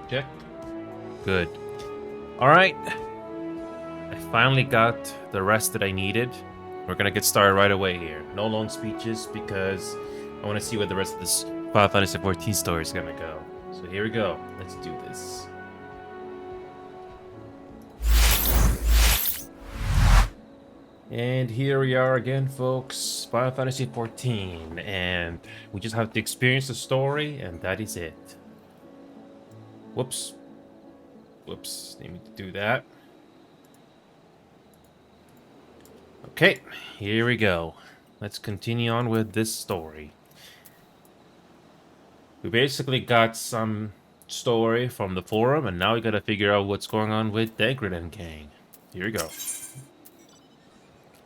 Check. Good. Alright. I finally got the rest that I needed. We're gonna get started right away here. No long speeches because I want to see where the rest of this Final Fantasy XIV story is gonna go. So here we go. Let's do this. And here we are again, folks. Final Fantasy XIV, and we just have to experience the story, and that is it. Whoops. Whoops. Didn't mean to do that. Okay, here we go. Let's continue on with this story. We basically got some story from the forum, and now we gotta figure out what's going on with Degrid and gang. Here we go.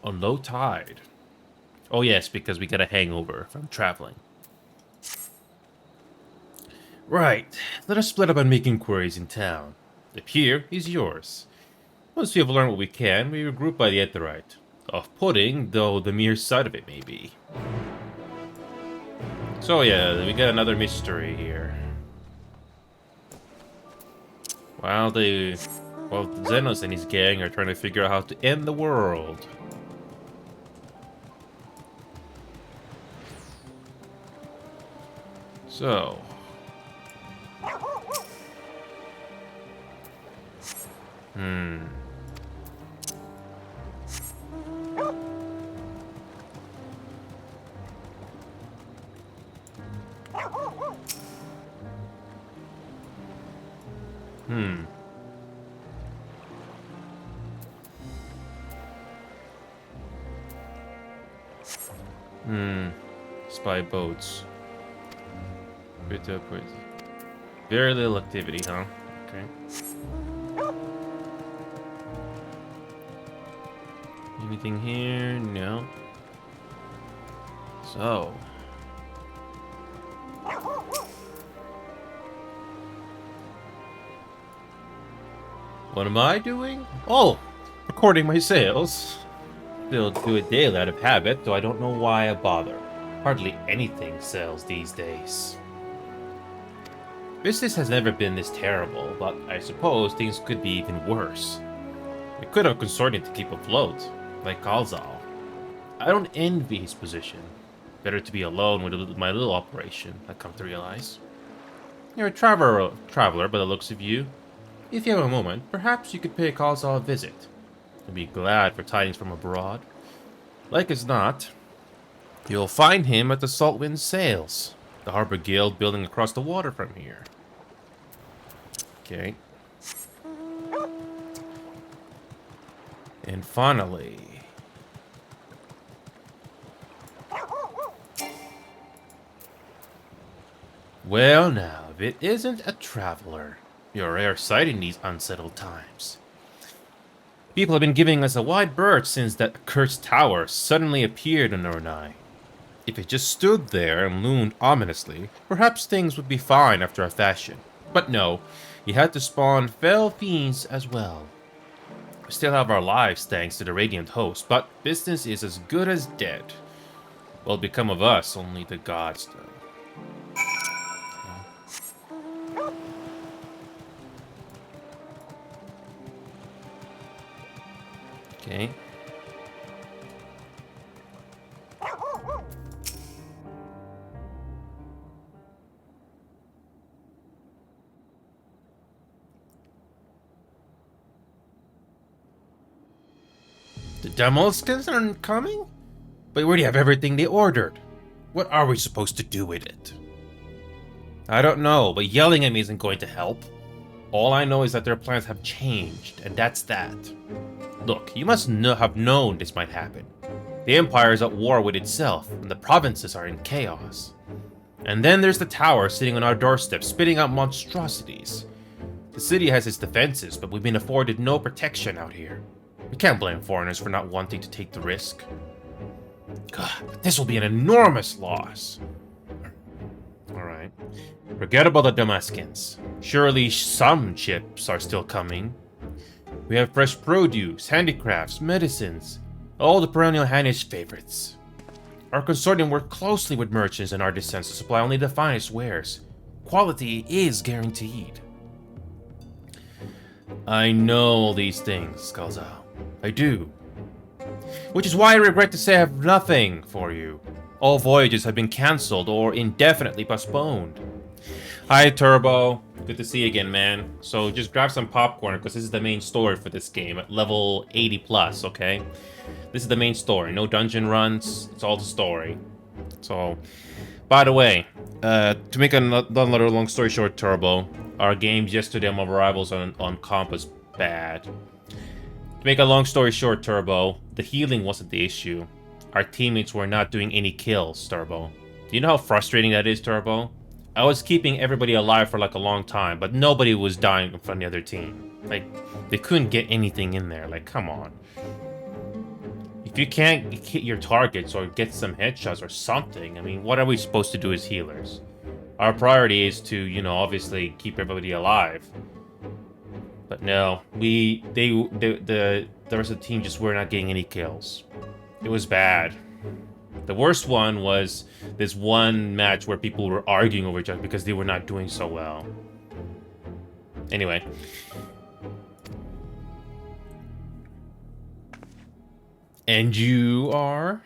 On low tide. Oh yes, because we got a hangover from traveling. Right, let us split up and make inquiries in town. The pier is yours. Once we have learned what we can, we regroup by the Etherite. Off-putting, though the mere sight of it may be. So yeah, we got another mystery here. While Xenos and his gang are trying to figure out how to end the world. So... Spy boats. Very little activity, huh? Okay. Anything here? No. So. What am I doing? Oh! Recording my sales. Still do it daily out of habit, though I don't know why I bother. Hardly anything sells these days. Business has never been this terrible, but I suppose things could be even worse. We could have consorted to keep afloat, like Kalzal. I don't envy his position. Better to be alone with my little operation, I've come to realize. You're a traveler by the looks of you. If you have a moment, perhaps you could pay Kalzal a visit. I'd be glad for tidings from abroad. Like as not, you'll find him at the Saltwind Sails, the Harbor Guild building across the water from here. Okay. And finally... Well now, if it isn't a traveler, you're a rare sight in these unsettled times. People have been giving us a wide berth since that accursed tower suddenly appeared in Ornai. If it just stood there and loomed ominously, perhaps things would be fine after a fashion. But no, he had to spawn fell fiends as well. We still have our lives thanks to the Radiant Host, but business is as good as dead. What'll become of us, only the gods know. Okay. The Demolskins aren't coming? But we already have everything they ordered. What are we supposed to do with it? I don't know, but yelling at me isn't going to help. All I know is that their plans have changed, and that's that. Look, you must have known this might happen. The Empire is at war with itself, and the provinces are in chaos. And then there's the tower sitting on our doorstep, spitting out monstrosities. The city has its defenses, but we've been afforded no protection out here. We can't blame foreigners for not wanting to take the risk. God, but this will be an enormous loss. Alright. Forget about the Damaskins. Surely some ships are still coming. We have fresh produce, handicrafts, medicines, all the perennial Hannish favorites. Our consortium worked closely with merchants and artisans to supply only the finest wares. Quality is guaranteed. I know all these things, Calzao. I do. Which is why I regret to say I have nothing for you. All voyages have been cancelled or indefinitely postponed. Hi, Turbo. Good to see you again, man. So just grab some popcorn, because this is the main story for this game at level 80 plus, okay? This is the main story. No dungeon runs. It's all the story. So, by the way, to make another long story short, Turbo, our games yesterday on arrivals on comp was bad. To make a long story short, Turbo, the healing wasn't the issue. Our teammates were not doing any kills, Turbo. Do you know how frustrating that is, Turbo? I was keeping everybody alive for like a long time, but nobody was dying from the other team. Like, they couldn't get anything in there. Like, come on. If you can't hit your targets or get some headshots or something, I mean, what are we supposed to do as healers? Our priority is to, you know, obviously keep everybody alive. But no, the rest of the team just were not getting any kills. It was bad. The worst one was this one match where people were arguing over each other because they were not doing so well. Anyway. And you are?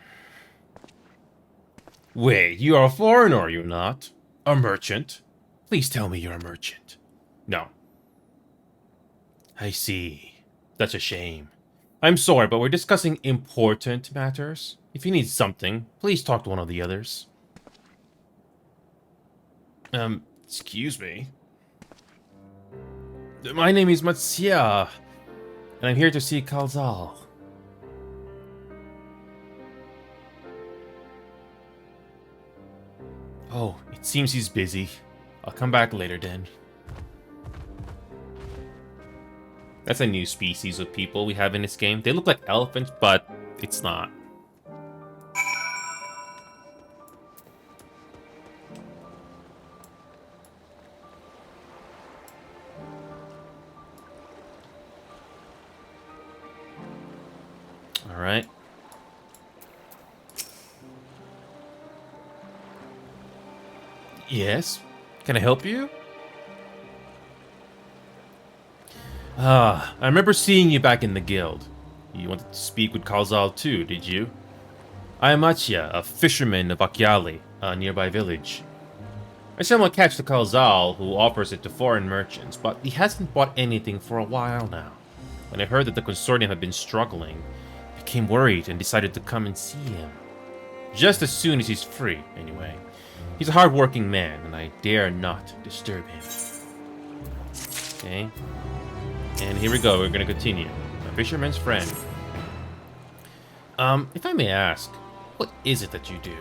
Wait, you are a foreigner, are you not? A merchant? Please tell me you're a merchant. No. I see. That's a shame. I'm sorry, but we're discussing important matters. If you need something, please talk to one of the others. Excuse me. My name is Matsuya, and I'm here to see Calzal. Oh, it seems he's busy. I'll come back later then. That's a new species of people we have in this game. They look like elephants, but it's not. All right. Yes? Can I help you? I remember seeing you back in the guild. You wanted to speak with Calzal too, did you? I am Achia, a fisherman of Akyali, a nearby village. I somewhat catch the Calzal, who offers it to foreign merchants, but he hasn't bought anything for a while now. When I heard that the consortium had been struggling, I became worried and decided to come and see him. Just as soon as he's free, anyway. He's a hard-working man, and I dare not disturb him. Okay. And here we go, we're gonna continue. A fisherman's friend. If I may ask, what is it that you do?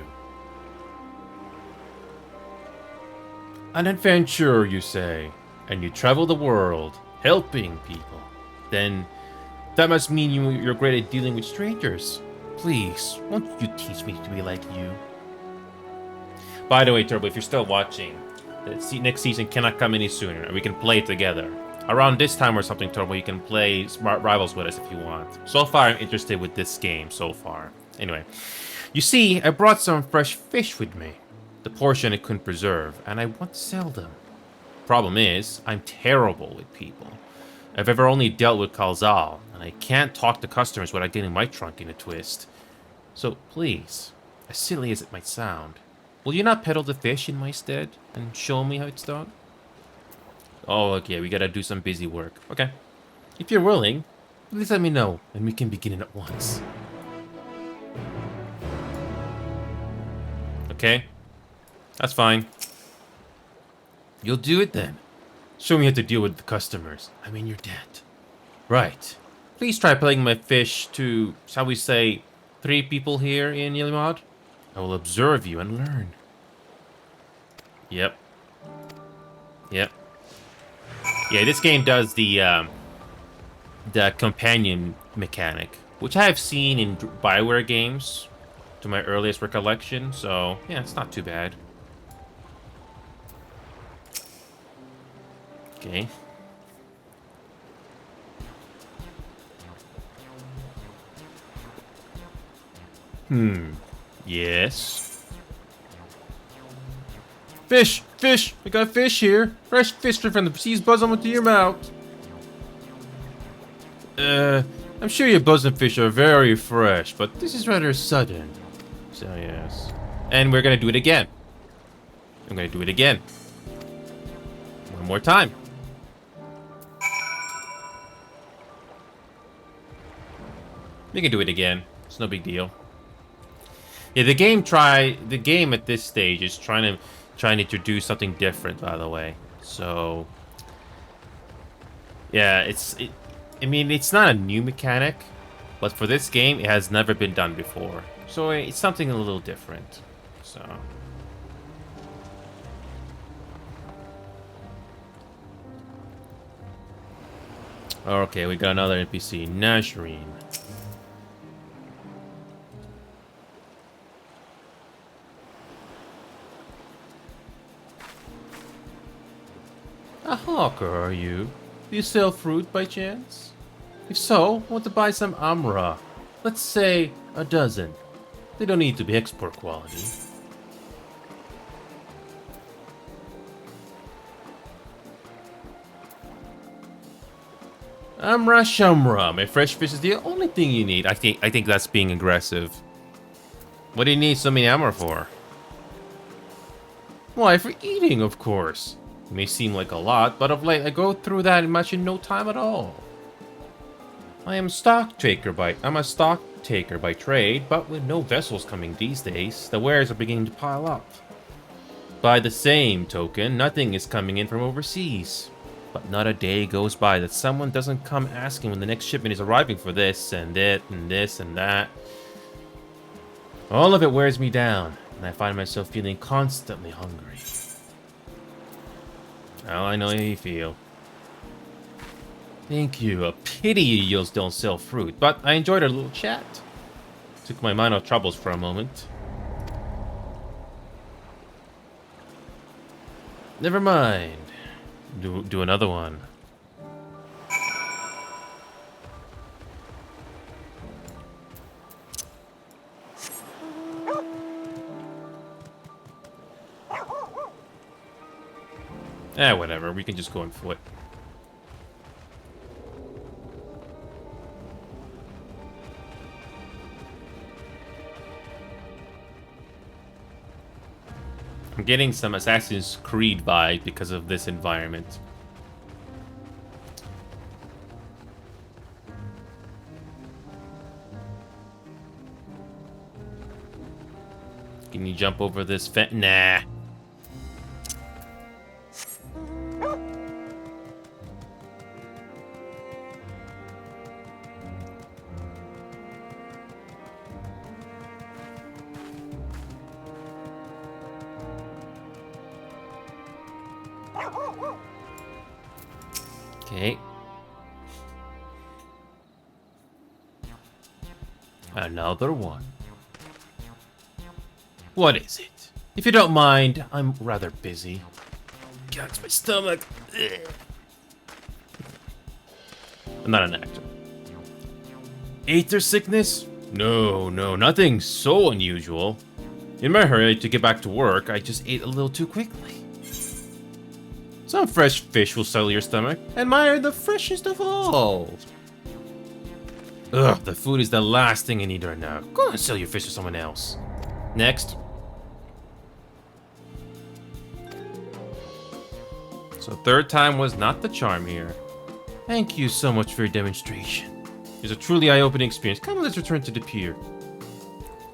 An adventurer, you say, and you travel the world, helping people. Then, that must mean you're great at dealing with strangers. Please, won't you teach me to be like you? By the way, Turbo, if you're still watching, the next season cannot come any sooner, and we can play together. Around this time or something, Turbo, you can play Smart Rivals with us if you want. So far, I'm interested with this game, so far. Anyway, you see, I brought some fresh fish with me. The portion I couldn't preserve, and I want to sell them. Problem is, I'm terrible with people. I've ever only dealt with Calzal, and I can't talk to customers without getting my trunk in a twist. So, please, as silly as it might sound, will you not peddle the fish in my stead and show me how it's done? Oh, okay, we gotta do some busy work. Okay. If you're willing, please let me know, and we can begin it at once. Okay. That's fine. You'll do it then. Show me how to deal with the customers. I'm in your debt. Right. Please try playing my fish to, shall we say, 3 people here in Ylimod. I will observe you and learn. Yep. Yep. Yeah, this game does the companion mechanic, which I have seen in Bioware games to my earliest recollection, so yeah, it's not too bad. Okay. Yes. Fish! Fish! We got fish here! Fresh fish straight from the seas, buzz on to your mouth! I'm sure your bosun fish are very fresh, but this is rather sudden. So, yes. And we're gonna do it again. I'm gonna do it again. One more time. We can do it again. It's no big deal. Yeah, the game at this stage is trying to introduce something different, by the way. So yeah, I mean, it's not a new mechanic, but for this game, it has never been done before. So it's something a little different. So okay, we got another NPC, Nazarene. A hawker, are you? Do you sell fruit by chance? If so, I want to buy some amra. Let's say a dozen. They don't need to be export quality. Amra shamra. My fresh fish is the only thing you need. I think that's being aggressive. What do you need so many amra for? Why, for eating, of course. It may seem like a lot, but of late I go through that much in no time at all. I'm a stock taker by trade, but with no vessels coming these days, the wares are beginning to pile up. By the same token, nothing is coming in from overseas. But not a day goes by that someone doesn't come asking when the next shipment is arriving for this and that and this and that. All of it wears me down, and I find myself feeling constantly hungry. Well, I know how you feel. Thank you. A pity you yields don't sell fruit, but I enjoyed our little chat. Took my mind off troubles for a moment. Never mind. Do another one. Whatever. We can just go on foot. I'm getting some Assassin's Creed vibe because of this environment. Can you jump over this fence? Nah. Okay. Another one. What is it? If you don't mind, I'm rather busy. God, my stomach. Ugh. I'm not an actor. Aether sickness? No, nothing so unusual. In my hurry to get back to work, I just ate a little too quickly. Some fresh fish will settle your stomach, and mine are the freshest of all. Ugh, the food is the last thing I need right now. Go and sell your fish to someone else. Next. So third time was not the charm here. Thank you so much for your demonstration. It was a truly eye-opening experience. Come on, let's return to the pier.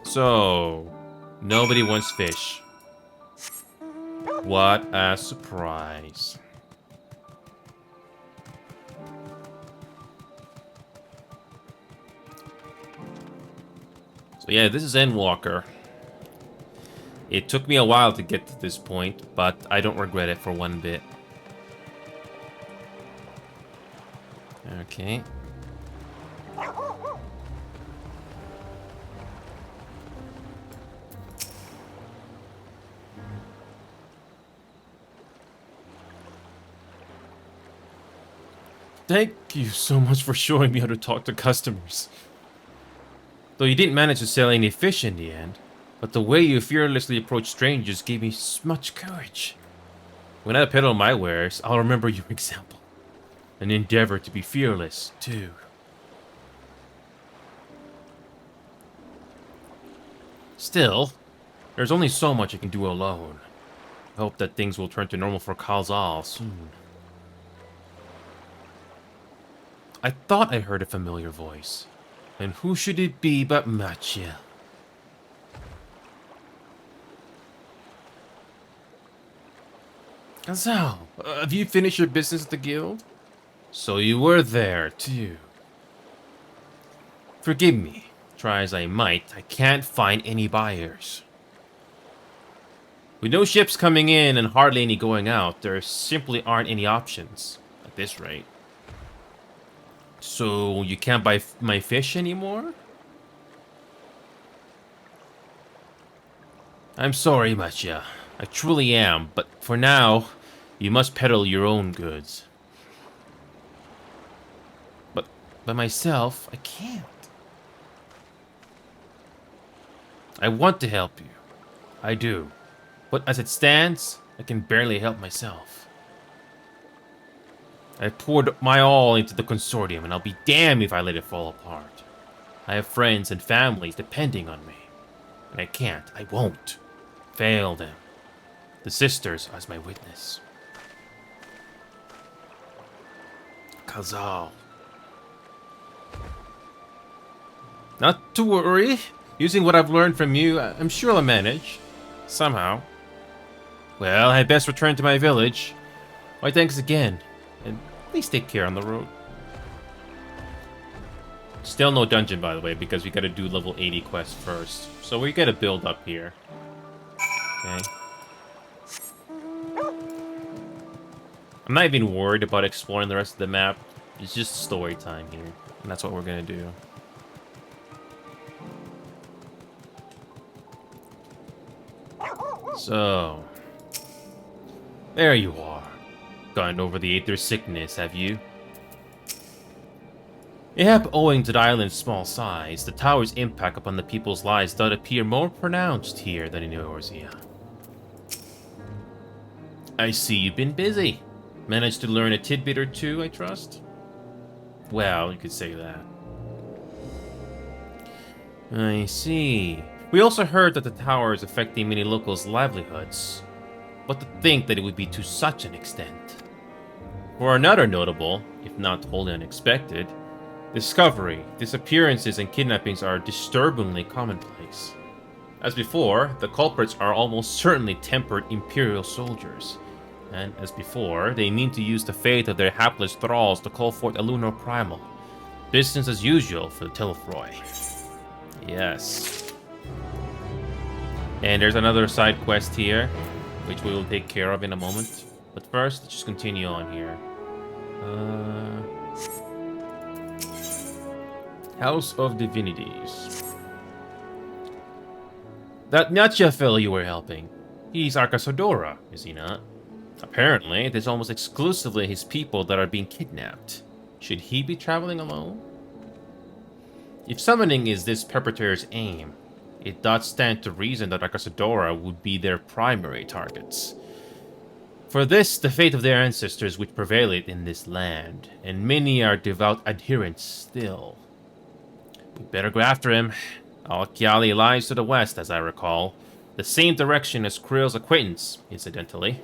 So, nobody wants fish. What a surprise. So yeah, this is Endwalker. It took me a while to get to this point, but I don't regret it for one bit. Okay. Thank you so much for showing me how to talk to customers. Though you didn't manage to sell any fish in the end, but the way you fearlessly approach strangers gave me much courage. When I peddle my wares, I'll remember your example. And endeavor to be fearless, too. Still, there's only so much I can do alone. I hope that things will turn to normal for Kalzal soon. I thought I heard a familiar voice. And who should it be but Matcha? Kalzal, have you finished your business at the guild? So you were there, too. Forgive me. Try as I might, I can't find any buyers. With no ships coming in and hardly any going out, there simply aren't any options at this rate. So you can't buy my fish anymore? I'm sorry, Matcha. I truly am, but for now, you must peddle your own goods. But by myself, I can't. I want to help you. I do. But as it stands, I can barely help myself. I poured my all into the consortium, and I'll be damned if I let it fall apart. I have friends and families depending on me. And I can't, I won't fail them. The sisters as my witness. Kalzal. Not to worry. Using what I've learned from you, I'm sure I'll manage. Somehow. Well, I'd best return to my village. Why, thanks again. And please take care on the road. Still no dungeon, by the way, because we gotta do level 80 quest first. So we gotta build up here. Okay. I'm not even worried about exploring the rest of the map. It's just story time here. And that's what we're gonna do. So... there you are. Gotten over the Aether sickness, have you? Yep, owing to the island's small size, the tower's impact upon the people's lives does appear more pronounced here than in Eorzea. I see you've been busy. Managed to learn a tidbit or two, I trust? Well, you could say that. I see. We also heard that the tower is affecting many locals' livelihoods. But to think that it would be to such an extent. For another notable, if not wholly unexpected, discovery, disappearances and kidnappings are disturbingly commonplace. As before, the culprits are almost certainly tempered Imperial soldiers. And as before, they mean to use the fate of their hapless thralls to call forth a lunar primal. Business as usual for the Telefroy. Yes. And there's another side quest here, which we will take care of in a moment. But first, let's just continue on here. House of Divinities. That Natya fellow you were helping, he's Arkasodora, is he not? Apparently, it is almost exclusively his people that are being kidnapped. Should he be traveling alone? If summoning is this perpetrator's aim, it does stand to reason that Arkasodora would be their primary targets. For this, the fate of their ancestors which prevailed in this land, and many are devout adherents still. We'd better go after him. Al-Kiali lies to the west, as I recall. The same direction as Krill's acquaintance, incidentally.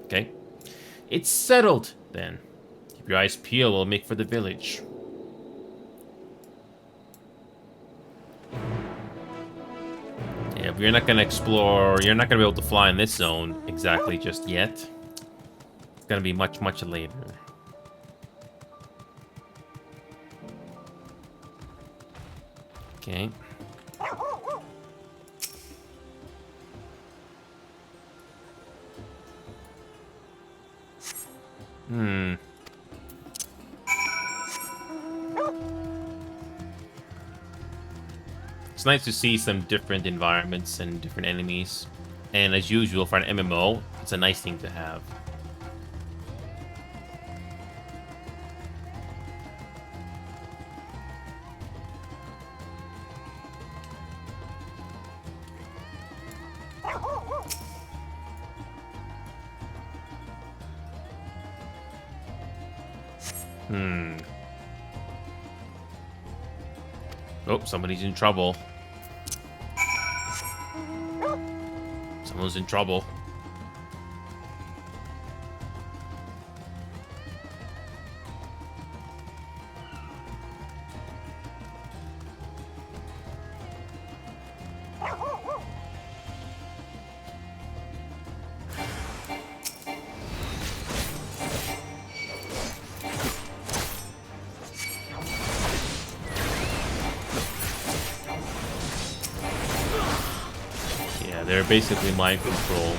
Okay. It's settled, then. Keep your eyes peeled, we'll make for the village. Yeah, but you're not gonna explore, you're not gonna be able to fly in this zone exactly just yet. It's gonna be much, much later. Okay. It's nice to see some different environments and different enemies. And as usual, for an MMO, it's a nice thing to have. Oh, somebody's in trouble. Someone's in trouble. Yeah, they're basically mind controlled.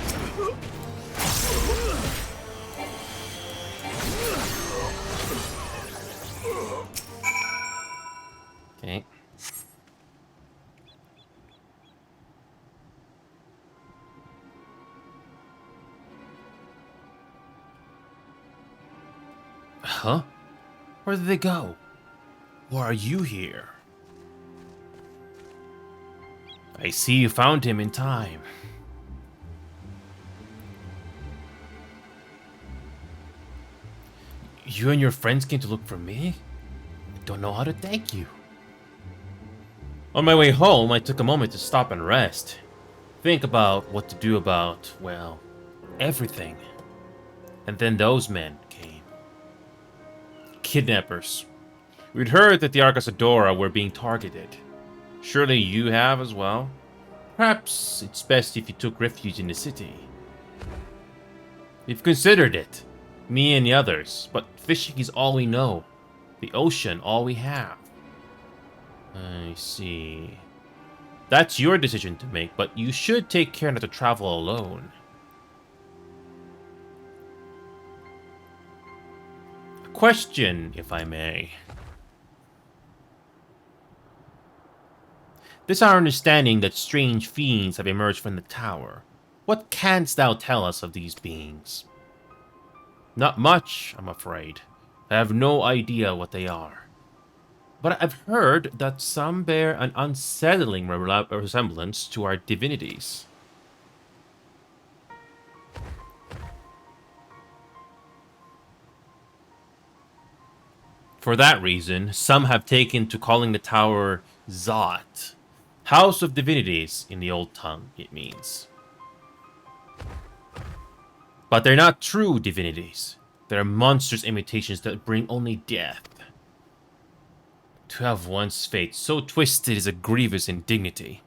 Okay. Huh? Where did they go? Why are you here? I see you found him in time. You and your friends came to look for me? I don't know how to thank you. On my way home, I took a moment to stop and rest. Think about what to do about, well, everything. And then those men came. Kidnappers. We'd heard that the Arcasadora were being targeted. Surely you have as well? Perhaps it's best if you took refuge in the city. We've considered it. Me and the others. But fishing is all we know. The ocean, all we have. I see. That's your decision to make, but you should take care not to travel alone. A question, if I may. This our understanding that strange fiends have emerged from the tower. What canst thou tell us of these beings? Not much, I'm afraid. I have no idea what they are. But I've heard that some bear an unsettling resemblance to our divinities. For that reason, some have taken to calling the tower Zot. House of Divinities in the old tongue, it means. But they're not true divinities. They're monstrous imitations that bring only death. To have one's fate so twisted is a grievous indignity,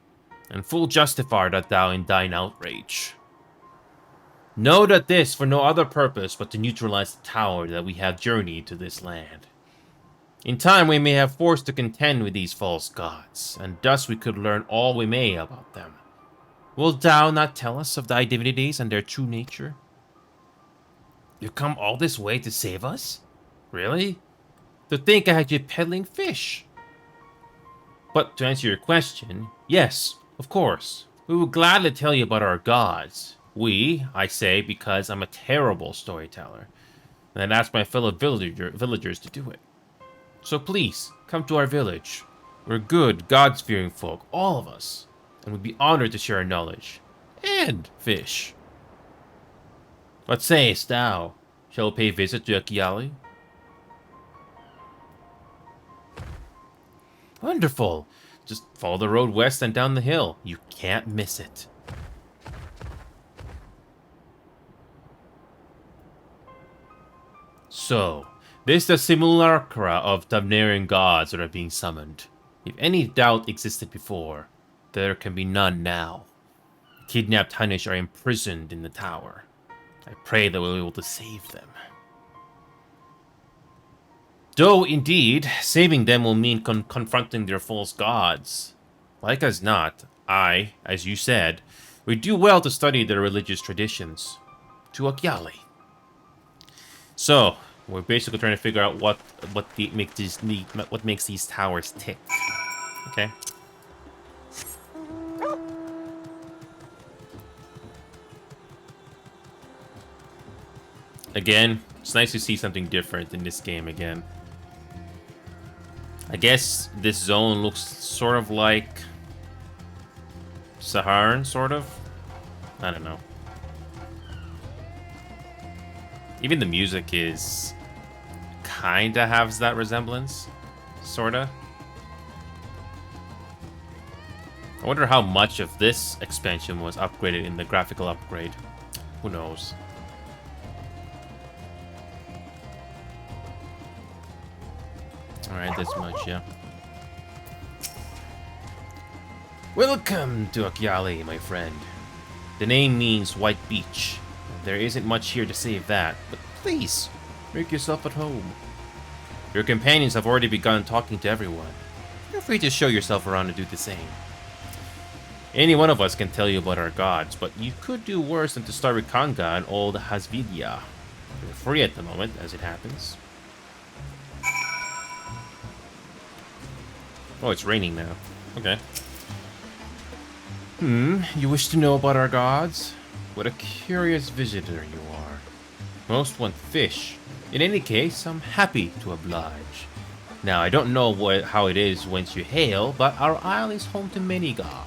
and full justifier art thou in thine outrage. Know that this for no other purpose but to neutralize the tower that we have journeyed to this land. In time we may have forced to contend with these false gods, and thus we could learn all we may about them. Wilt thou not tell us of thy divinities and their true nature? You come all this way to save us? Really? To think I had you peddling fish. But to answer your question, yes, of course. We will gladly tell you about our gods. We, I say, because I'm a terrible storyteller. And I'd ask my fellow villagers to do it. So please, come to our village. We're good, God-fearing folk, all of us. And we'd be honored to share our knowledge. And fish. What sayest thou? Shall we pay visit to Akiali? Wonderful! Just follow the road west and down the hill. You can't miss it. So, this is the simulacra of Tamnarian gods that are being summoned. If any doubt existed before, there can be none now. Kidnapped Hunnish are imprisoned in the tower. I pray that we'll be able to save them. Though, indeed, saving them will mean confronting their false gods. Like as not, as you said, would do well to study their religious traditions. To Akyali. So, we're basically trying to figure out what makes these towers tick. Okay. Again, it's nice to see something different in this game again. I guess this zone looks sort of like Saharan, sort of? I don't know. Even the music is kinda has that resemblance, sorta. I wonder how much of this expansion was upgraded in the graphical upgrade. Who knows? Alright, this much, yeah. Welcome to Akyali, my friend. The name means white beach. There isn't much here to save that, but please, make yourself at home. Your companions have already begun talking to everyone. Feel free to show yourself around and do the same. Any one of us can tell you about our gods, but you could do worse than to start with Kanga and old Hasvidia. You're free at the moment, as it happens. Oh, it's raining now. Okay. You wish to know about our gods? What a curious visitor you are. Most want fish. In any case, I'm happy to oblige. Now, I don't know how it is whence you hail, but our isle is home to many gods.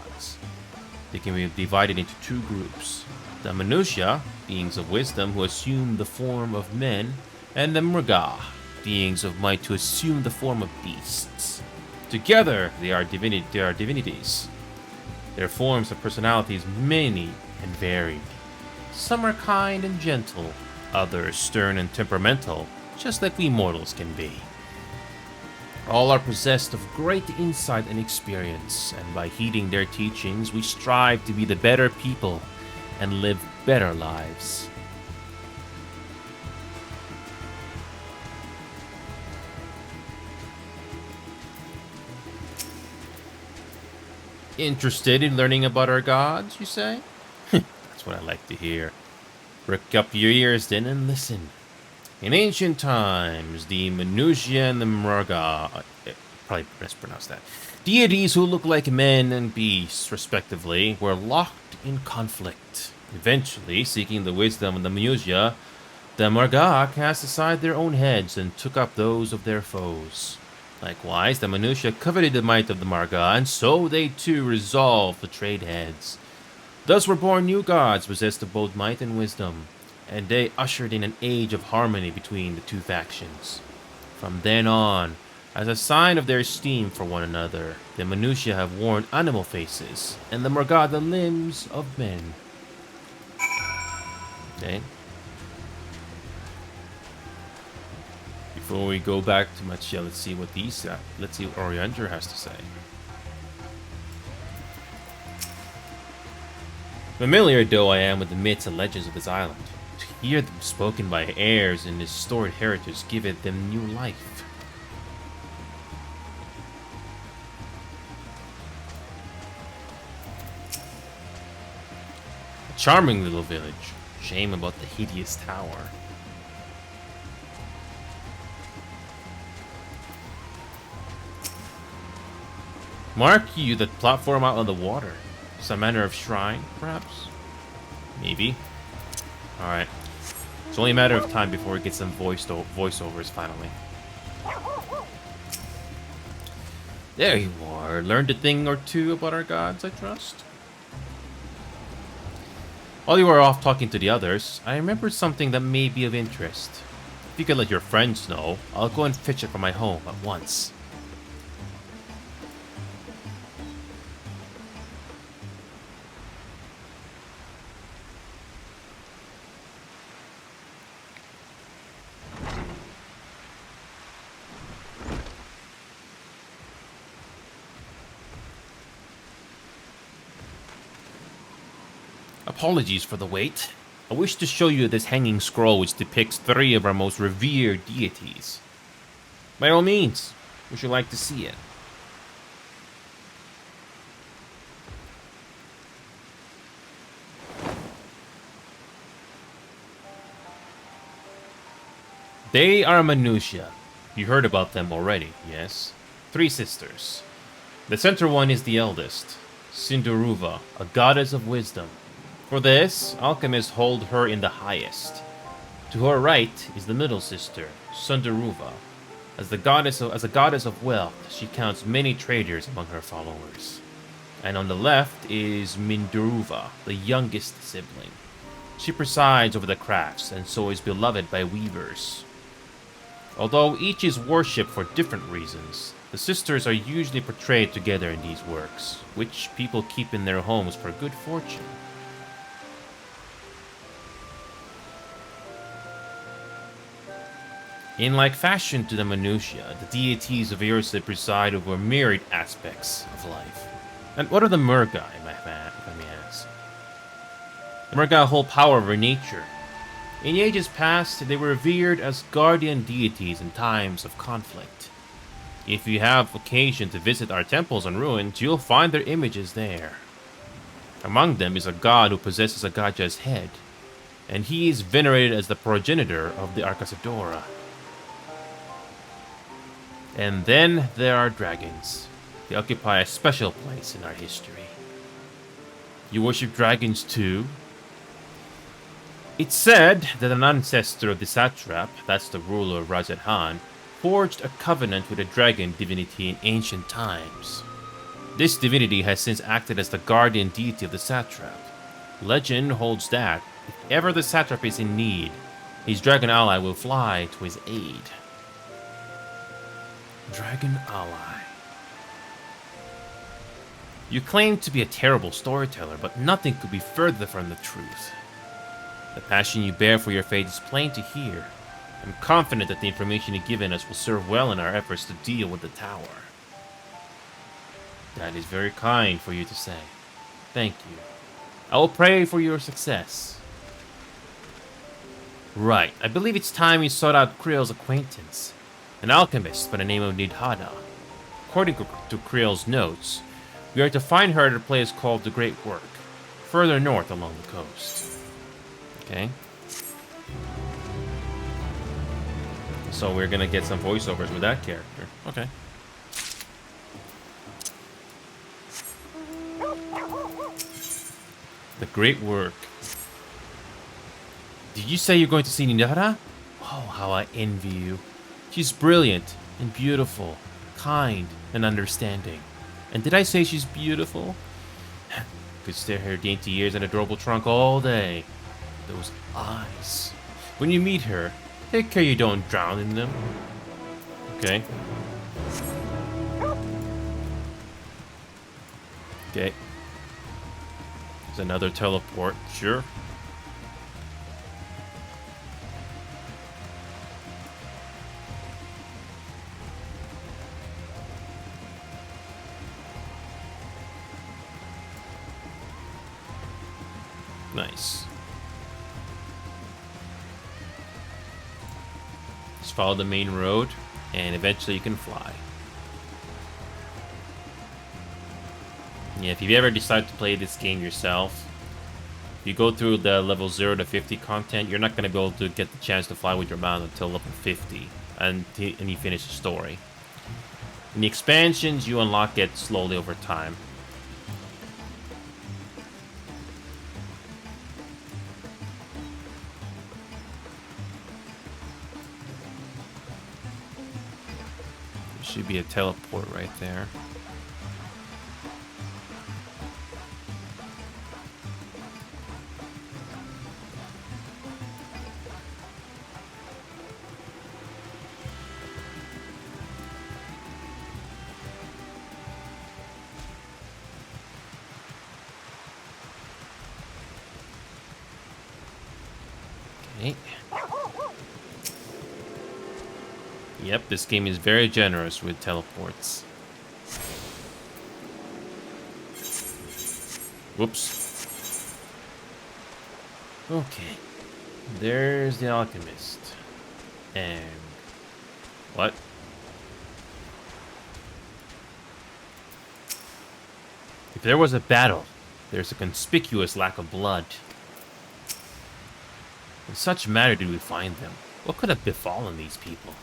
They can be divided into two groups. The Manusha, beings of wisdom who assume the form of men, and the Mrga, beings of might who assume the form of beasts. Together, they are divinities. Their forms have personalities many and varied. Some are kind and gentle, others stern and temperamental, just like we mortals can be. All are possessed of great insight and experience, and by heeding their teachings, we strive to be the better people and live better lives. Interested in learning about our gods, you say? That's what I like to hear. Prick up your ears then and listen. In ancient times, the Manusha and the Mrga, probably mispronounced that, deities who look like men and beasts, respectively, were locked in conflict. Eventually, seeking the wisdom of the Manusha, the Mrga cast aside their own heads and took up those of their foes. Likewise, the Manusha coveted the might of the Mrga, and so they too resolved to trade heads. Thus were born new gods possessed of both might and wisdom, and they ushered in an age of harmony between the two factions. From then on, as a sign of their esteem for one another, the Manusha have worn animal faces, and the Mrga the limbs of men. Okay. Before we go back to Machia, let's see what Oriander has to say. Familiar though I am with the myths and legends of this island, to hear them spoken by heirs and this stored heritage giveth them new life. A charming little village. Shame about the hideous tower. Mark you that platform out on the water. Some manner of shrine, perhaps? Maybe. Alright. It's only a matter of time before we get some voiceovers finally. There you are. Learned a thing or two about our gods, I trust? While you were off talking to the others, I remembered something that may be of interest. If you could let your friends know, I'll go and fetch it from my home at once. Apologies for the wait. I wish to show you this hanging scroll which depicts 3 of our most revered deities. By all means, would you like to see it? They are Manusha. You heard about them already, yes? 3 sisters. The center one is the eldest, Sindaruva, a goddess of wisdom. For this, alchemists hold her in the highest. To her right is the middle sister, Sundaruva. As a goddess of wealth, she counts many traders among her followers. And on the left is Mindaruva, the youngest sibling. She presides over the crafts and so is beloved by weavers. Although each is worshipped for different reasons, The sisters are usually portrayed together in these works, which people keep in their homes for good fortune. In like fashion to the minutiae, the deities of Irsa preside over myriad aspects of life. And what are the Murgai, if I may ask? The Murgai hold power over nature. In ages past, they were revered as guardian deities in times of conflict. If you have occasion to visit our temples and ruins, you'll find their images there. Among them is a god who possesses a Gaja's head, and he is venerated as the progenitor of the Arcasadora. And then there are dragons. They occupy a special place in our history. You worship dragons too? It's said that an ancestor of the satrap, that's the ruler of Rajat Han, forged a covenant with a dragon divinity in ancient times. This divinity has since acted as the guardian deity of the satrap. Legend holds that, if ever the satrap is in need, his dragon ally will fly to his aid. Dragon ally. You claim to be a terrible storyteller, but nothing could be further from the truth. The passion you bear for your fate is plain to hear. I'm confident that the information you've given us will serve well in our efforts to deal with the tower. That is very kind for you to say. Thank you. I will pray for your success. Right, I believe it's time you sought out Creel's acquaintance, an alchemist by the name of Nidhada. According to Creel's notes, we are to find her at a place called the Great Work, further north along the coast. Okay. So we're gonna get some voiceovers with that character. Okay. The Great Work. Did you say you're going to see Nidhara? Oh, how I envy you. She's brilliant and beautiful, kind and understanding. And did I say she's beautiful? Could stare at her dainty ears and adorable trunk all day. Those eyes. When you meet her, take care you don't drown in them. Okay. Okay. There's another teleport, sure. Nice. Just follow the main road, and eventually you can fly. Yeah, if you ever decide to play this game yourself, if you go through the level 0 to 50 content, you're not going to be able to get the chance to fly with your mount until level 50, and you finish the story. In the expansions, you unlock it slowly over time. Should be a teleport right there. Okay. Yep, this game is very generous with teleports. Whoops. Okay. There's the alchemist. And... what? If there was a battle, there's a conspicuous lack of blood. In such matter did we find them. What could have befallen these people?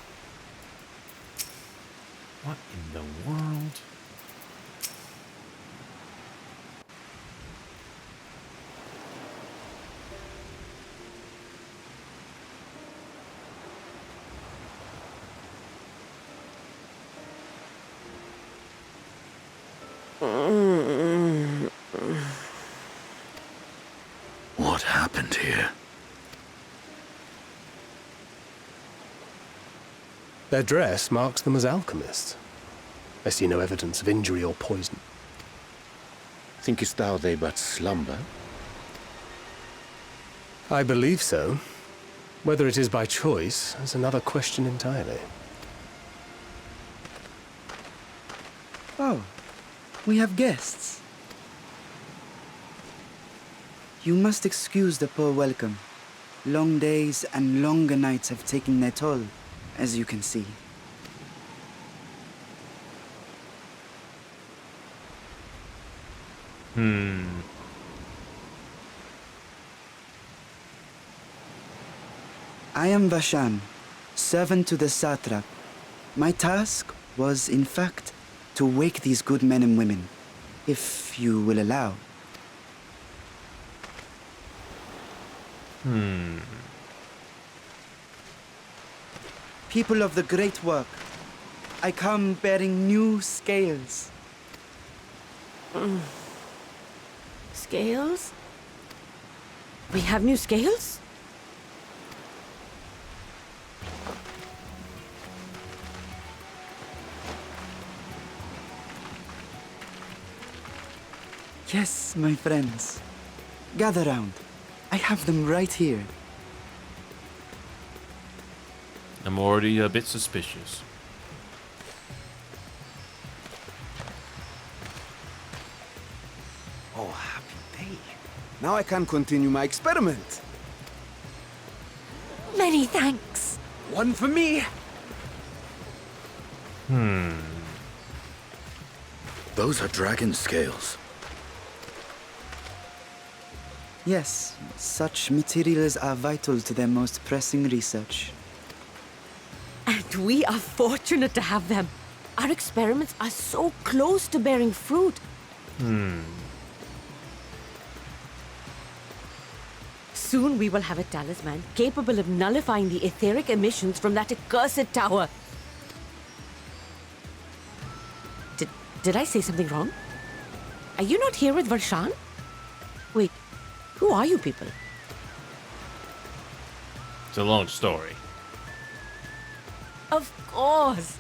What in the world? What happened here? Their dress marks them as alchemists. I see no evidence of injury or poison. Thinkest thou they but slumber? I believe so. Whether it is by choice is another question entirely. Oh, we have guests. You must excuse the poor welcome. Long days and longer nights have taken their toll, as you can see. I am Vashan, servant to the satrap. My task was, in fact, to wake these good men and women, if you will allow. People of the great work, I come bearing new scales. Scales? We have new scales? Yes, my friends. Gather round. I have them right here. I'm already a bit suspicious. Oh, happy day. Now I can continue my experiment. Many thanks. One for me. Those are dragon scales. Yes, such materials are vital to their most pressing research. And we are fortunate to have them. Our experiments are so close to bearing fruit. Soon we will have a talisman capable of nullifying the etheric emissions from that accursed tower. Did I say something wrong? Are you not here with Varshan? Wait, who are you people? It's a long story. Of course.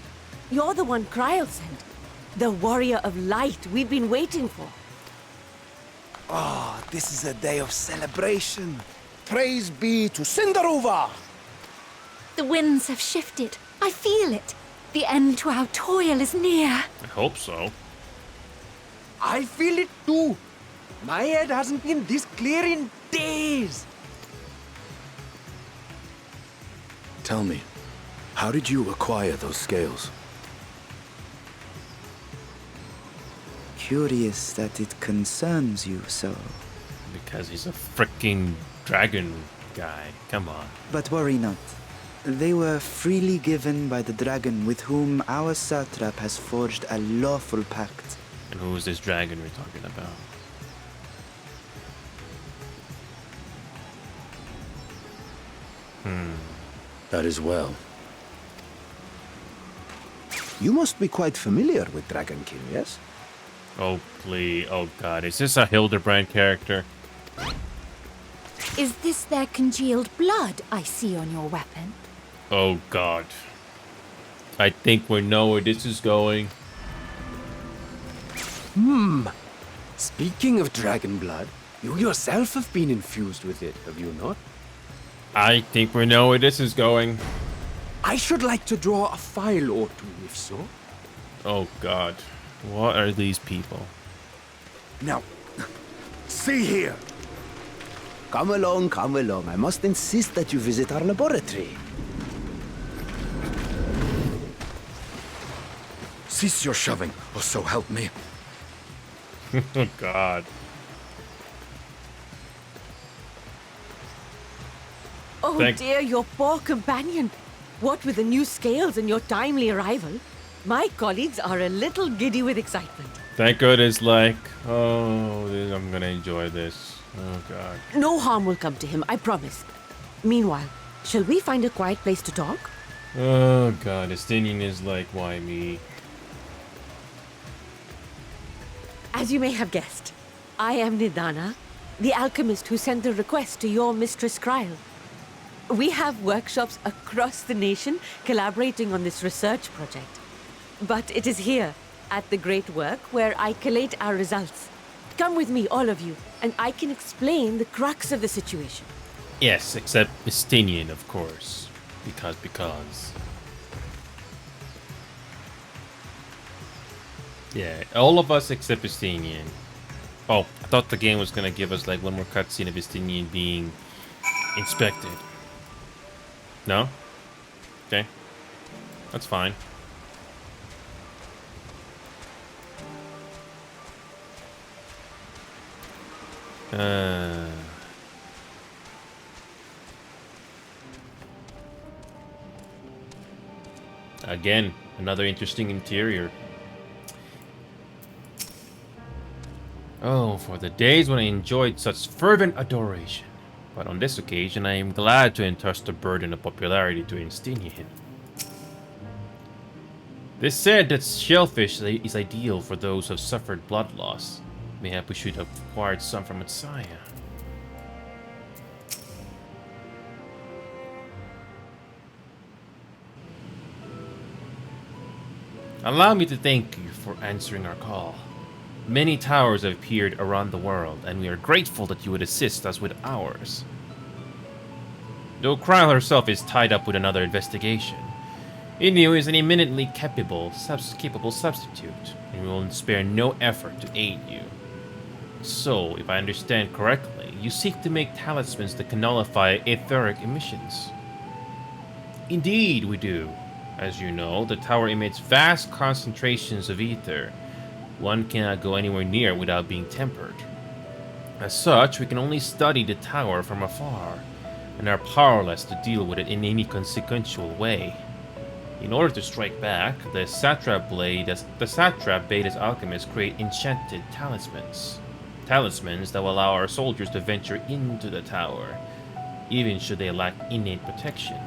You're the one Kryl sent. The warrior of light we've been waiting for. Ah, this is a day of celebration. Praise be to Cinderova! The winds have shifted. I feel it. The end to our toil is near. I hope so. I feel it too. My head hasn't been this clear in days. Tell me, how did you acquire those scales? Curious that it concerns you so. Because he's a freaking dragon guy. Come on. But worry not. They were freely given by the dragon with whom our satrap has forged a lawful pact. And who is this dragon we're talking about? That is well. You must be quite familiar with Dragonkin, yes? Oh, please. Oh, God. Is this a Hildebrand character? Is this their congealed blood I see on your weapon? Oh, God. I think we know where this is going. Speaking of dragon blood, you yourself have been infused with it, have you not? I think we know where this is going. I should like to draw a file or two, if so. Oh, God. What are these people? Now, see here. Come along, come along. I must insist that you visit our laboratory. Cease your shoving, or so help me. Oh, God. Oh dear, your poor companion. What with the new scales and your timely arrival, my colleagues are a little giddy with excitement. Thank goodness, like, oh, I'm gonna enjoy this. Oh, God. No harm will come to him, I promise. Meanwhile, shall we find a quiet place to talk? Oh, God. Estinian is like, why me? As you may have guessed, I am Nidana, the alchemist who sent the request to your mistress Kryl. We have workshops across the nation collaborating on this research project. But it is here, at the Great Work, where I collate our results. Come with me, all of you, and I can explain the crux of the situation. Yes, except Estinian, of course. Because. Yeah, all of us except Estinian. Oh, I thought the game was gonna give us like one more cutscene of Estinian being inspected. No? Okay. That's fine. Again, another interesting interior. Oh, for the days when I enjoyed such fervent adoration. But on this occasion, I am glad to entrust the burden of popularity to Estinian. This said that shellfish is ideal for those who have suffered blood loss. Mayhap we should have acquired some from Messiah. Allow me to thank you for answering our call. Many towers have appeared around the world, and we are grateful that you would assist us with ours. Though Kryl herself is tied up with another investigation, Inu is an eminently capable substitute, and we will spare no effort to aid you. So, if I understand correctly, you seek to make talismans that can nullify etheric emissions. Indeed, we do. As you know, the tower emits vast concentrations of ether. One cannot go anywhere near without being tempered. As such, we can only study the tower from afar, and are powerless to deal with it in any consequential way. In order to strike back, the satrap bade his alchemists create enchanted talismans. Talismans that will allow our soldiers to venture into the tower, even should they lack innate protection.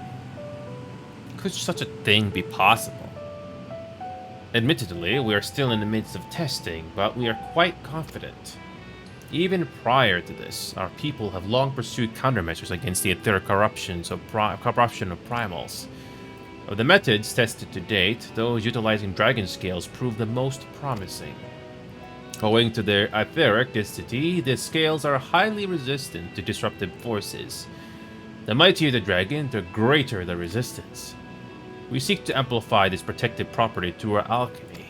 Could such a thing be possible? Admittedly, we are still in the midst of testing, but we are quite confident. Even prior to this, our people have long pursued countermeasures against the etheric corruption of primals. Of the methods tested to date, those utilizing dragon scales prove the most promising. Owing to their etheric density, the scales are highly resistant to disruptive forces. The mightier the dragon, the greater the resistance. We seek to amplify this protective property through our alchemy.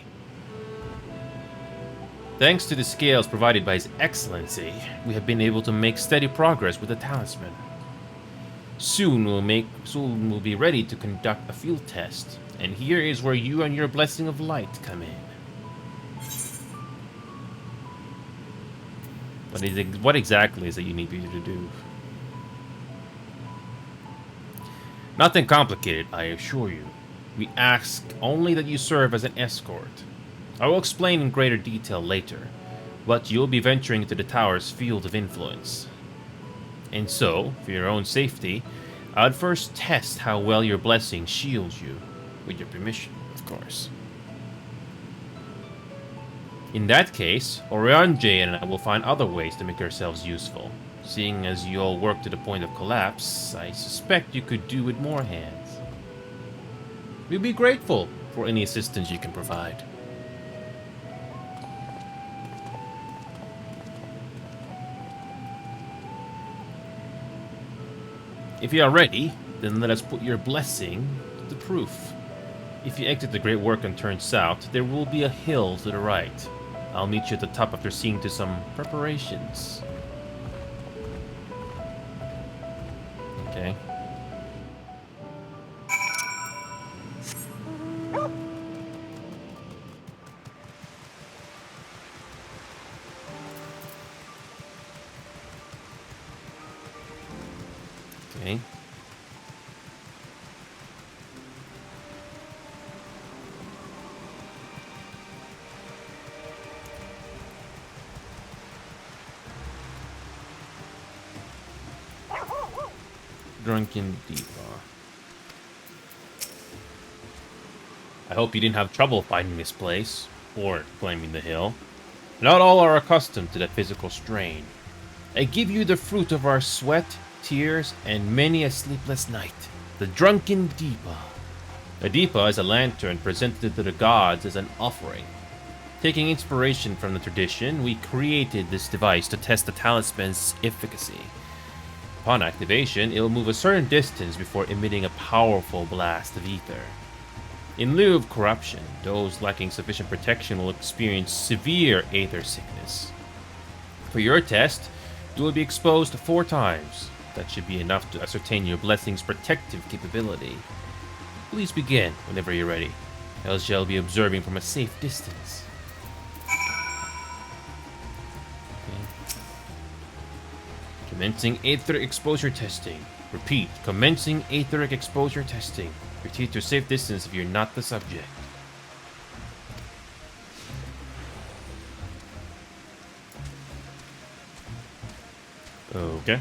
Thanks to the scales provided by His Excellency, we have been able to make steady progress with the talisman. Soon we'll be ready to conduct a field test, and here is where you and your blessing of light come in. What exactly is it you need me to do? Nothing complicated, I assure you. We ask only that you serve as an escort. I will explain in greater detail later, but you'll be venturing into the tower's field of influence. And so, for your own safety, I'd first test how well your blessing shields you, with your permission, of course. In that case, Orianjay and I will find other ways to make ourselves useful. Seeing as you all work to the point of collapse, I suspect you could do with more hands. We'll be grateful for any assistance you can provide. If you are ready, then let us put your blessing to the proof. If you exit the Great Work and turn south, there will be a hill to the right. I'll meet you at the top after seeing to some preparations. Okay. Okay. Drunken Diva. I hope you didn't have trouble finding this place, or climbing the hill. Not all are accustomed to the physical strain. I give you the fruit of our sweat, tears, and many a sleepless night. The Drunken Diva. A Diva is a lantern presented to the gods as an offering. Taking inspiration from the tradition, we created this device to test the talisman's efficacy. Upon activation, it will move a certain distance before emitting a powerful blast of ether. In lieu of corruption, those lacking sufficient protection will experience severe aether sickness. For your test, you will be exposed 4 times. That should be enough to ascertain your blessing's protective capability. Please begin whenever you're ready, else you'll be observing from a safe distance. Commencing aetheric exposure testing. Repeat, commencing aetheric exposure testing. Retreat to a safe distance if you're not the subject. Okay.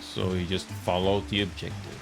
So you just follow the objective.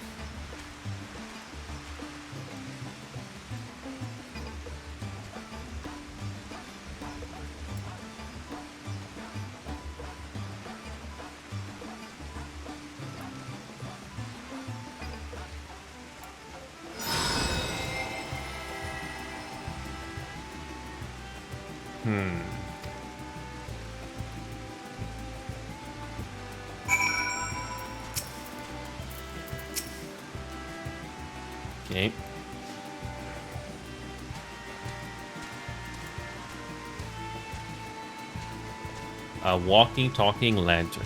Okay. A walking, talking lantern.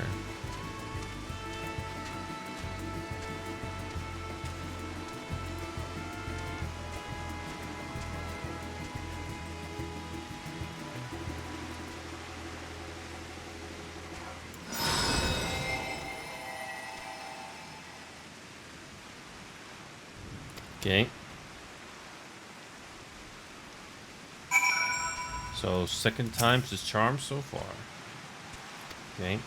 Okay. So, second time's his charm so far. Okay.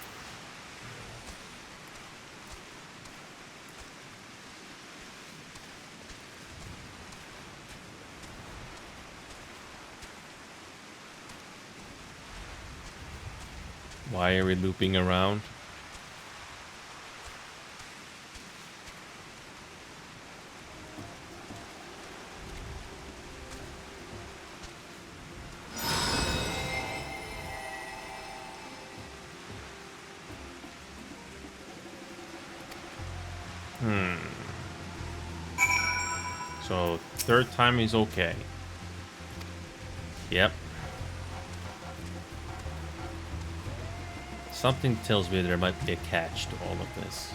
Why are we looping around? So, third time is okay. Yep. Something tells me there might be a catch to all of this.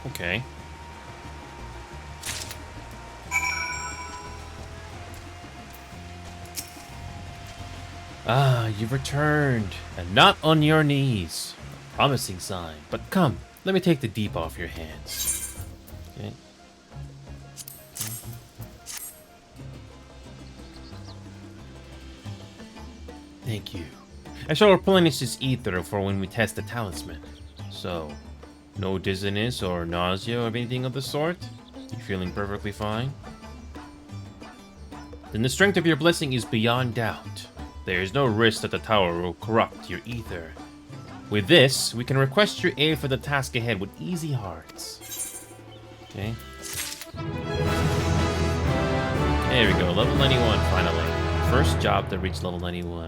Okay. Ah, you've returned, and not on your knees. A promising sign. But come, let me take the deep off your hands. Okay. Thank you. I shall replenish this ether for when we test the talisman. So, no dizziness or nausea or anything of the sort? You feeling perfectly fine? Then the strength of your blessing is beyond doubt. There is no risk that the tower will corrupt your ether. With this, we can request your aid for the task ahead with easy hearts. Okay. There we go, level 91 finally. First job to reach level 91.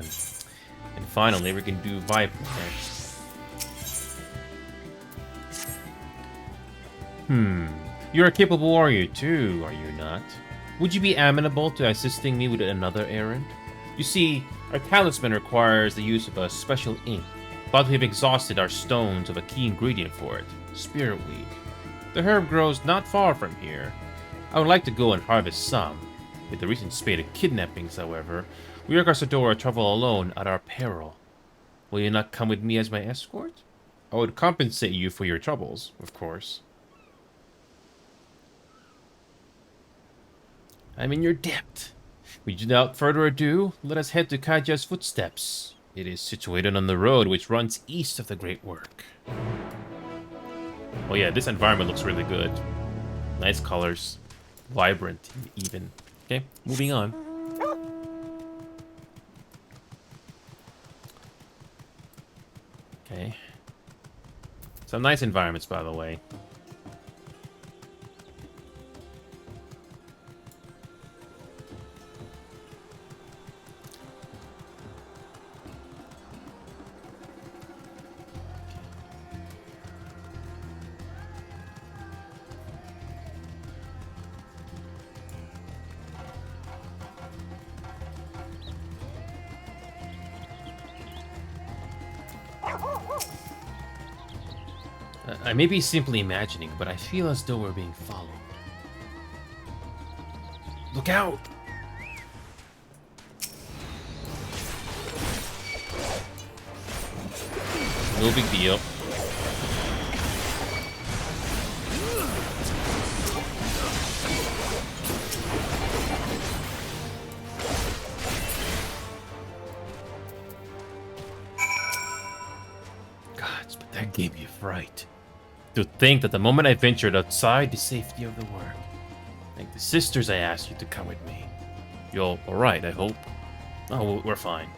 And finally, we can do Vibe next. You're a capable warrior too, are you not? Would you be amenable to assisting me with another errand? You see, our talisman requires the use of a special ink, but we've exhausted our stones of a key ingredient for it, spiritweed. The herb grows not far from here. I would like to go and harvest some. With the recent spate of kidnappings, however, we Argasadora travel alone at our peril. Will you not come with me as my escort? I would compensate you for your troubles, of course. I'm in your debt. Without further ado, let us head to Kaja's footsteps. It is situated on the road which runs east of the Great Work. Oh yeah, this environment looks really good. Nice colors. Vibrant, even. Okay, moving on. Okay. Some nice environments, by the way. I may be simply imagining, but I feel as though we're being followed. Look out! No big deal. Gods, but that gave me a fright. To think that the moment I ventured outside the safety of the work, like the sisters, I asked you to come with me. You're alright, I hope. Oh, we're fine.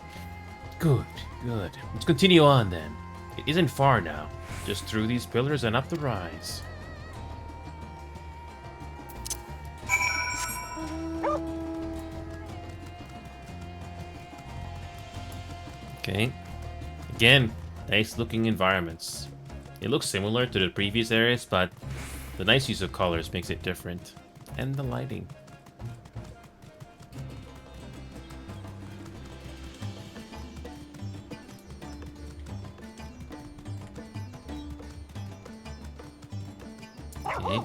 Good, good. Let's continue on then. It isn't far now. Just through these pillars and up the rise. Okay. Again, nice looking environments. It looks similar to the previous areas, but the nice use of colors makes it different. And the lighting. Okay.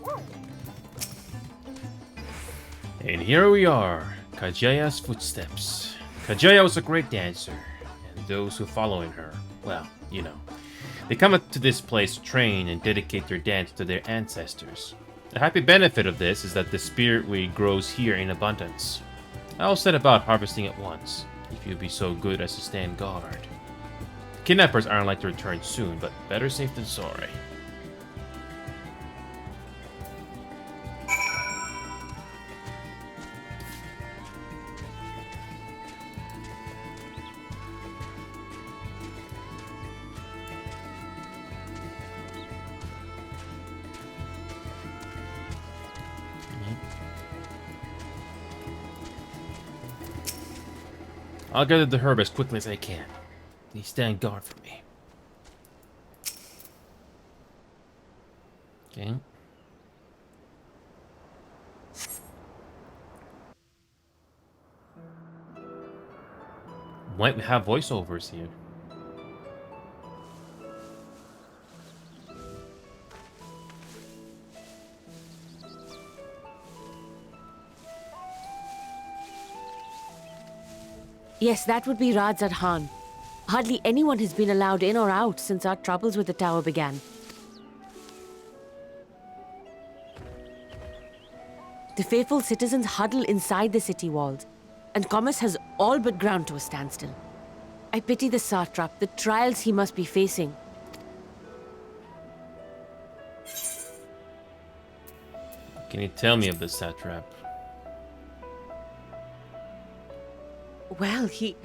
And here we are, Kajaya's footsteps. Kajaya was a great dancer, and those who follow in her, well, you know. They come up to this place to train and dedicate their dance to their ancestors. The happy benefit of this is that the spirit weed grows here in abundance. I'll set about harvesting at once, if you'd be so good as to stand guard. Kidnappers aren't like to return soon, but better safe than sorry. I'll gather the herb as quickly as I can. Please stand guard for me. Okay. Might have voiceovers here. Yes, that would be Radzad Khan. Hardly anyone has been allowed in or out since our troubles with the tower began. The faithful citizens huddle inside the city walls, and commerce has all but ground to a standstill. I pity the satrap, the trials he must be facing. Can you tell me of the satrap? Well, he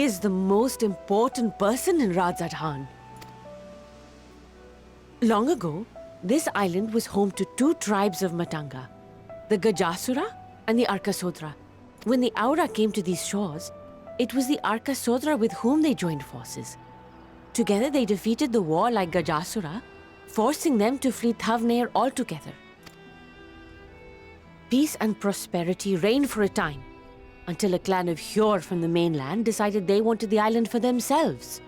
is the most important person in Radzad Khan. Long ago, this island was home to two tribes of Matanga, the Gajasura and the Arkasodra. When the Aura came to these shores, it was the Arkasodra with whom they joined forces. Together they defeated the warlike Gajasura, forcing them to flee Thavnair altogether. Peace and prosperity reigned for a time, until a clan of Hjor from the mainland decided they wanted the island for themselves.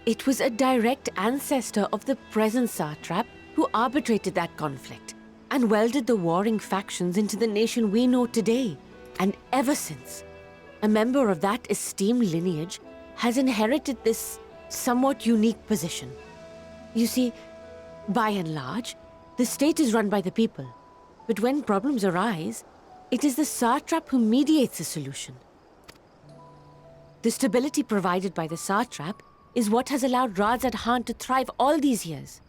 It was a direct ancestor of the present satrap who arbitrated that conflict and welded the warring factions into the nation we know today. And ever since, a member of that esteemed lineage has inherited this somewhat unique position. You see, by and large, the state is run by the people, But when problems arise, it is the satrap who mediates a solution. The stability provided by the satrap is what has allowed Rajat Khan to thrive all these years.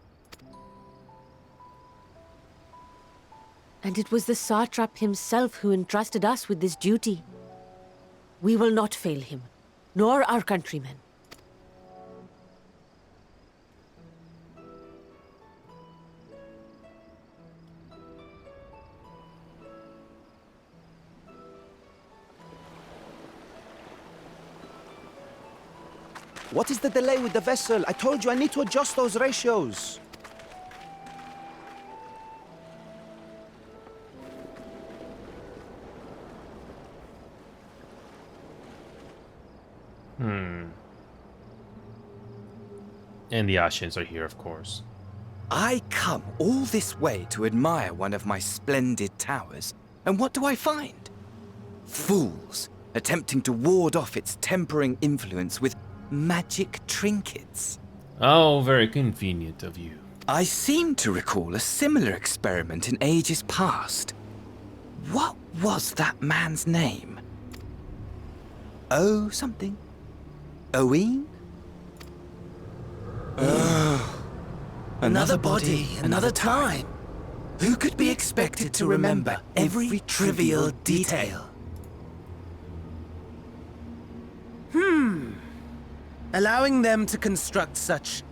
And it was the satrap himself who entrusted us with this duty. We will not fail him, nor our countrymen. What is the delay with the vessel? I told you I need to adjust those ratios. And the Ashins are here, of course. I come all this way to admire one of my splendid towers, and what do I find? Fools attempting to ward off its tempering influence with magic trinkets. Oh, very convenient of you. I seem to recall a similar experiment in ages past. What was that man's name? Oh, something. Owen? Another body, another time. Who could be expected to remember every trivial detail? Allowing them to construct such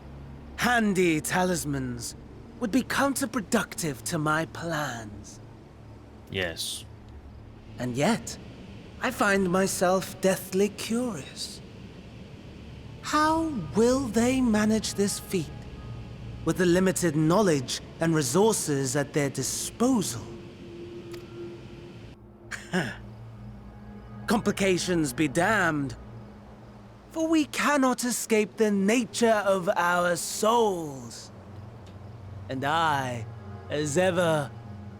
handy talismans would be counterproductive to my plans. Yes. And yet, I find myself deathly curious. How will they manage this feat with the limited knowledge and resources at their disposal? Complications be damned, for we cannot escape the nature of our souls. And I, as ever,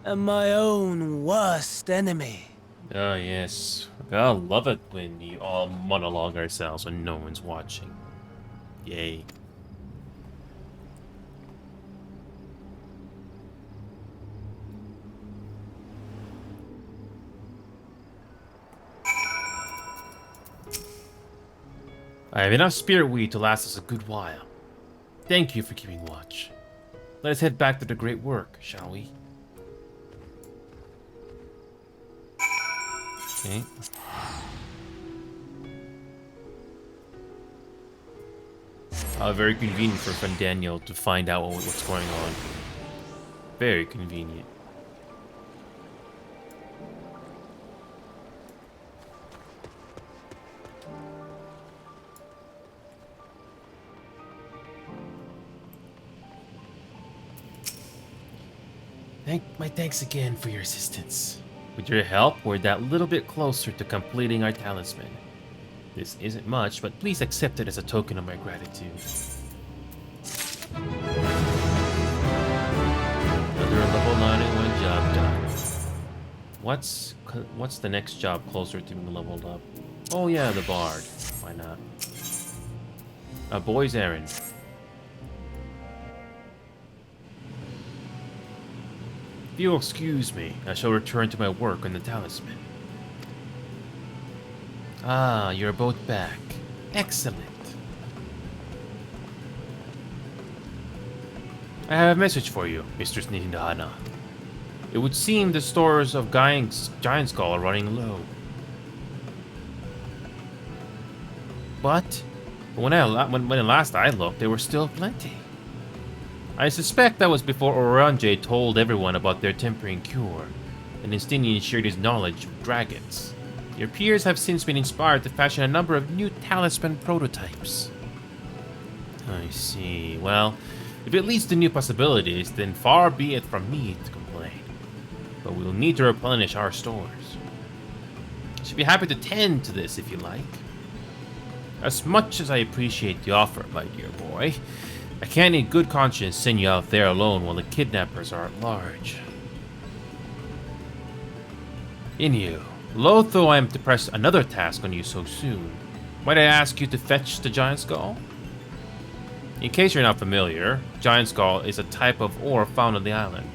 am my own worst enemy. Oh, yes. I love it when we all monologue ourselves when no one's watching. Yay. I have enough spirit weed to last us a good while. Thank you for keeping watch. Let us head back to the great work, shall we? Okay. Very convenient for friend Daniel to find out what's going on. Very convenient. My thanks again for your assistance. With your help, we're that little bit closer to completing our talisman. This isn't much, but please accept it as a token of my gratitude. Another level 91 job done. What's the next job closer to being leveled up? Oh yeah, the bard. Why not? A boy's errand. If you'll excuse me, I shall return to my work on the talisman. Ah, you're both back. Excellent. I have a message for you, Mistress Nindahana. It would seem the stores of Giant Skull are running low. But when last I looked, there were still plenty. I suspect that was before Oranje told everyone about their tempering cure, and Instinian shared his knowledge of dragons. Your peers have since been inspired to fashion a number of new talisman prototypes. I see. Well, if it leads to new possibilities, then far be it from me to complain. But we'll need to replenish our stores. I should be happy to tend to this if you like. As much as I appreciate the offer, my dear boy, I can't in good conscience send you out there alone while the kidnappers are at large. Inu, loath though I am to press another task on you so soon, might I ask you to fetch the Giant Skull? In case you're not familiar, Giant Skull is a type of ore found on the island.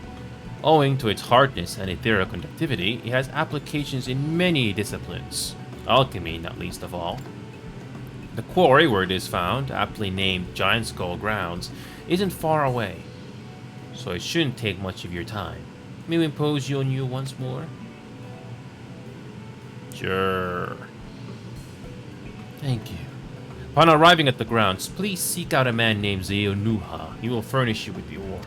Owing to its hardness and ethereal conductivity, it has applications in many disciplines, alchemy not least of all. The quarry where it is found, aptly named Giant Skull Grounds, isn't far away, so it shouldn't take much of your time. May we impose you on you once more? Sure. Thank you. Upon arriving at the grounds, please seek out a man named Zeonuha. He will furnish you with the ore.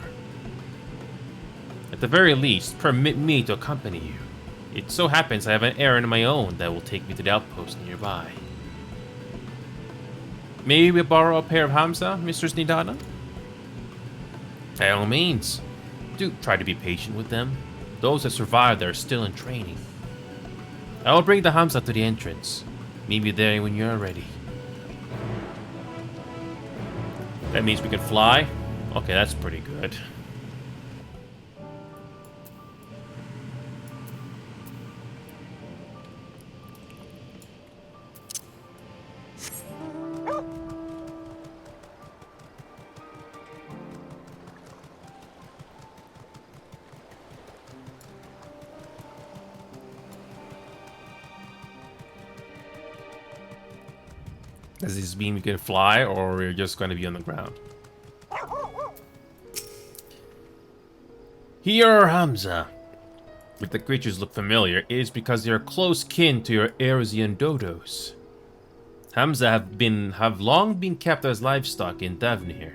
At the very least, permit me to accompany you. It so happens I have an errand of my own that will take me to the outpost nearby. May we borrow a pair of Hamza, Mr. Snidana? By all means. Do try to be patient with them. Those that survived are still in training. I will bring the Hamza to the entrance. Meet me there when you're ready. That means we can fly? Okay, that's pretty good. Does this mean we can fly, or we're just going to be on the ground? Here, Hamza. If the creatures look familiar, it is because they are close kin to your Arisian dodos. Hamza have long been kept as livestock in Davnir,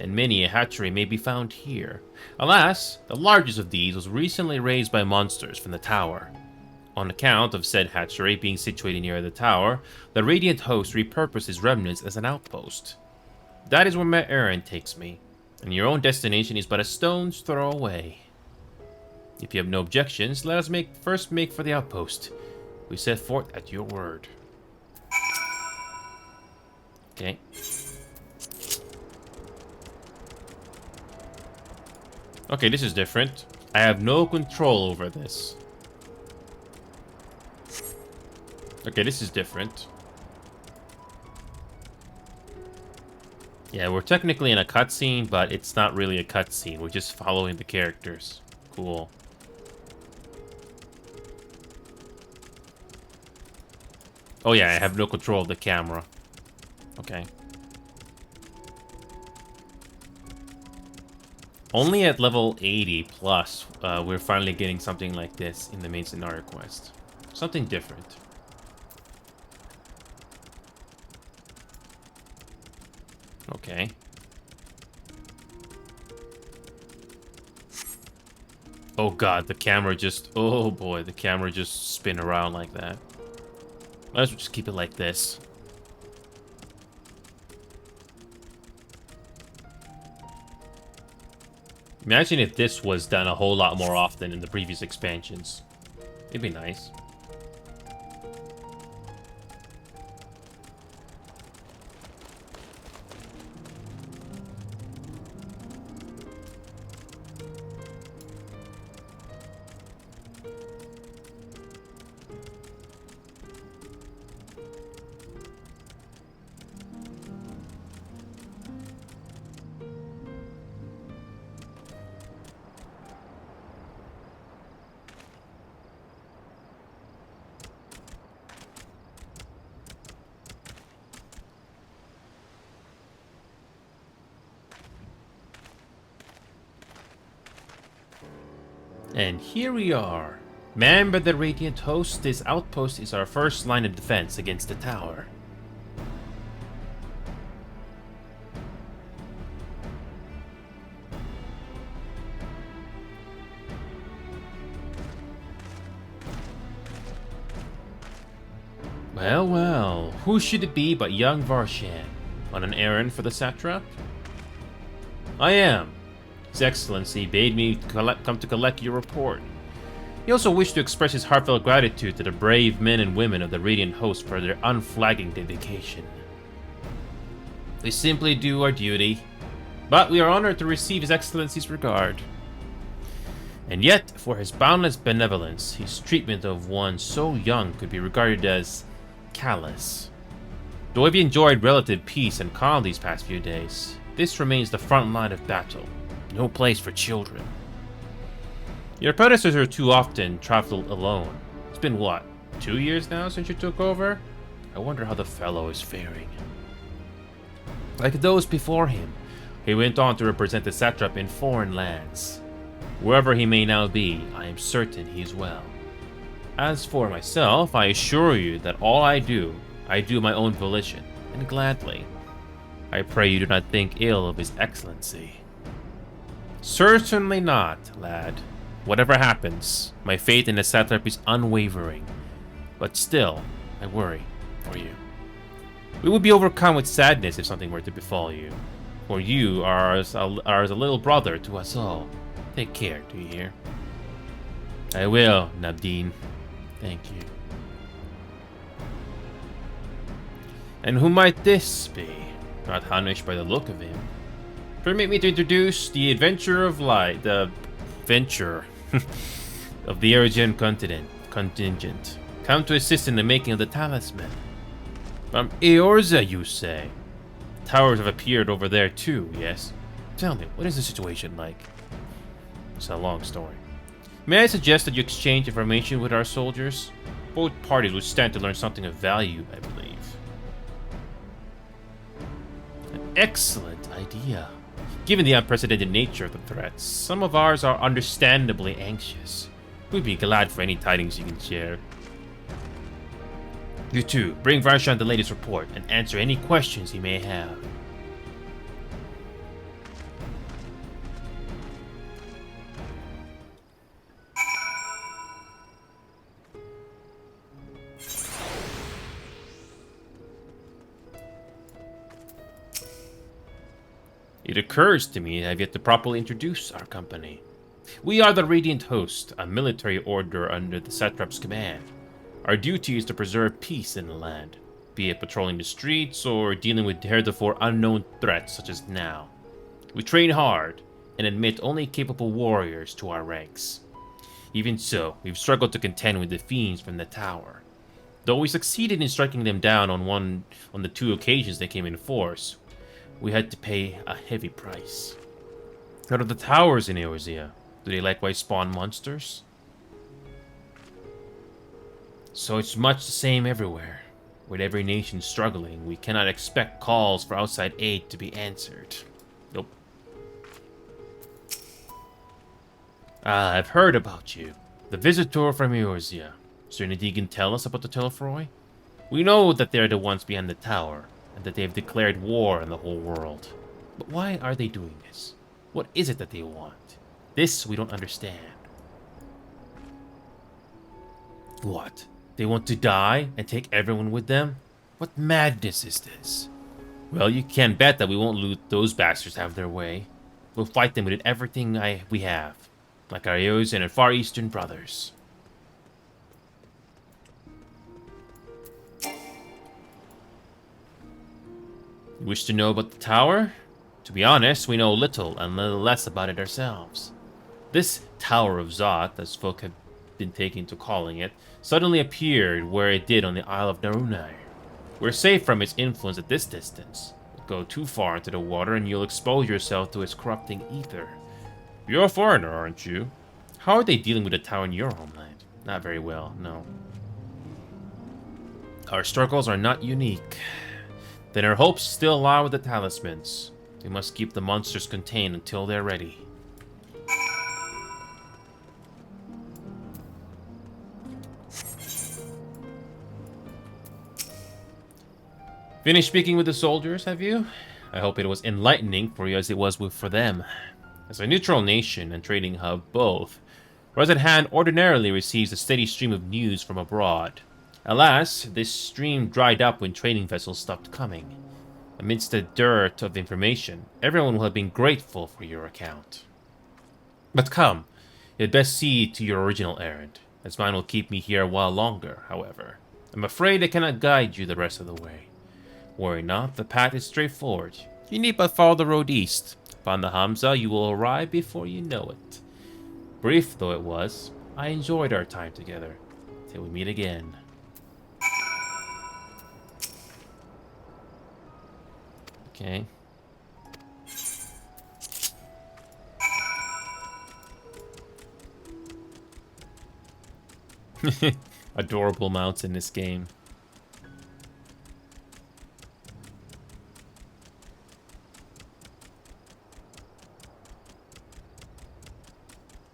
and many a hatchery may be found here. Alas, the largest of these was recently raised by monsters from the tower. On account of said hatchery being situated near the tower, the Radiant Host repurposed its remnants as an outpost. That is where my errand takes me, and your own destination is but a stone's throw away. If you have no objections, let us first make for the outpost. We set forth at your word. Okay. Okay, this is different. I have no control over this. Okay, this is different. Yeah, we're technically in a cutscene, but it's not really a cutscene. We're just following the characters. Cool. Oh yeah, I have no control of the camera. Okay. Only at level 80 plus, we're finally getting something like this in the main scenario quest. Something different. Okay. Oh god, the camera just... Oh boy, the camera just spin around like that. Might as well just keep it like this. Imagine if this was done a whole lot more often in the previous expansions. It'd be nice. And here we are. Manned by the Radiant Host, this outpost is our first line of defense against the tower. Well, well, who should it be but young Varshan, on an errand for the satrap? I am. His Excellency bade me come to collect your report. He also wished to express his heartfelt gratitude to the brave men and women of the Radiant Host for their unflagging dedication. We simply do our duty, but we are honored to receive His Excellency's regard. And yet, for his boundless benevolence, his treatment of one so young could be regarded as callous. Though we've enjoyed relative peace and calm these past few days, this remains the front line of battle. No place for children. Your predecessor too often traveled alone. It's been what, 2 years now since you took over? I wonder how the fellow is faring. Like those before him, he went on to represent the satrap in foreign lands. Wherever he may now be, I am certain he is well. As for myself, I assure you that all I do my own volition, and gladly. I pray you do not think ill of His Excellency. Certainly not, lad. Whatever happens, my faith in the satrap is unwavering. But still, I worry for you. We would be overcome with sadness if something were to befall you. For you are as a little brother to us all. Take care, do you hear? I will, Nabdeen. Thank you. And who might this be? Not Hanish by the look of him. Permit me to introduce the adventurer of light, the venture of the Eritrean contingent, come to assist in the making of the talisman. From Eorzea, you say? Towers have appeared over there too, yes? Tell me, what is the situation like? It's a long story. May I suggest that you exchange information with our soldiers? Both parties would stand to learn something of value, I believe. An excellent idea. Given the unprecedented nature of the threats, some of ours are understandably anxious. We'd be glad for any tidings you can share. You too, bring Varshan the latest report and answer any questions he may have. It occurs to me I have yet to properly introduce our company. We are the Radiant Host, a military order under the satrap's command. Our duty is to preserve peace in the land, be it patrolling the streets or dealing with heretofore unknown threats such as now. We train hard and admit only capable warriors to our ranks. Even so, we've struggled to contend with the fiends from the tower. Though we succeeded in striking them down on the 2 occasions they came in force, we had to pay a heavy price. What of the towers in Eorzea? Do they likewise spawn monsters? So it's much the same everywhere. With every nation struggling, we cannot expect calls for outside aid to be answered. Nope. I've heard about you. The visitor from Eorzea. Is there anything you can tell us about the Telefroi? We know that they're the ones behind the tower, and that they've declared war on the whole world. But why are they doing this? What is it that they want? This we don't understand. What? They want to die and take everyone with them? What madness is this? Well, you can bet that we won't let those bastards have their way. We'll fight them with everything we have, like our Eos and our Far Eastern brothers. You wish to know about the tower? To be honest, we know little and little less about it ourselves. This Tower of Zot, as folk have been taking to calling it, suddenly appeared where it did on the Isle of Narunai. We're safe from its influence at this distance. But go too far into the water and you'll expose yourself to its corrupting ether. You're a foreigner, aren't you? How are they dealing with the tower in your homeland? Not very well, no. Our struggles are not unique. Then our hopes still lie with the talismans. We must keep the monsters contained until they're ready. Finished speaking with the soldiers, have you? I hope it was enlightening for you as it was for them. As a neutral nation and trading hub both, Rezidhan ordinarily receives a steady stream of news from abroad. Alas, this stream dried up when trading vessels stopped coming. Amidst the dearth of information, everyone will have been grateful for your account. But come, you'd best see to your original errand, as mine will keep me here a while longer, however. I'm afraid I cannot guide you the rest of the way. Worry not, the path is straightforward. You need but follow the road east. Upon the Hamza, you will arrive before you know it. Brief though it was, I enjoyed our time together. Till we meet again. Okay. Adorable mounts in this game.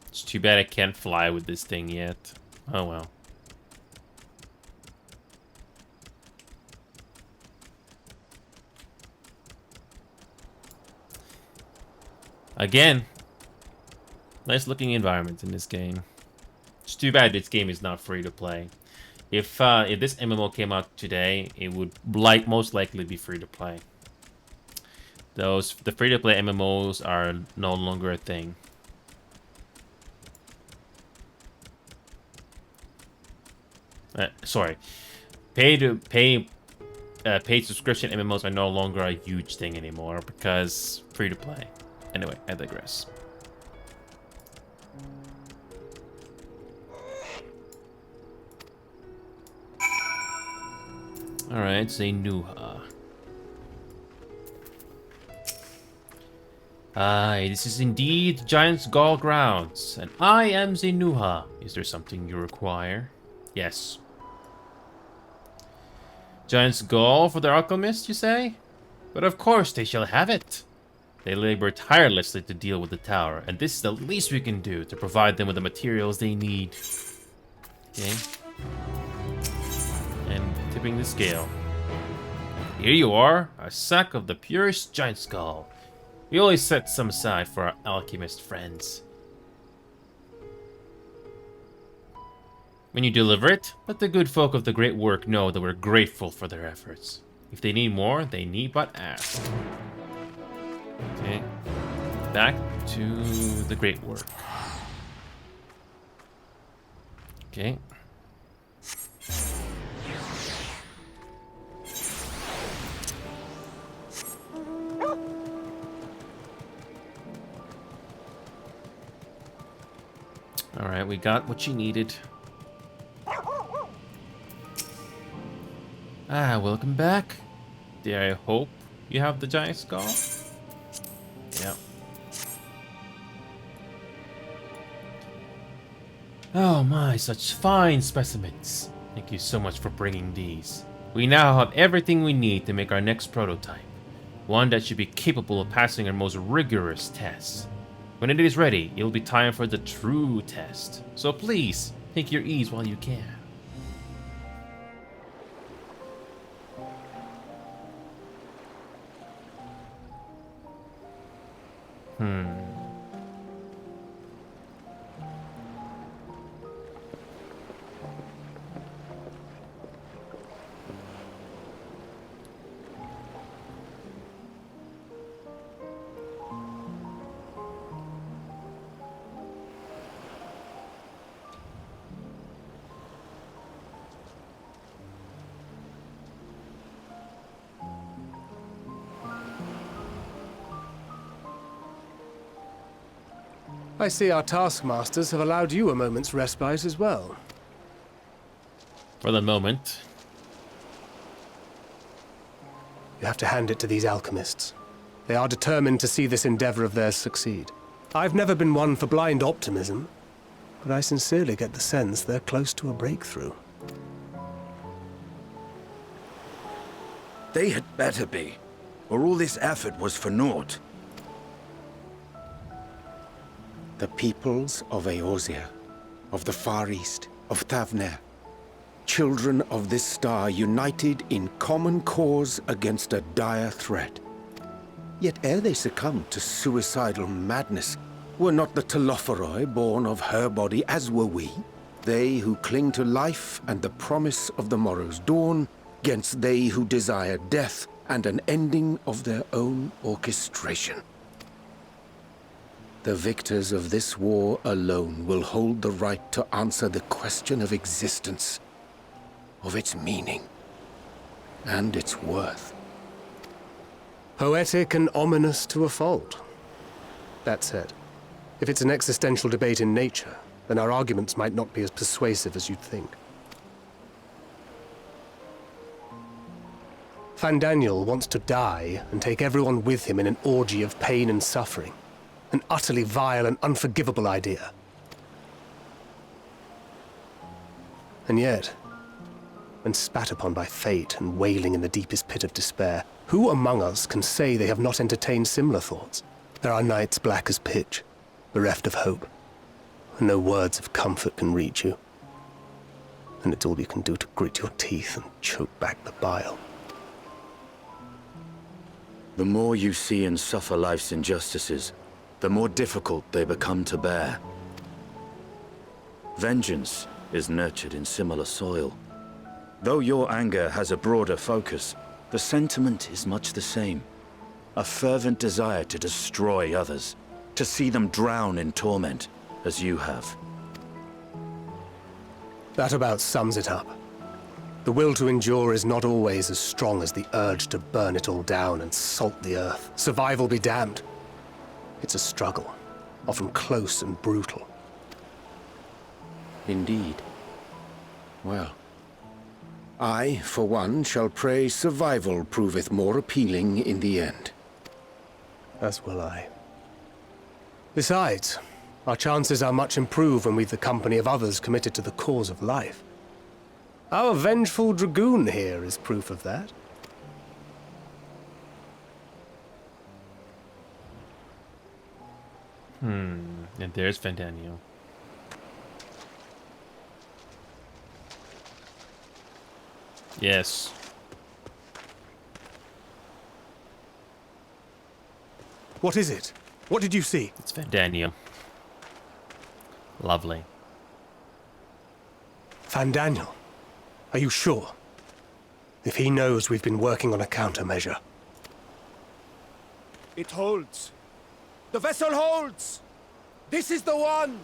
It's too bad I can't fly with this thing yet. Oh well. Again, nice looking environment in this game. It's too bad this game is not free to play. If this MMO came out today, it would most likely be free to play. The free to play MMOs are no longer a thing. Sorry, paid subscription MMOs are no longer a huge thing anymore because free to play. Anyway, I digress. Alright, Zenuha. Aye, this is indeed Giant's Gall grounds, and I am Zenuha. Is there something you require? Yes. Giant's Gall for the alchemist, you say? But of course they shall have it. They labor tirelessly to deal with the tower, and this is the least we can do to provide them with the materials they need. Okay. And tipping the scale. Here you are, a sack of the purest giant skull. We always set some aside for our alchemist friends. When you deliver it, let the good folk of the Great Work know that we're grateful for their efforts. If they need more, they need but ask. Okay, back to the Great Work. Okay. Alright, we got what you needed. Welcome back. Dare I hope you have the giant skull? Yeah. Oh my, such fine specimens. Thank you so much for bringing these. We now have everything we need to make our next prototype. One that should be capable of passing our most rigorous tests. When it is ready, it will be time for the true test. So please, take your ease while you can. I see our taskmasters have allowed you a moment's respite as well. For the moment. You have to hand it to these alchemists. They are determined to see this endeavor of theirs succeed. I've never been one for blind optimism, but I sincerely get the sense they're close to a breakthrough. They had better be, or all this effort was for naught. The peoples of Eorzea, of the Far East, of Thavner, children of this star united in common cause against a dire threat. Yet ere they succumbed to suicidal madness, were not the Telophoroi born of her body as were we? They who cling to life and the promise of the morrow's dawn, against they who desire death and an ending of their own orchestration. The victors of this war alone will hold the right to answer the question of existence, of its meaning, and its worth. Poetic and ominous to a fault. That said, if it's an existential debate in nature, then our arguments might not be as persuasive as you'd think. Fandaniel wants to die and take everyone with him in an orgy of pain and suffering. An utterly vile and unforgivable idea. And yet, when spat upon by fate and wailing in the deepest pit of despair, who among us can say they have not entertained similar thoughts? There are nights black as pitch, bereft of hope, and no words of comfort can reach you. And it's all you can do to grit your teeth and choke back the bile. The more you see and suffer life's injustices, the more difficult they become to bear. Vengeance is nurtured in similar soil. Though your anger has a broader focus, the sentiment is much the same. A fervent desire to destroy others, to see them drown in torment, as you have. That about sums it up. The will to endure is not always as strong as the urge to burn it all down and salt the earth. Survival be damned. It's a struggle, often close and brutal. Indeed. Well, I, for one, shall pray survival proveth more appealing in the end. As will I. Besides, our chances are much improved when we've the company of others committed to the cause of life. Our vengeful dragoon here is proof of that. And there's Fandaniel. Yes. What is it? What did you see? It's Fandaniel. Lovely. Fandaniel, are you sure? If he knows we've been working on a countermeasure. It holds. The vessel holds! This is the one!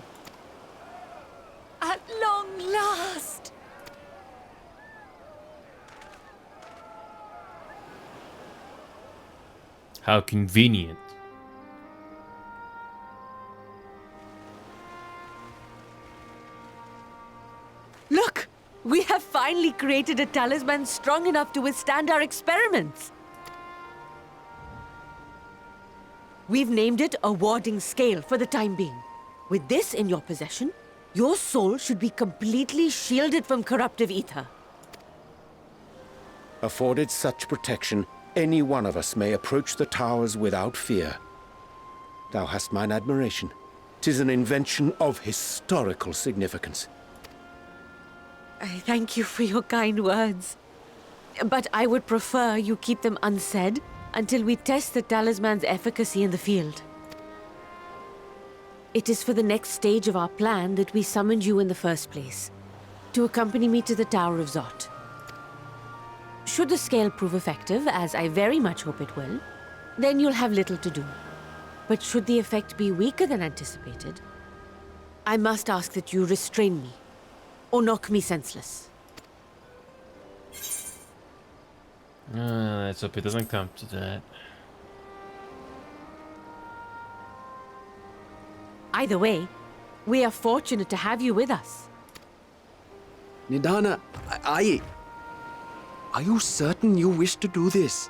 At long last! How convenient. Look! We have finally created a talisman strong enough to withstand our experiments. We've named it a warding scale for the time being. With this in your possession, your soul should be completely shielded from corruptive ether. Afforded such protection, any one of us may approach the towers without fear. Thou hast mine admiration. 'Tis an invention of historical significance. I thank you for your kind words. But I would prefer you keep them unsaid until we test the talisman's efficacy in the field. It is for the next stage of our plan that we summoned you in the first place, to accompany me to the Tower of Zot. Should the scale prove effective, as I very much hope it will, then you'll have little to do. But should the effect be weaker than anticipated, I must ask that you restrain me, or knock me senseless. Let's hope it doesn't come to that. Either way, we are fortunate to have you with us. Nidana, are you certain you wish to do this?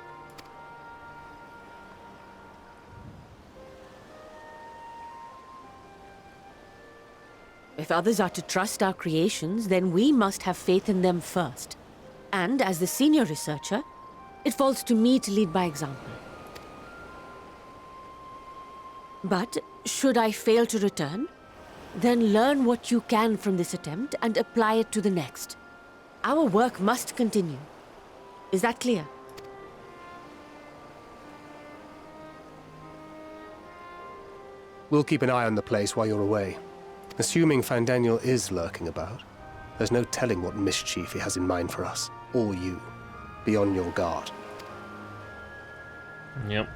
If others are to trust our creations, then we must have faith in them first. And as the senior researcher, it falls to me to lead by example. But should I fail to return, then learn what you can from this attempt and apply it to the next. Our work must continue. Is that clear? We'll keep an eye on the place while you're away. Assuming Fandaniel is lurking about, there's no telling what mischief he has in mind for us, or you. Be on your guard. Yep.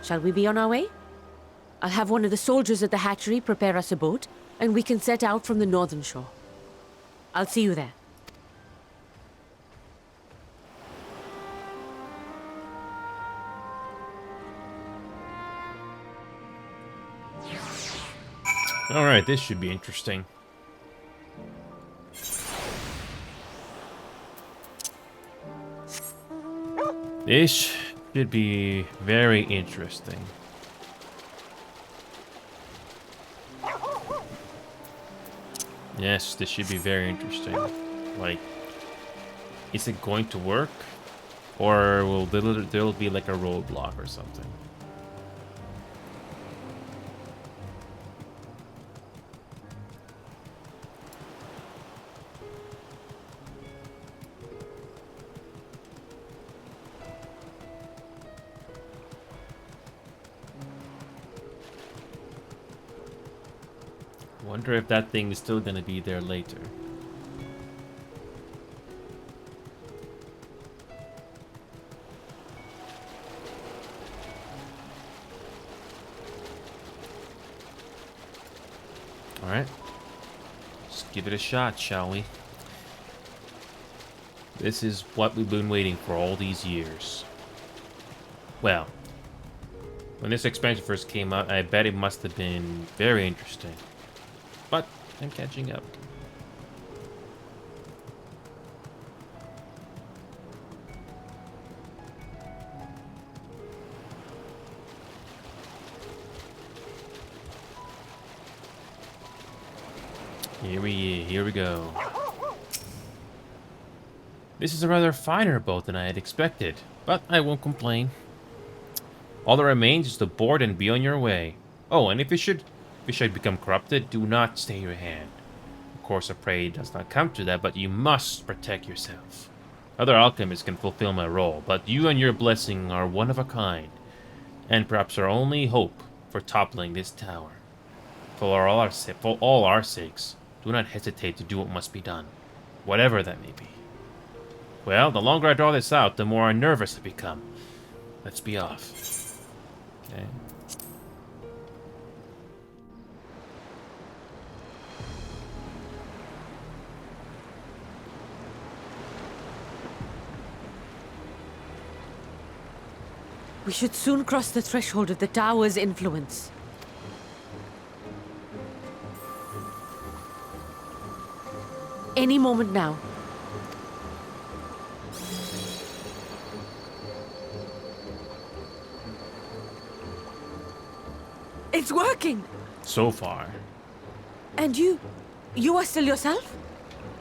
Shall we be on our way? I'll have one of the soldiers at the hatchery prepare us a boat, and we can set out from the northern shore. I'll see you there. Alright, this should be interesting. This should be very interesting. Yes, this should be very interesting. Like, is it going to work? Or will there'll be like a roadblock or something? Wonder if that thing is still gonna be there later. Alright. Let's give it a shot, shall we? This is what we've been waiting for all these years. Well, when this expansion first came out, I bet it must have been very interesting. But I'm catching up. Here we go. This is a rather finer boat than I had expected, but I won't complain. All that remains is to board and be on your way. Oh, and if you should become corrupted, do not stay your hand. Of course, I pray it does not come to that, but you must protect yourself. Other alchemists can fulfill my role, but you and your blessing are one of a kind, and perhaps our only hope for toppling this tower. For all our sakes, do not hesitate to do what must be done, whatever that may be. Well, the longer I draw this out, the more nervous I become. Let's be off. Okay. We should soon cross the threshold of the tower's influence. Any moment now. It's working! So far. And you are still yourself?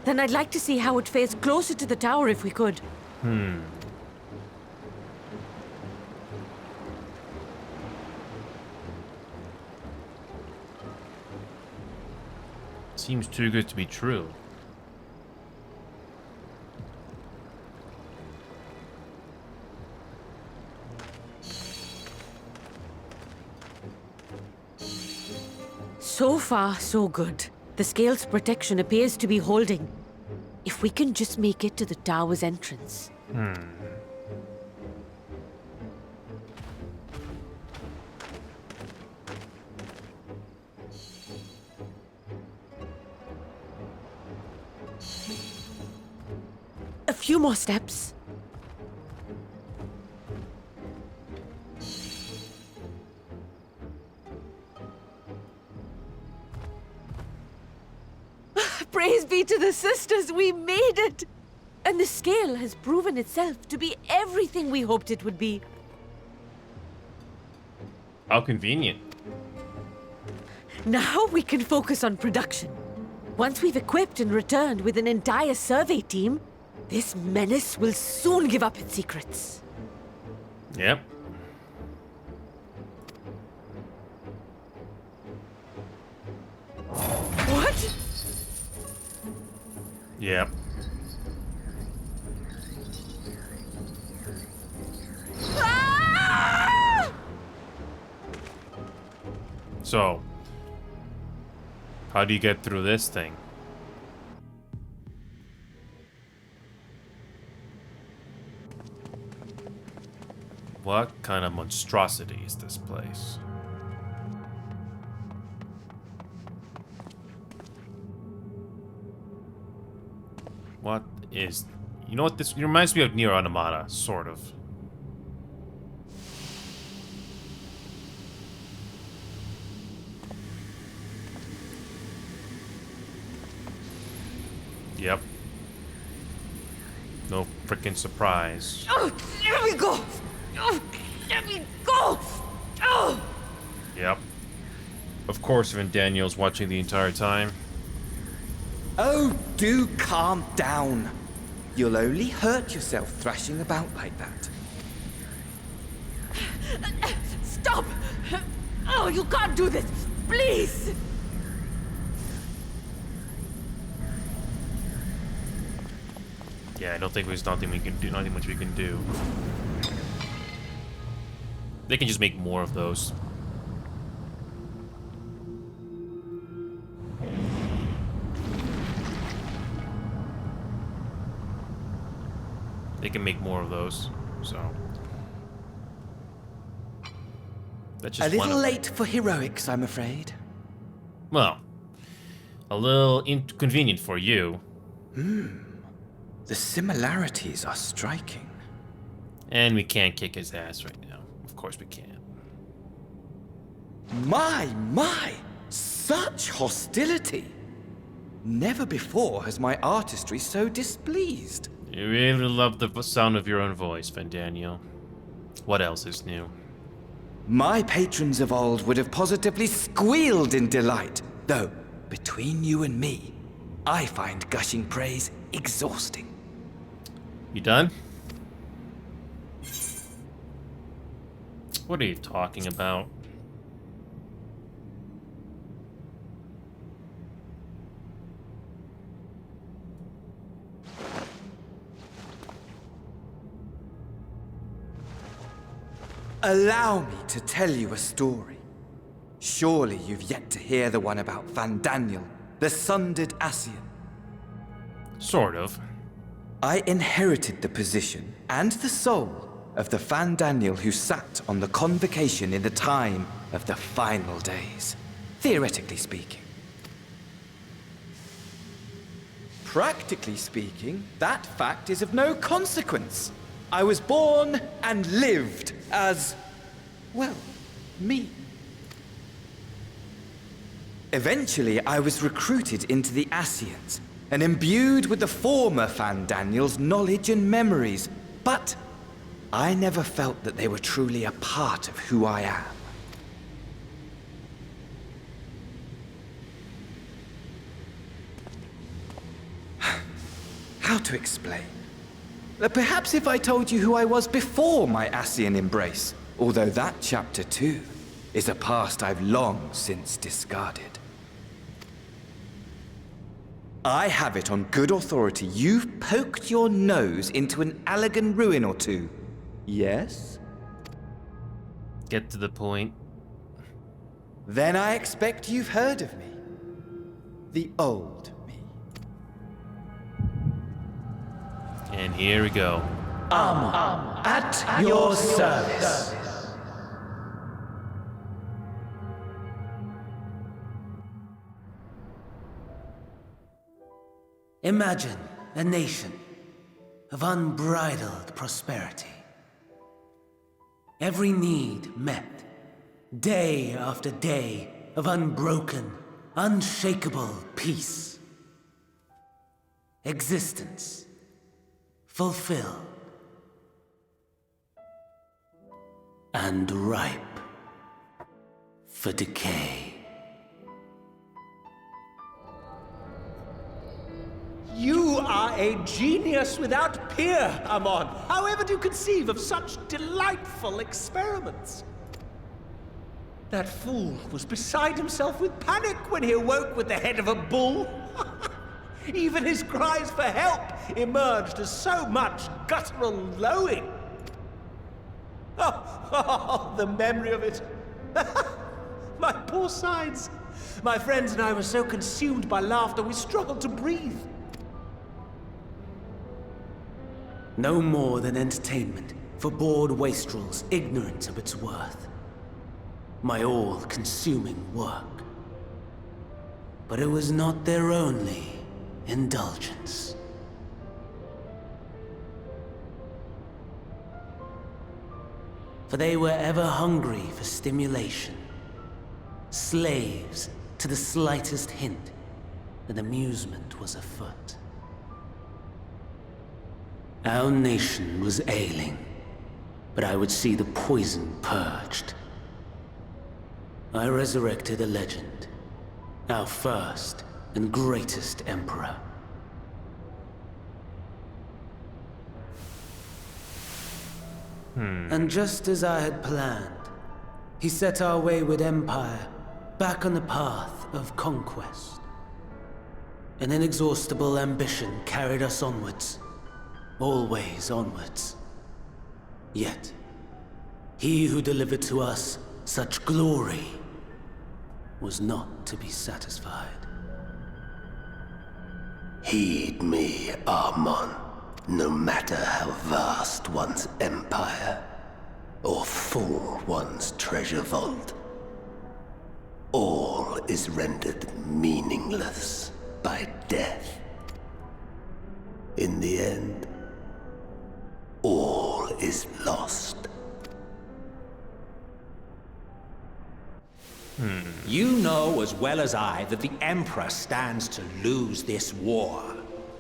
Then I'd like to see how it fares closer to the tower if we could. Seems too good to be true. So far, so good. The scale's protection appears to be holding. If we can just make it to the tower's entrance. A few more steps. Praise be to the sisters, we made it! And the scale has proven itself to be everything we hoped it would be. How convenient. Now we can focus on production. Once we've equipped and returned with an entire survey team, this menace will soon give up its secrets. Yep. What? Yep. Ah! So, how do you get through this thing? What kind of monstrosity is this place? What is... You know what this... It reminds me of Nier Automata, sort of. Yep. No frickin' surprise. Oh, let me go! Oh, let me go! Oh! Yep. Of course, even Daniel's watching the entire time. Oh, do calm down. You'll only hurt yourself thrashing about like that. Stop! Oh, you can't do this! Please! Yeah, I don't think there's nothing we can do. Nothing much we can do. They can just make more of those. They can make more of those, so that's just A one little of them. late for heroics, I'm afraid. Well, a little inconvenient for you. The similarities are striking. And we can't kick his ass right now. Of course we can't. My! Such hostility! Never before has my artistry so displeased. You really love the sound of your own voice, Vandaniel. What else is new? My patrons of old would have positively squealed in delight, though, between you and me, I find gushing praise exhausting. You done? What are you talking about? Allow me to tell you a story. Surely you've yet to hear the one about Vandaniel, the sundered Ascian. Sort of. I inherited the position and the soul of the Vandaniel who sat on the convocation in the time of the final days, theoretically speaking. Practically speaking, that fact is of no consequence. I was born and lived as, well, me. Eventually, I was recruited into the Ascians and imbued with the former Vandaniel's knowledge and memories, but I never felt that they were truly a part of who I am. How to explain? Perhaps if I told you who I was before my Ascian embrace, although that chapter too is a past I've long since discarded. I have it on good authority you've poked your nose into an Allegan ruin or two. Yes? Get to the point. Then I expect you've heard of me. The old me. And here we go. At your service. Imagine a nation of unbridled prosperity. Every need met, day after day of unbroken, unshakable peace. Existence fulfilled and ripe for decay. You are a genius without peer, Amon. However do you conceive of such delightful experiments? That fool was beside himself with panic when he awoke with the head of a bull. Even his cries for help emerged as so much guttural lowing. Oh, the memory of it. My poor sides. My friends and I were so consumed by laughter we struggled to breathe. No more than entertainment for bored wastrels ignorant of its worth. My all-consuming work. But it was not their only indulgence. For they were ever hungry for stimulation, slaves to the slightest hint that amusement was afoot. Our nation was ailing, but I would see the poison purged. I resurrected a legend, our first and greatest emperor. And just as I had planned, he set our wayward empire back on the path of conquest. An inexhaustible ambition carried us onwards, always onwards. Yet, he who delivered to us such glory was not to be satisfied. Heed me, Armon. No matter how vast one's empire, or full one's treasure vault, all is rendered meaningless by death. In the end, all is lost. You know as well as I that the Emperor stands to lose this war,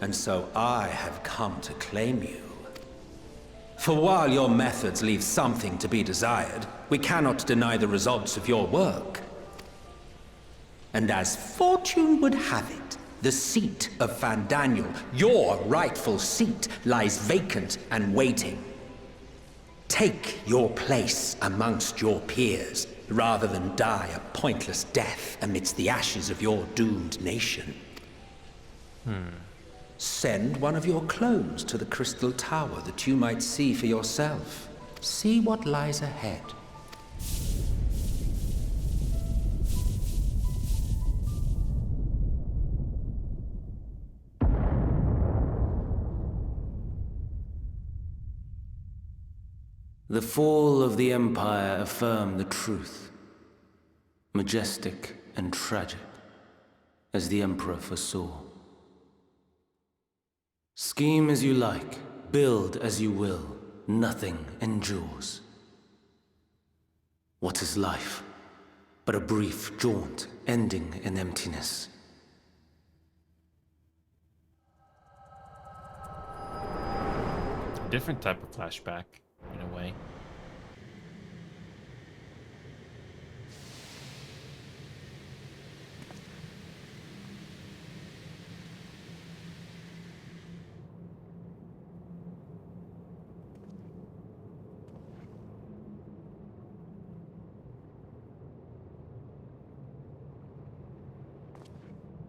and so I have come to claim you. For while your methods leave something to be desired, we cannot deny the results of your work. And as fortune would have it, the seat of Fandaniel, your rightful seat, lies vacant and waiting. Take your place amongst your peers, rather than die a pointless death amidst the ashes of your doomed nation. Send one of your clones to the Crystal Tower that you might see for yourself. See what lies ahead. The fall of the Empire affirmed the truth. Majestic and tragic, as the Emperor foresaw. Scheme as you like, build as you will, nothing endures. What is life but a brief jaunt ending in emptiness? A different type of flashback, in a way.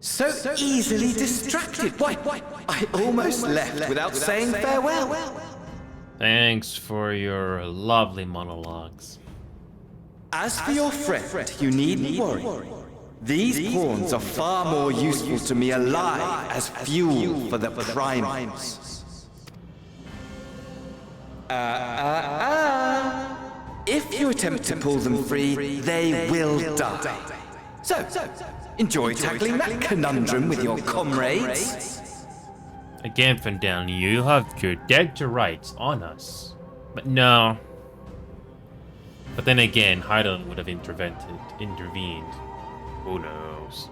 So easily distracted. Why, I almost left without saying farewell. Thanks for your lovely monologues. As for your friend, you needn't worry. These pawns are far more useful to me alive as fuel for the primals. If you attempt to pull them free, they will die. So, enjoy tackling that conundrum with your comrades. Again, Fandel, you have your dead to rights on us. But no. But then again, Hydaelyn would have intervened. Who knows?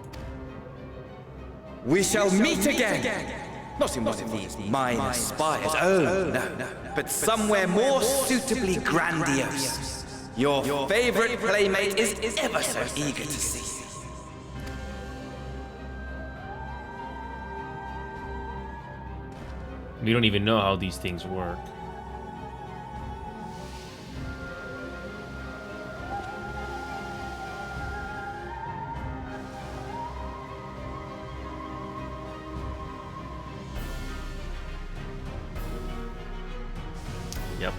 We shall meet again! Not in one of these minor spires, oh no, but somewhere more suitably grandiose. Your favorite playmate is ever so eager to see. We don't even know how these things work. Yep.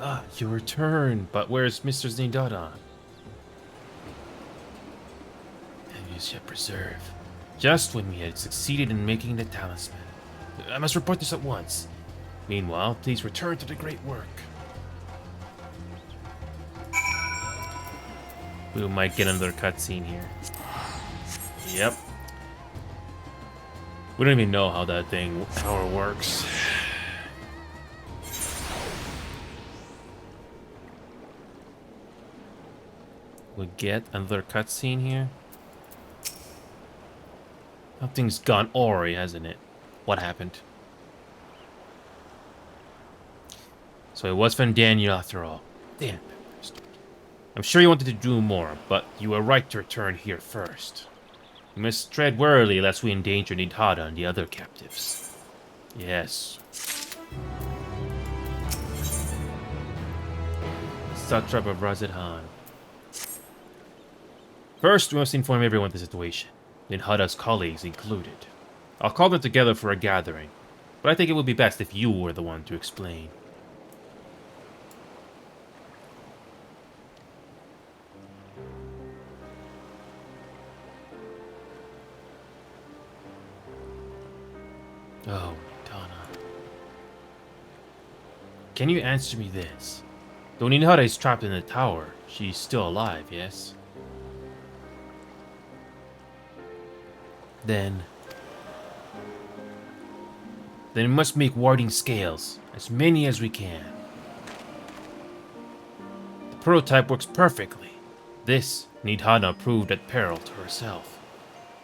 Ah, you returned, but where's Mr. Zindada? Memories yet preserve. Just when we had succeeded in making the talisman. I must report this at once. Meanwhile, please return to the great work. We might get another cutscene here. Yep. We don't even know how that tower works. We get another cutscene here. Something's gone awry, hasn't it? What happened? So it was from Daniel after all. Damn. I'm sure you wanted to do more, but you were right to return here first. We must tread warily lest we endanger Nidhada and the other captives. Yes. Satrap of Razadhan. First, we must inform everyone of the situation, Nidhada's colleagues included. I'll call them together for a gathering, but I think it would be best if you were the one to explain. Oh, Donna. Can you answer me this? Though Nidhada is trapped in the tower, she's still alive, yes? Then we must make warding scales, as many as we can. The prototype works perfectly. This Nidhada proved at peril to herself.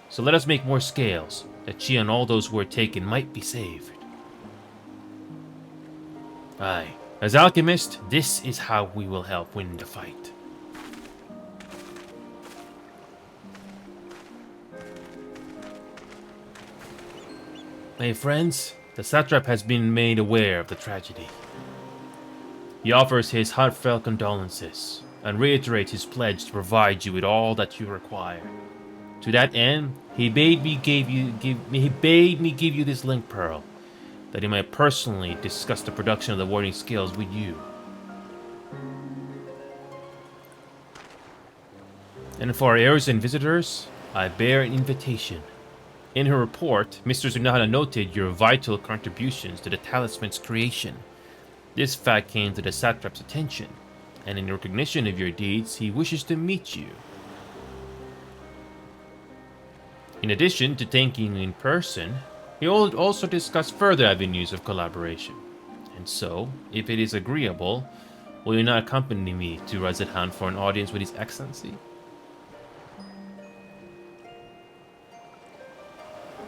So let us make more scales, that she and all those who were taken might be saved. Aye, as alchemist, this is how we will help win the fight. Hey friends, the satrap has been made aware of the tragedy. He offers his heartfelt condolences and reiterates his pledge to provide you with all that you require. To that end, he bade me give you this link pearl, that he might personally discuss the production of the warding scales with you. And for our heirs and visitors, I bear an invitation. In her report, Mr. Zunada noted your vital contributions to the talisman's creation. This fact came to the satrap's attention, and in recognition of your deeds, he wishes to meet you. In addition to thanking you in person, he will also discuss further avenues of collaboration. And so, if it is agreeable, will you not accompany me to Razadhan for an audience with His Excellency?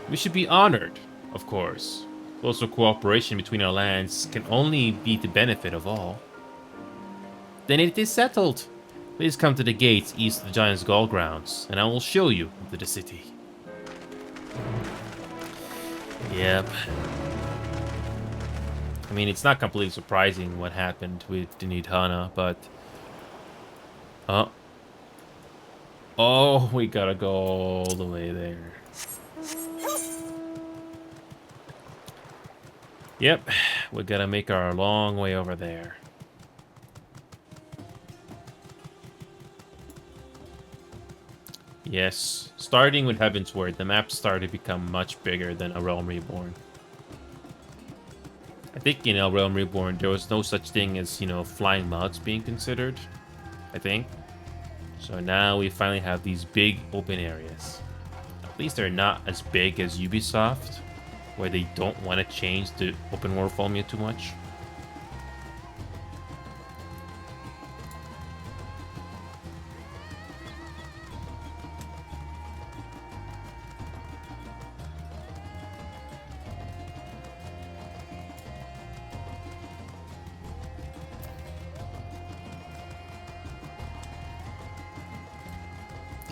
We should be honored, of course. Closer cooperation between our lands can only be the benefit of all. Then it is settled. Please come to the gates east of the Giant's Gull grounds, and I will show you into the city. Yep. I mean, it's not completely surprising what happened with Nidhana, but... Oh, we gotta go all the way there. Yep, we gotta make our long way over there. Yes, starting with Heavensward, the map started to become much bigger than A Realm Reborn. I think in A Realm Reborn, there was no such thing as, you know, flying mods being considered, I think. So now we finally have these big open areas. At least they're not as big as Ubisoft, where they don't want to change the open world formula too much.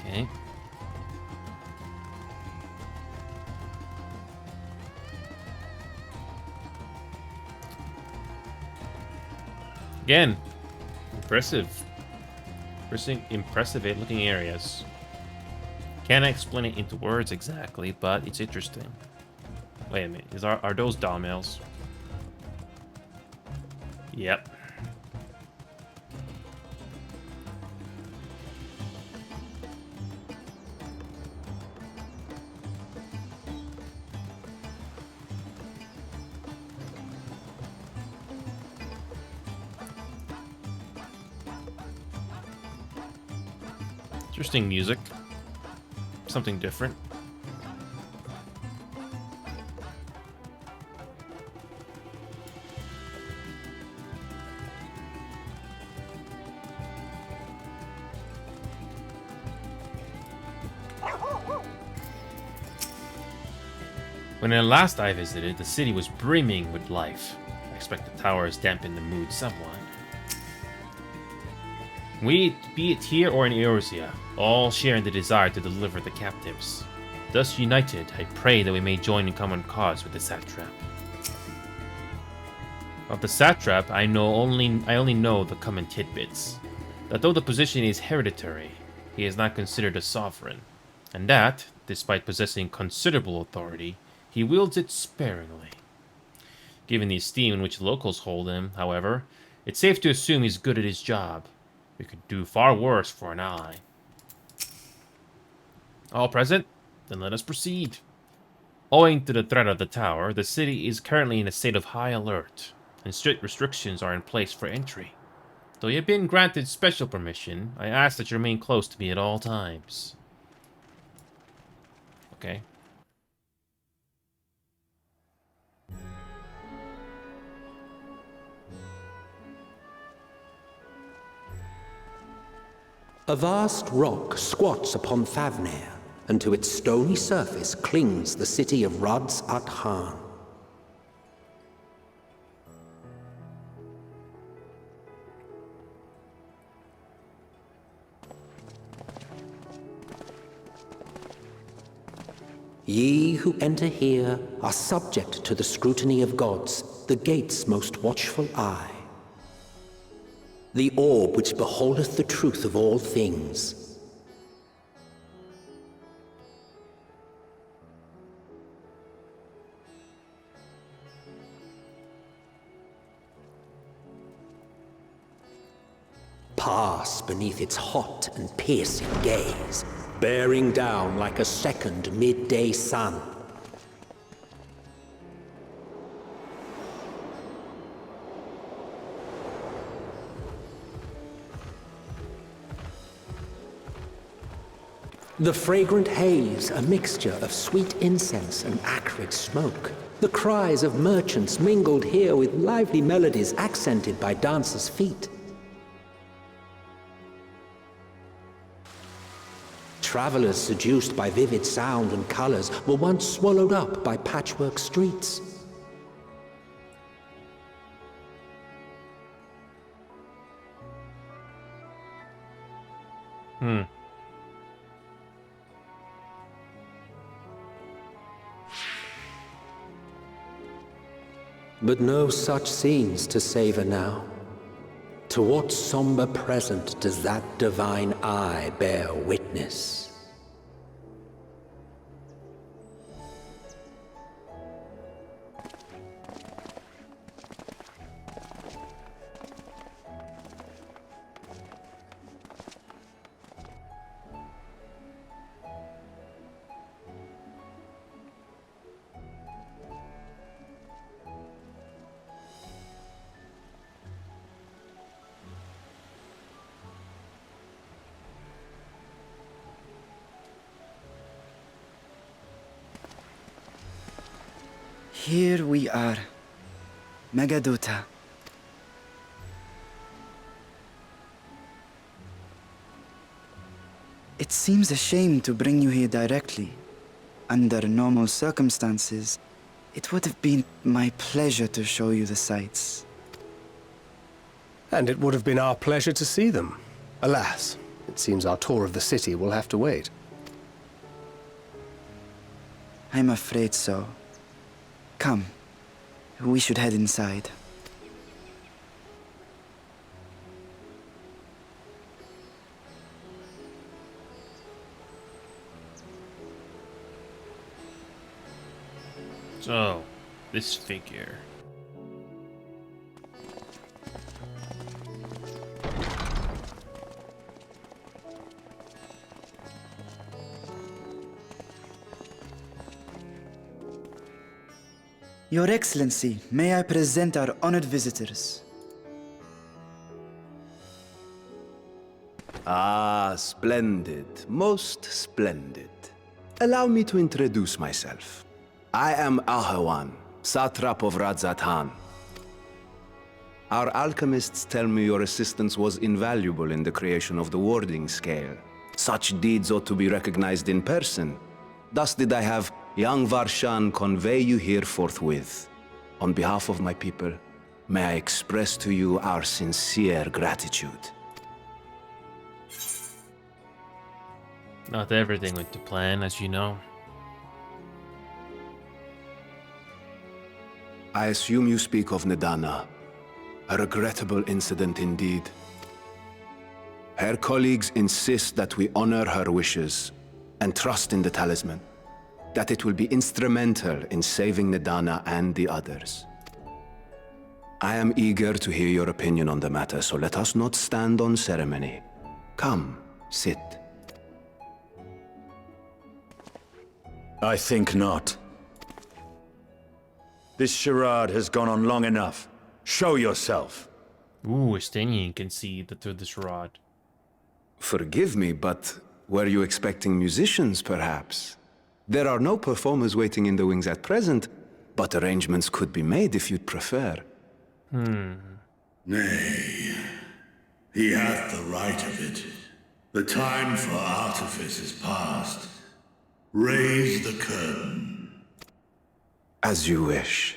Okay. Again, impressive. Impressive looking areas. Can't explain it into words exactly, but it's interesting. Wait a minute, are those Dalmels? Yep. Interesting music. Something different. When last I visited, the city was brimming with life. I expect the towers dampen the mood somewhat. We, be it here or in Eorzea, all share in the desire to deliver the captives. Thus united, I pray that we may join in common cause with the satrap. Of the satrap, I only know the common tidbits. That though the position is hereditary, he is not considered a sovereign, and that, despite possessing considerable authority, he wields it sparingly. Given the esteem in which locals hold him, however, it's safe to assume he's good at his job. We could do far worse for an ally. All present? Then let us proceed. Owing to the threat of the tower, the city is currently in a state of high alert, and strict restrictions are in place for entry. Though you have been granted special permission, I ask that you remain close to me at all times. Okay. A vast rock squats upon Thavnair, and to its stony surface clings the city of Radz-at-Han. Ye who enter here are subject to the scrutiny of gods, the gate's most watchful eye. The orb which beholdeth the truth of all things. Pass beneath its hot and piercing gaze, bearing down like a second midday sun. The fragrant haze, a mixture of sweet incense and acrid smoke. The cries of merchants mingled here with lively melodies accented by dancers' feet. Travelers seduced by vivid sound and colors were once swallowed up by patchwork streets. But no such scenes to savor now. To what somber present does that divine eye bear witness? Here we are, Megadota. It seems a shame to bring you here directly. Under normal circumstances, it would have been my pleasure to show you the sights. And it would have been our pleasure to see them. Alas, it seems our tour of the city will have to wait. I'm afraid so. Come, we should head inside. So, this figure. Your Excellency, may I present our honored visitors? Ah, splendid. Most splendid. Allow me to introduce myself. I am Ahawan, satrap of Radz-at-Han. Our alchemists tell me your assistance was invaluable in the creation of the warding scale. Such deeds ought to be recognized in person. Thus did I have young Varshan convey you here forthwith. On behalf of my people, may I express to you our sincere gratitude. Not everything went to plan, as you know. I assume you speak of Nadana. A regrettable incident indeed. Her colleagues insist that we honor her wishes and trust in the talisman, that it will be instrumental in saving Nadana and the others. I am eager to hear your opinion on the matter, so let us not stand on ceremony. Come, sit. I think not. This charade has gone on long enough. Show yourself. Ooh, Estanian can see through this rod. Forgive me, but were you expecting musicians, perhaps? There are no performers waiting in the wings at present, but arrangements could be made if you'd prefer. Nay, he hath the right of it. The time for artifice is past. Raise the curtain. As you wish.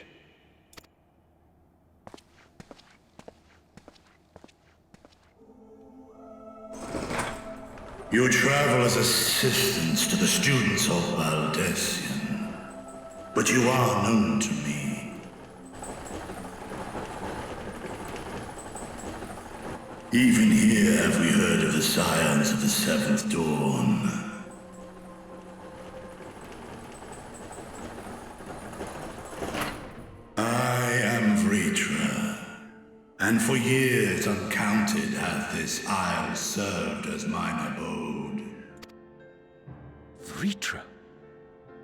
You travel as assistants to the students of Valdesian, but you are known to me. Even here have we heard of the scions of the Seventh Dawn. I am Vritra, and for years uncounted hath this isle served as mine abode. Vritra,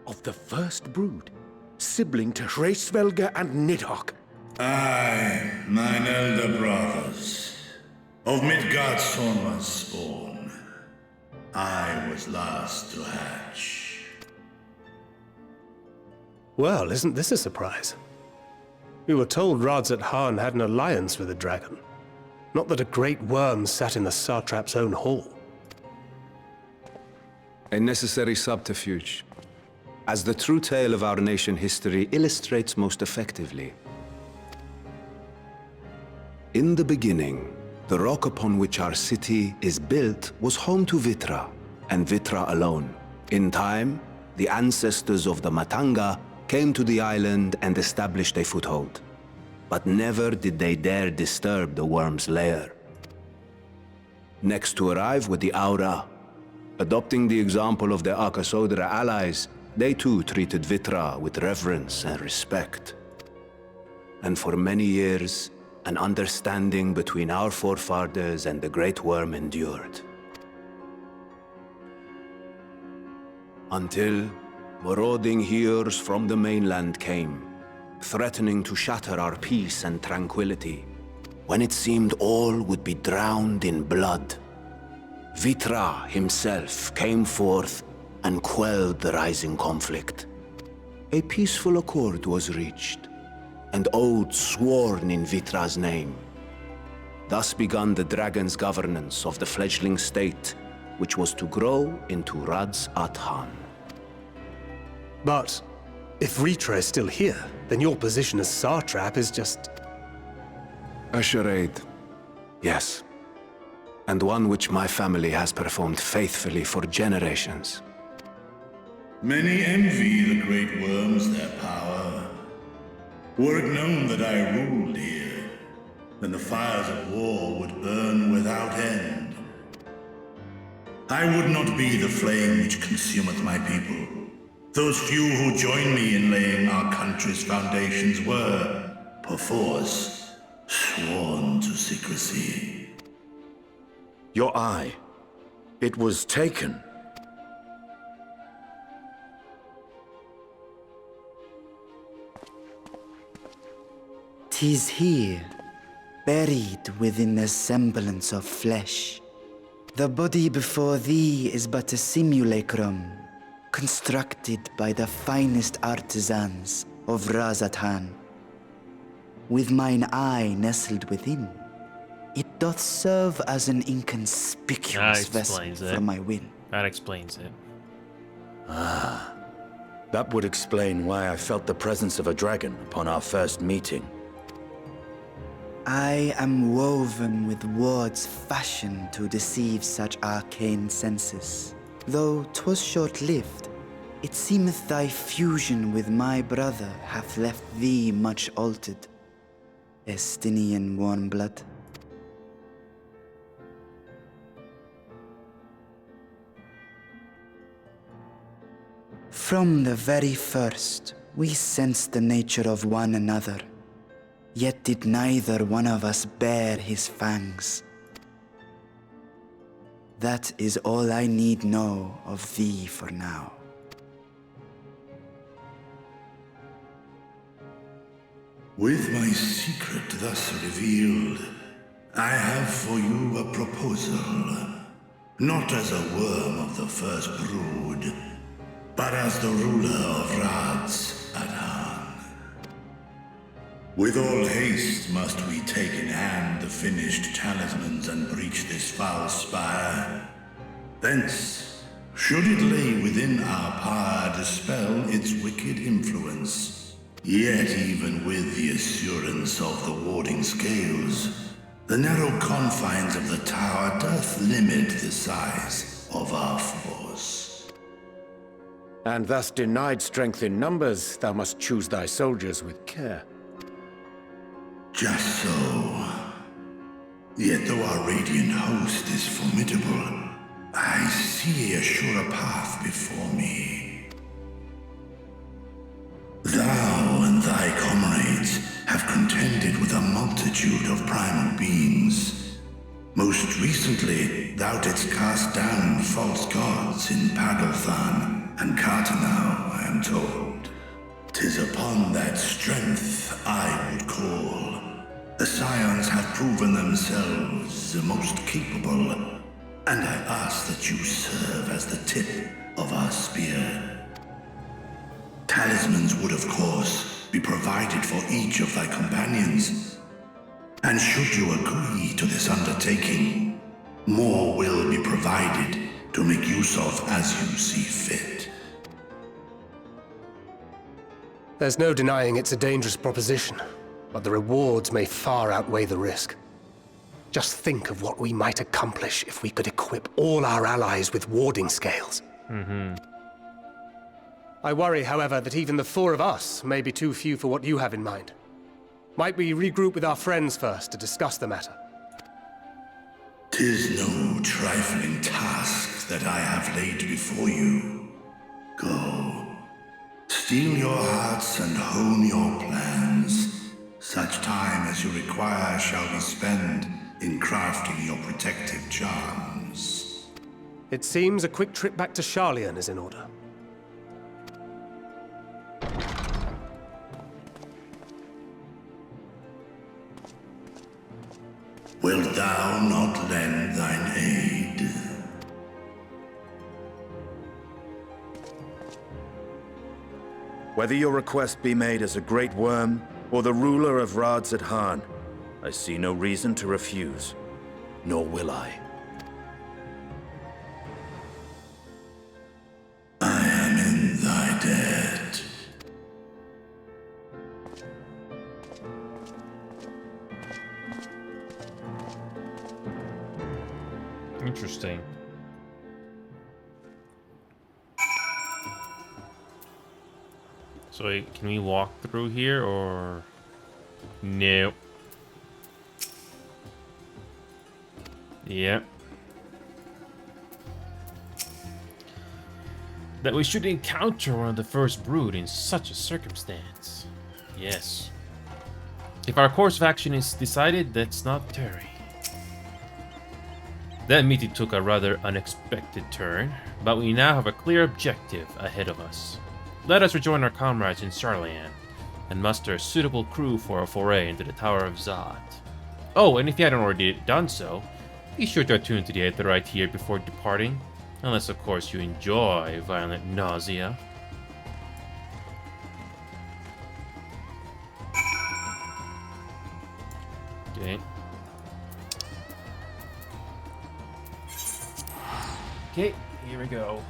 of the first brood, sibling to Hraesvelga and Nidhogg. Aye, mine elder brothers, of Midgard Sorma's spawn, I was last to hatch. Well, isn't this a surprise? We were told Radzat Han had an alliance with a dragon. Not that a great worm sat in the satrap's own hall. A necessary subterfuge, as the true tale of our nation history illustrates most effectively. In the beginning, the rock upon which our city is built was home to Vitra, and Vitra alone. In time, the ancestors of the Matanga came to the island and established a foothold. But never did they dare disturb the worm's lair. Next to arrive were the Aura. Adopting the example of their Arkasodra allies, they too treated Vitra with reverence and respect. And for many years, an understanding between our forefathers and the Great Worm endured. Until marauding heroes from the mainland came, threatening to shatter our peace and tranquility, when it seemed all would be drowned in blood. Vitra himself came forth and quelled the rising conflict. A peaceful accord was reached, and oaths sworn in Vitra's name. Thus began the dragon's governance of the fledgling state, which was to grow into Radzat Han. But if Vritra is still here, then your position as satrap is just... A charade, yes. And one which my family has performed faithfully for generations. Many envy the great worms their power. Were it known that I ruled here, then the fires of war would burn without end. I would not be the flame which consumeth my people. Those few who joined me in laying our country's foundations were, perforce, sworn to secrecy. Your eye. It was taken. "'Tis here, buried within the semblance of flesh. The body before thee is but a simulacrum, constructed by the finest artisans of Radzat Han. With mine eye nestled within, it doth serve as an inconspicuous vessel for my will." That explains it. Ah, that would explain why I felt the presence of a dragon upon our first meeting. I am woven with wards fashioned to deceive such arcane senses. Though 'twas short-lived, it seemeth thy fusion with my brother hath left thee much altered. Estinian warm blood. From the very first, we sensed the nature of one another, yet did neither one of us bare his fangs. That is all I need know of thee for now. With my secret thus revealed, I have for you a proposal. Not as a worm of the first brood, but as the ruler of Radz Adhan. With all haste must we take in hand the finished talismans and breach this foul spire. Thence, should it lay within our power, dispel its wicked influence. Yet even with the assurance of the warding scales, the narrow confines of the tower doth limit the size of our force. And thus denied strength in numbers, thou must choose thy soldiers with care. Just so. Yet though our radiant host is formidable, I see a surer path before me. Thou and thy comrades have contended with a multitude of primal beings. Most recently, thou didst cast down false gods in Padalthan and Cartanau, I am told. 'Tis upon that strength I would call. The Scions have proven themselves the most capable, and I ask that you serve as the tip of our spear. Talismans would, of course, be provided for each of thy companions. And should you agree to this undertaking, more will be provided to make use of as you see fit. There's no denying it's a dangerous proposition, but the rewards may far outweigh the risk. Just think of what we might accomplish if we could equip all our allies with warding scales. I worry, however, that even the four of us may be too few for what you have in mind. Might we regroup with our friends first to discuss the matter? 'Tis no trifling task that I have laid before you. Go. Steel your hearts and hone your plans. Such time as you require shall be spent in crafting your protective charms. It seems a quick trip back to Sharlayan is in order. Wilt thou not lend thine aid? Whether your request be made as a great worm or the ruler of Radz Adhan, I see no reason to refuse, nor will I. I am in thy debt. Interesting. So can we walk through here or no? Yep. That we should encounter one of the first brood in such a circumstance. Yes. If our course of action is decided, let's not tarry. That meeting took a rather unexpected turn, but we now have a clear objective ahead of us. Let us rejoin our comrades in Sharlayan and muster a suitable crew for a foray into the Tower of Zod. Oh, and if you hadn't already done so, be sure to attune to the Aether right here before departing, unless of course you enjoy violent nausea. Okay. Okay, here we go.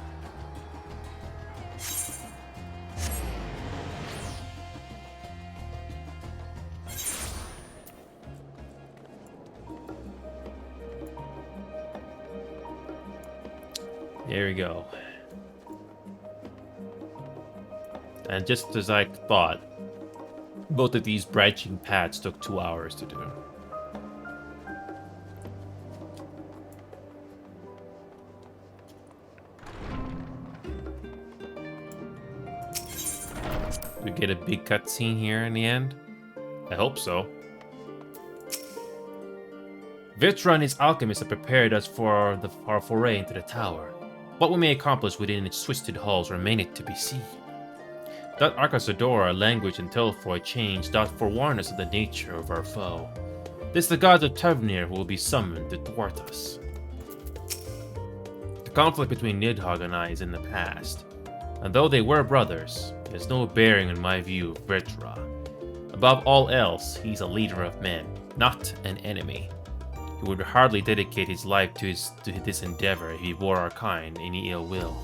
There we go. And just as I thought, both of these branching paths took 2 hours to do. We get a big cutscene here in the end? I hope so. Vitra and his alchemists have prepared us for our foray into the tower. What we may accomplish within its twisted halls remaineth to be seen. That Arcasodora language and Telfroy change doth forewarn us of the nature of our foe. This the gods of Tavnir who will be summoned to thwart us. The conflict between Nidhogg and I is in the past, and though they were brothers, it has no bearing on my view of Vitra. Above all else, he's a leader of men, not an enemy. He would hardly dedicate his life to this endeavor if he bore our kind any ill will.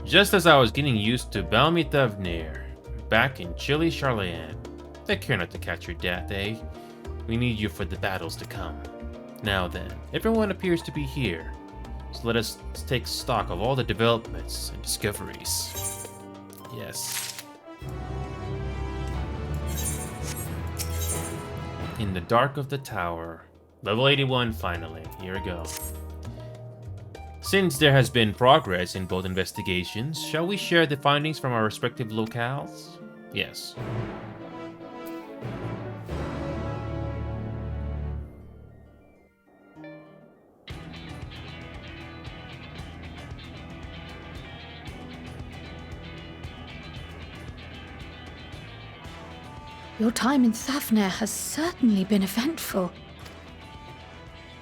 Just as I was getting used to Balmy Thavnir, back in chilly Charlayan, they care not to catch your death, eh? We need you for the battles to come. Now then, everyone appears to be here, so let us take stock of all the developments and discoveries. Yes. In the dark of the tower. Level 81 finally. Here we go. Since there has been progress in both investigations, shall we share the findings from our respective locales? Yes. Your time in Thavnir has certainly been eventful.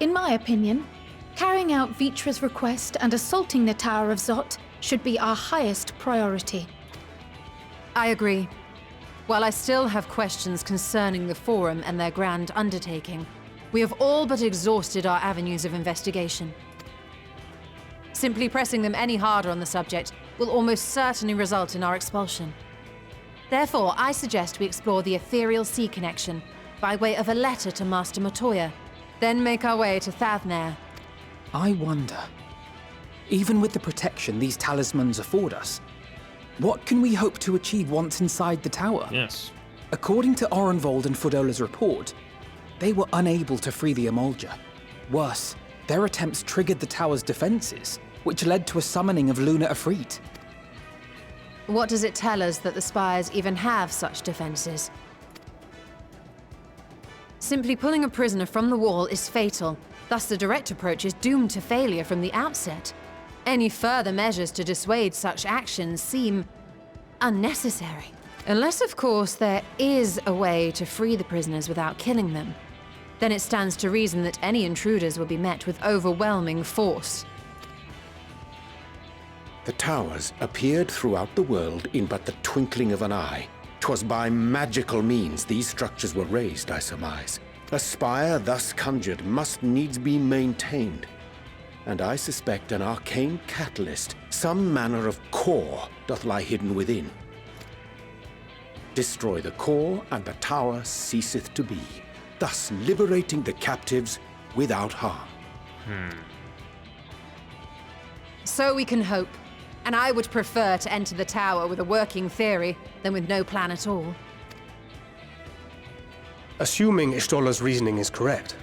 In my opinion, carrying out Vitra's request and assaulting the Tower of Zot should be our highest priority. I agree. While I still have questions concerning the Forum and their grand undertaking, we have all but exhausted our avenues of investigation. Simply pressing them any harder on the subject will almost certainly result in our expulsion. Therefore, I suggest we explore the ethereal sea connection by way of a letter to Master Matoya, then make our way to Thavnir. I wonder, even with the protection these talismans afford us, what can we hope to achieve once inside the tower? Yes. According to Orenvold and Fodola's report, they were unable to free the Emolja. Worse, their attempts triggered the tower's defenses, which led to a summoning of Luna Ifrit. What does it tell us that the Spires even have such defenses? Simply pulling a prisoner from the wall is fatal, thus the direct approach is doomed to failure from the outset. Any further measures to dissuade such actions seem unnecessary. Unless, of course, there is a way to free the prisoners without killing them. Then it stands to reason that any intruders will be met with overwhelming force. The towers appeared throughout the world in but the twinkling of an eye. 'Twas by magical means these structures were raised, I surmise. A spire thus conjured must needs be maintained. And I suspect an arcane catalyst, some manner of core, doth lie hidden within. Destroy the core, and the tower ceaseth to be, thus liberating the captives without harm. So we can hope. And I would prefer to enter the tower with a working theory than with no plan at all. Assuming Ishtola's reasoning is correct,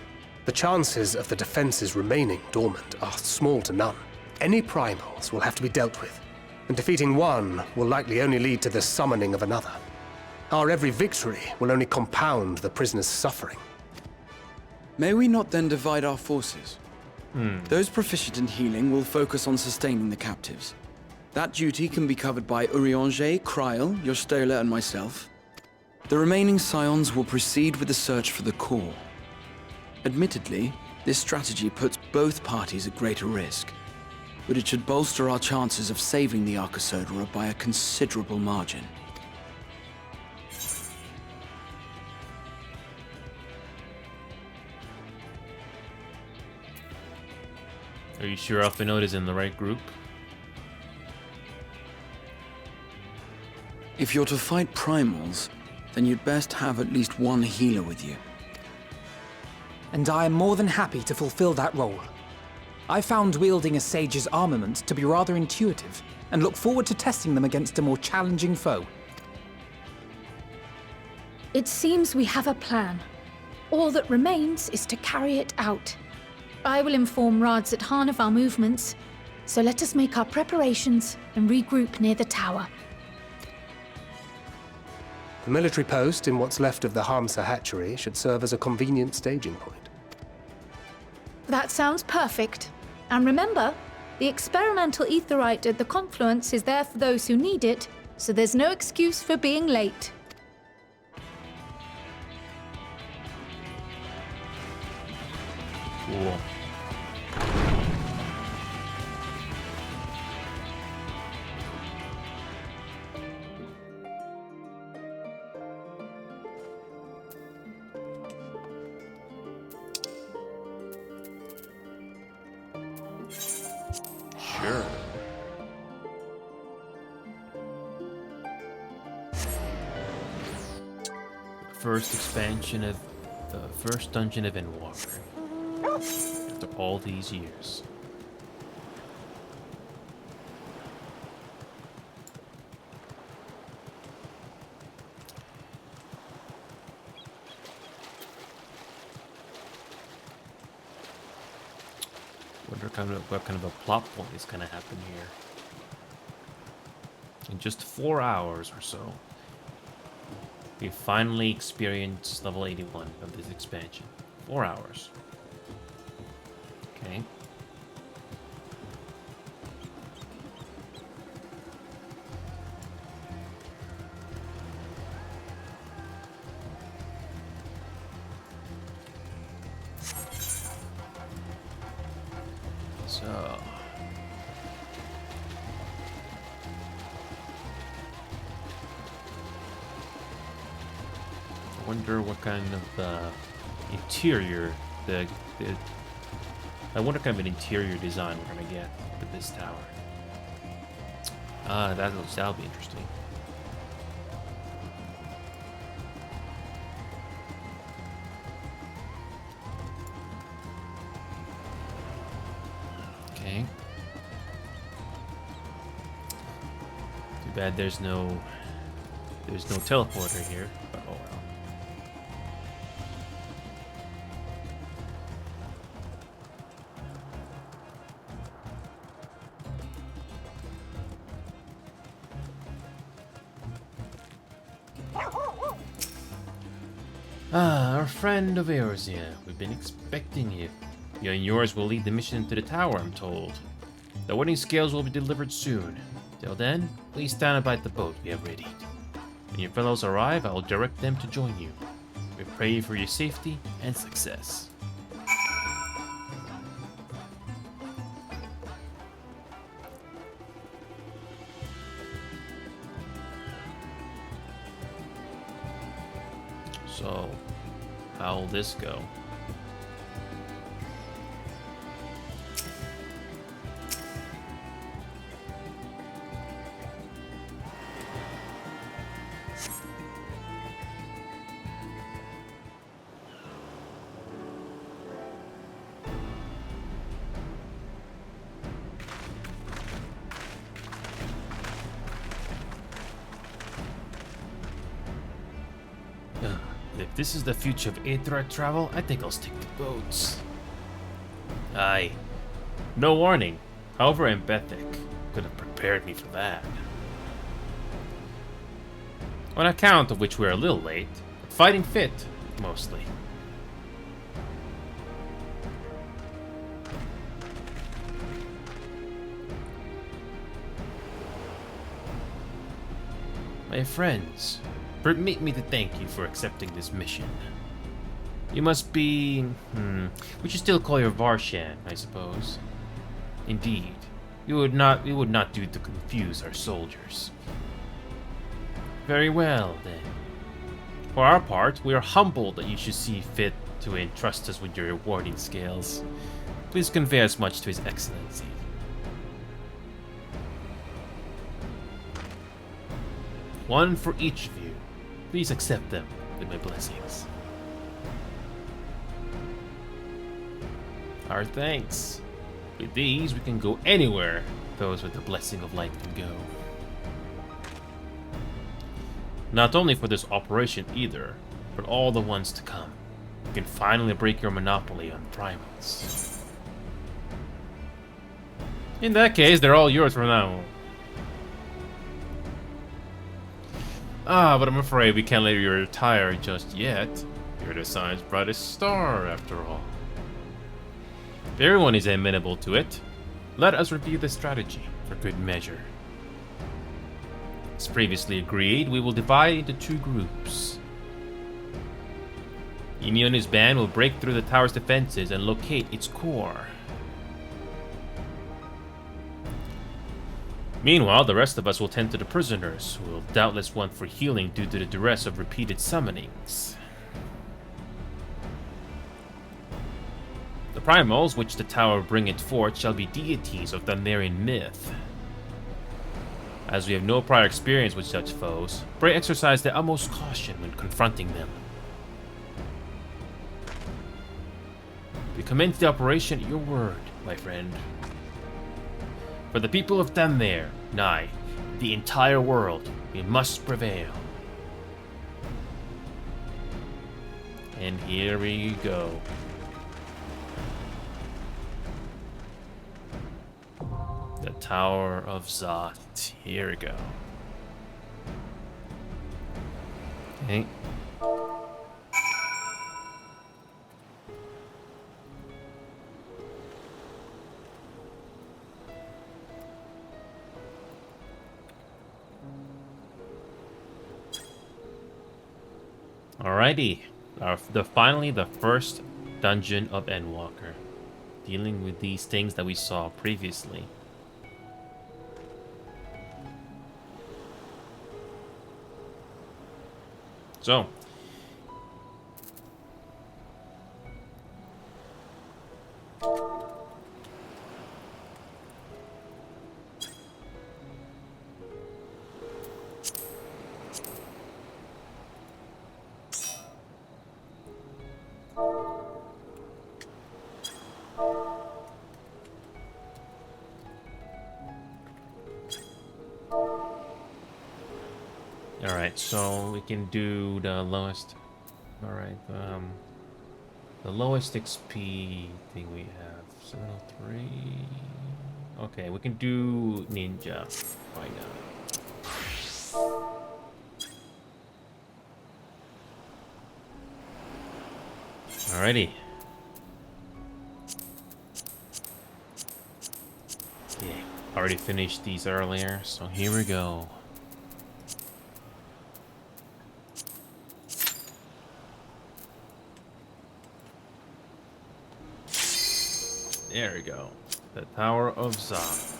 the chances of the defenses remaining dormant are small to none. Any primals will have to be dealt with, and defeating one will likely only lead to the summoning of another. Our every victory will only compound the prisoner's suffering. May we not then divide our forces? Those proficient in healing will focus on sustaining the captives. That duty can be covered by Urianger, Kryl, Yostola, and myself. The remaining scions will proceed with the search for the core. Admittedly, this strategy puts both parties at greater risk, but it should bolster our chances of saving the Arcasodora by a considerable margin. Are you sure Alphinaud is in the right group? If you're to fight primals, then you'd best have at least one healer with you. And I am more than happy to fulfill that role. I found wielding a sage's armament to be rather intuitive, and look forward to testing them against a more challenging foe. It seems we have a plan. All that remains is to carry it out. I will inform Radzat of our movements, so let us make our preparations and regroup near the tower. The military post in what's left of the Hamsa hatchery should serve as a convenient staging point. That sounds perfect. And remember, the experimental aetheryte at the confluence is there for those who need it, so there's no excuse for being late. Cool. Sure. First expansion of the first dungeon of Endwalker. After all these years. Wonder what kind of a plot point is going to happen here. In just 4 hours or so, we finally experienced level 81 of this expansion. 4 hours. Okay. So. I wonder what kind of interior I wonder what kind of an interior design we're gonna get with this tower. That'll be interesting. Okay. Too bad there's no teleporter here, but oh well. Ah, our friend of Eorzea. We've been expecting you. You and yours will lead the mission to the tower, I'm told. The wedding scales will be delivered soon. Till then, please stand by the boat we have readied. When your fellows arrive, I will direct them to join you. We pray for your safety and success. So, how'll this go? If this is the future of Aetheryte travel, I think I'll stick to boats. Aye. No warning. However empathic could have prepared me for that. On account of which we're a little late, fighting fit, mostly. My friends, permit me to thank you for accepting this mission. You must be... we should still call you Varshan, I suppose. Indeed. We would not do to confuse our soldiers. Very well, then. For our part, we are humbled that you should see fit to entrust us with your rewarding scales. Please convey as much to His Excellency. One for each of you. Please accept them with my blessings. Our thanks. With these, we can go anywhere those with the blessing of light can go. Not only for this operation either, but all the ones to come. You can finally break your monopoly on primals. In that case, they're all yours from now on. But I'm afraid we can't let you retire just yet. You're the science brightest star, after all. If everyone is amenable to it, let us review the strategy for good measure. As previously agreed, we will divide into 2 groups. Imi and his band will break through the tower's defenses and locate its core. Meanwhile, the rest of us will tend to the prisoners, who will doubtless want for healing due to the duress of repeated summonings. The primals, which the tower bringeth forth, shall be deities of Thanarian myth. As we have no prior experience with such foes, pray exercise the utmost caution when confronting them. We commence the operation at your word, my friend. For the people of Thanar, nay, the entire world, we must prevail. And here we go. The Tower of Zot. Here we go. Okay. Alrighty. Finally, the first dungeon of Endwalker. Dealing with these things that we saw previously. So, alright, so we can do the lowest. Alright, the lowest XP thing we have. 703. Okay, we can do ninja right now. Alrighty. Yeah, already finished these earlier, so here we go. There we go. The Tower of Zot.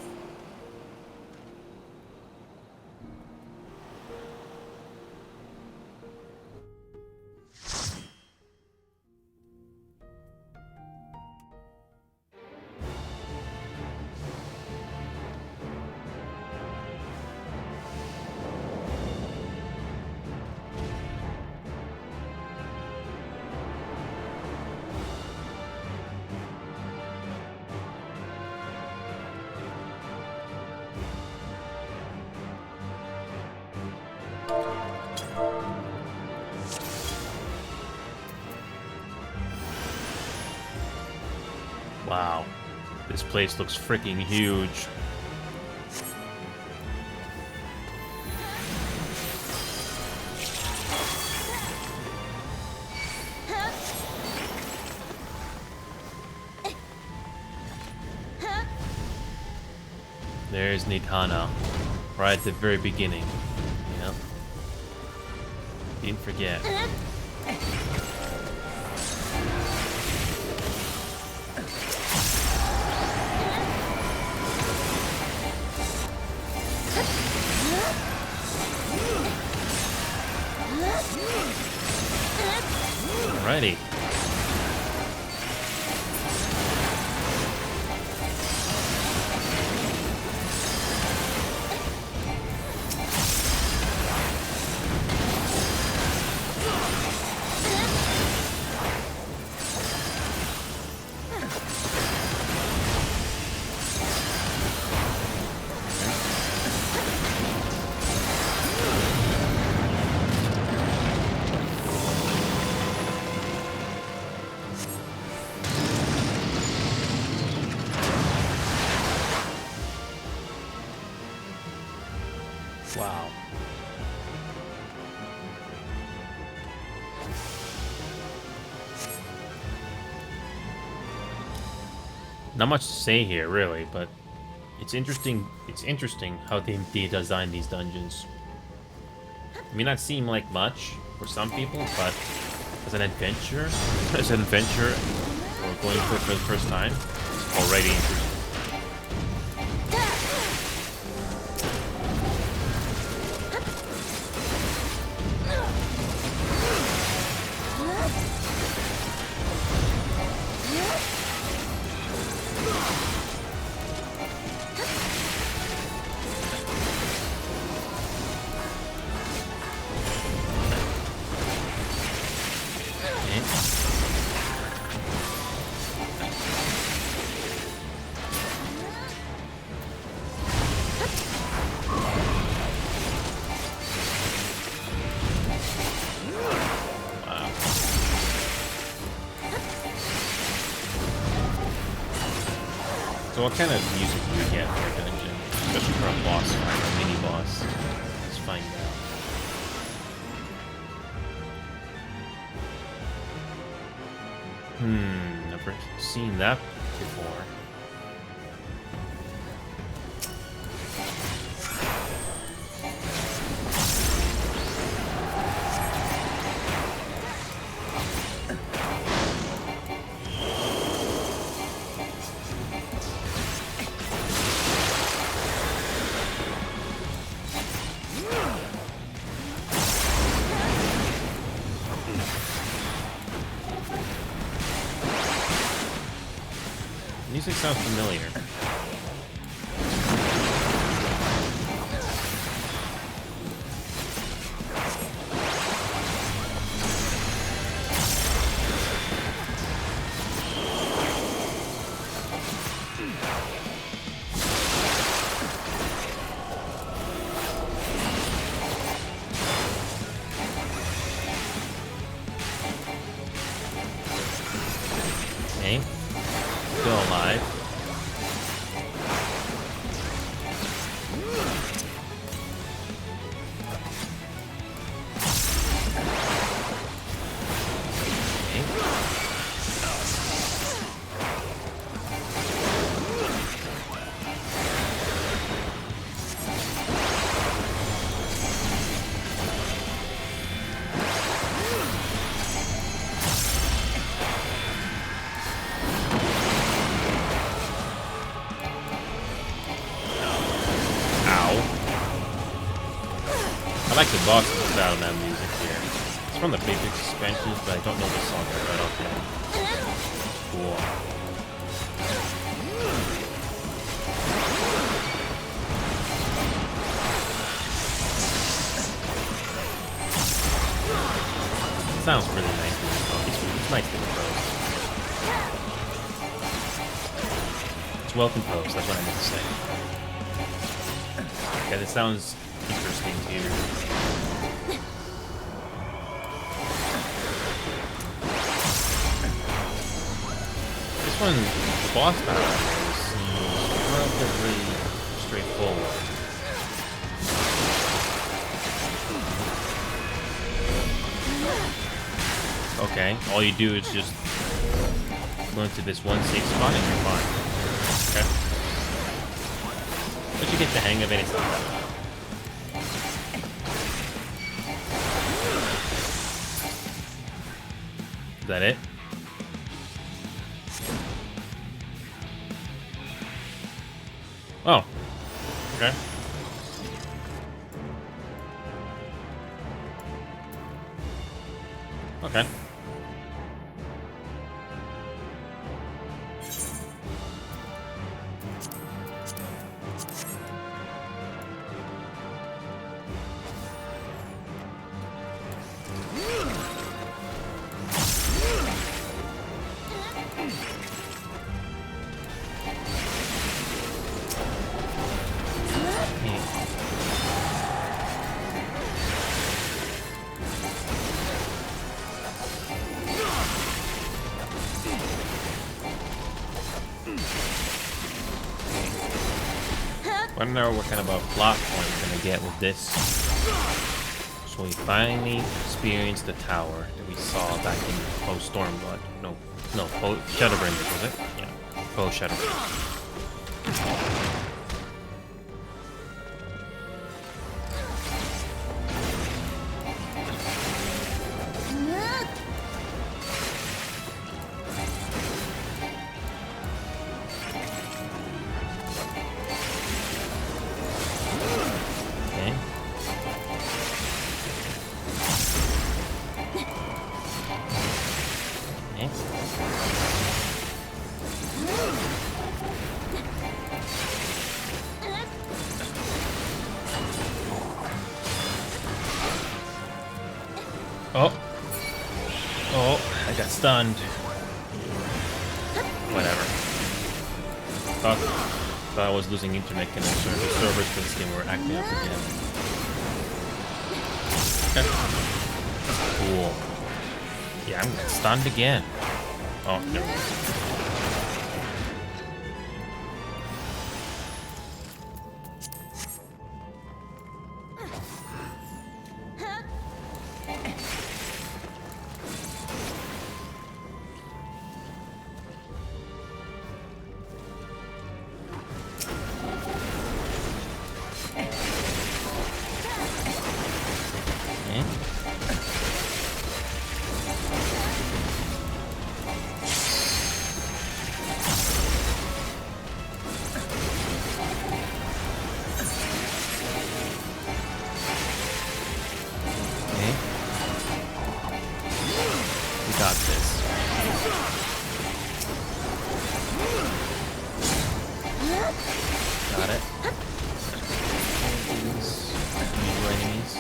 Wow, this place looks freaking huge. There's Nidhana, right at the very beginning. Yep. Didn't forget. Alrighty. Not much to say here, really, but it's interesting. It's interesting how they design these dungeons. It may not seem like much for some people, but as an adventure, or going for the first time, it's already interesting. So what kind of music do we get for a dungeon? Especially for a boss fight or mini boss. Let's find out. Never seen that before. Music sounds familiar. Okay. Still alive. I like the boss style of that music here. It's from the basic expansions, but I don't know the song right offhand. Cool. It sounds really nice. It's nice to compose. It's well composed, that's what I meant to say. Yeah, it sounds interesting too. This one, the boss battle is relatively straightforward. Okay, all you do is just go into this one safe spot and you're fine. Okay. Once you get the hang of it, it's not that bad. Is that it? Oh. Okay. Okay. I don't know what kind of a plot point we're gonna get with this. So we finally experienced the tower that we saw back in post Stormblood. No, post Shadowbringers, was it? Yeah. Oh, Shadow. Okay. Okay. Oh. Oh, I got stunned. Whatever. Thought I was losing internet connection. The servers for this game were acting up again. Cool. Yeah, I'm getting stunned again. Oh, there we go. Got this. Got it. New enemies.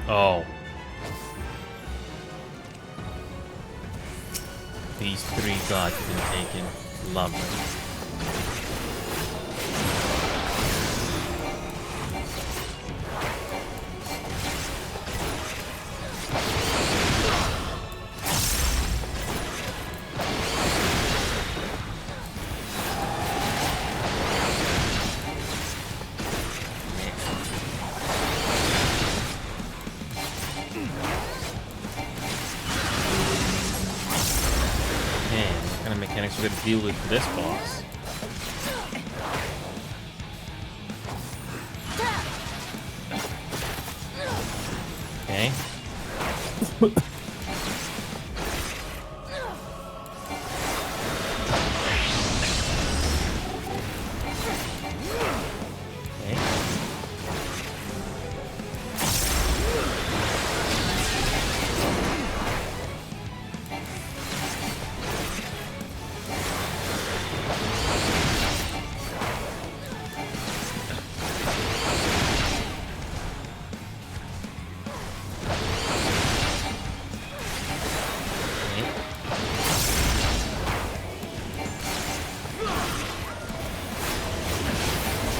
Oh. These three gods have been taken. Lovely. Mechanics we're gonna deal with for this boss. Okay.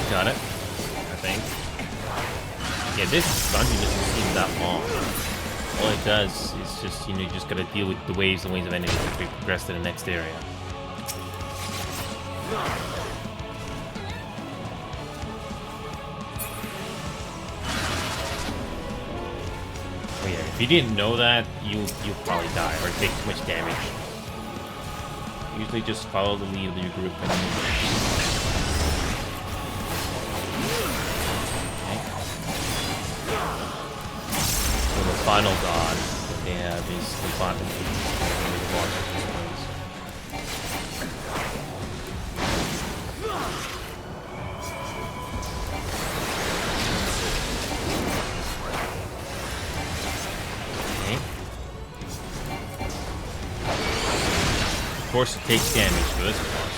Got it, I think. Yeah, this dungeon doesn't seem that long. All it does is just, you just gotta deal with the waves and waves of enemies as we progress to the next area. Oh yeah, if you didn't know that, you'll probably die or take too much damage. Usually just follow the lead of your group and final god that they have is the final boss. Okay. Of course, it takes damage for this boss.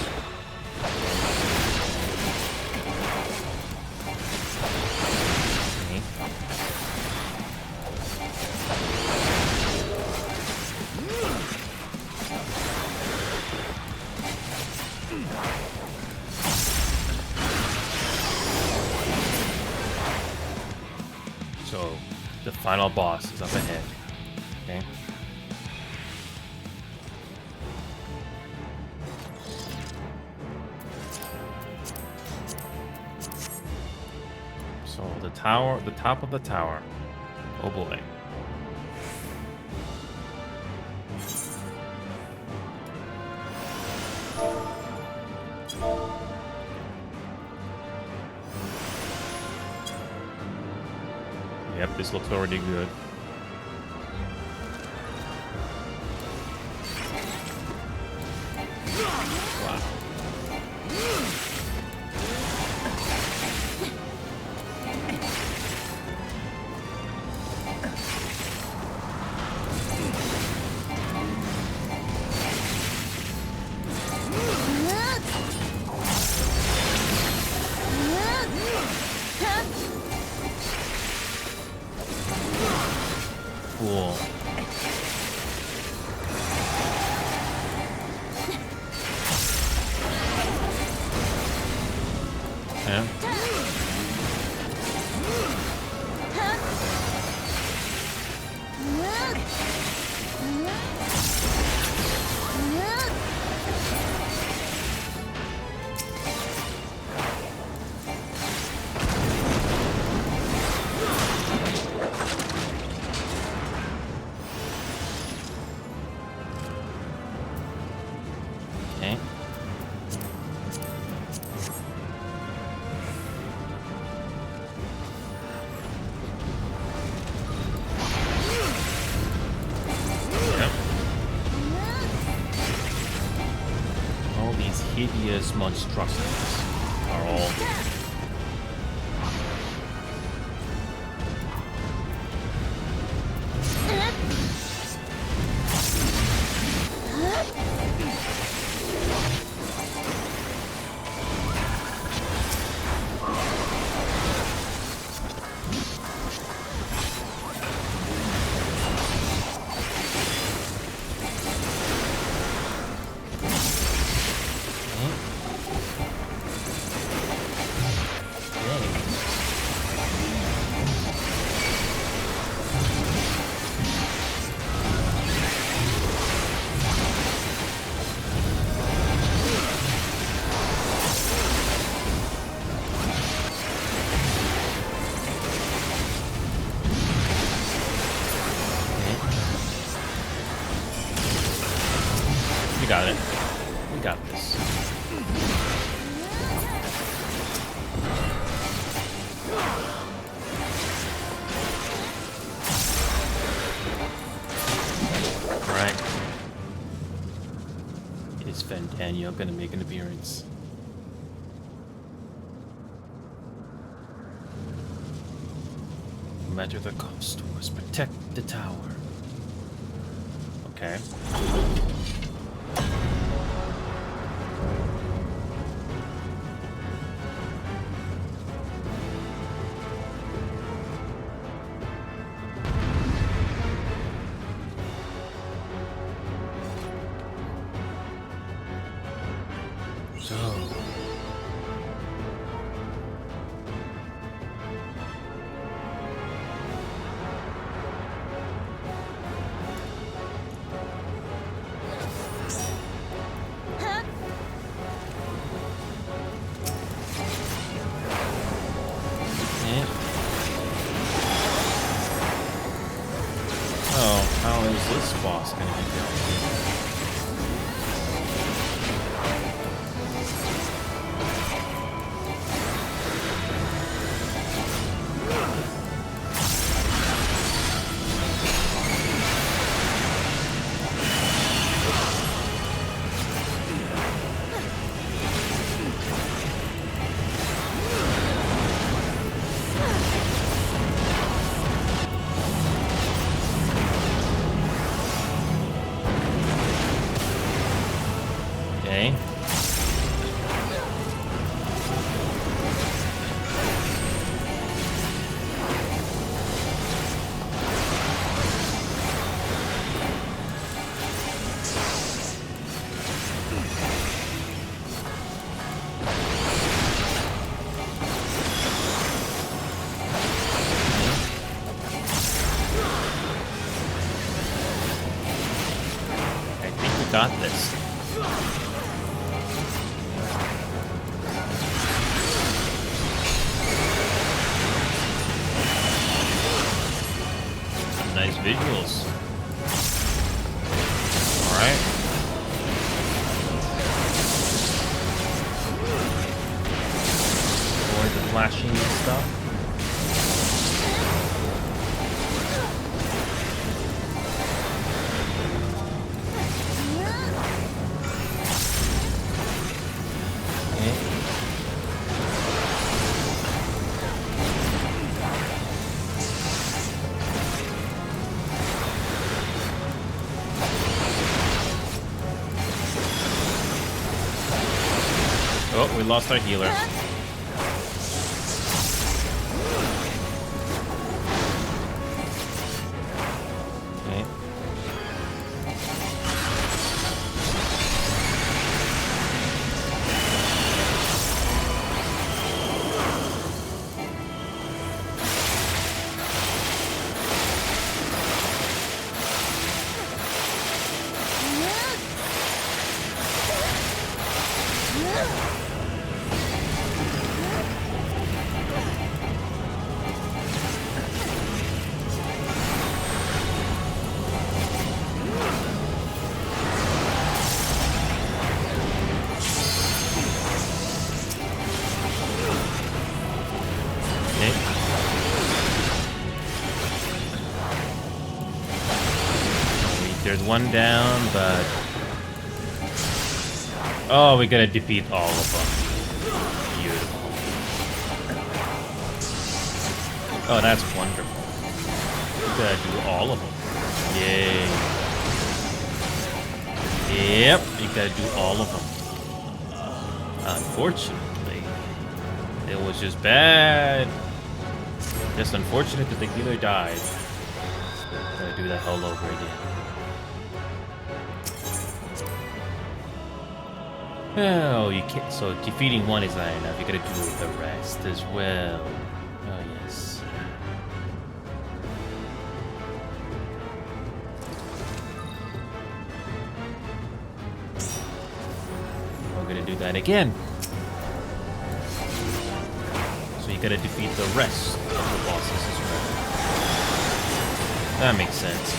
The final boss is up ahead. Okay. So the tower, the top of the tower. Oh boy. Yep, this looks already good. Wow. Cool. Yeah. Okay. Yep. All these hideous monstrosities are all got it. We got this. Right. Is Ventania gonna make an appearance? No matter the cost, we must protect the tower. Okay. How is this boss gonna be dealt with? visuals. Alright. Avoid the flashing and stuff. Oh, we lost our healer. Okay. There's one down, but... Oh, we gotta defeat all of them. Beautiful. Oh, that's wonderful. We gotta do all of them. Yay. Yep, you gotta do all of them. Unfortunately, it was just bad. Just unfortunate that the healer died. Gotta do that all over again. Oh, you can't. So defeating one is not enough. You gotta do the rest as well. Oh yes. We're gonna do that again. So you gotta defeat the rest of the bosses as well. That makes sense.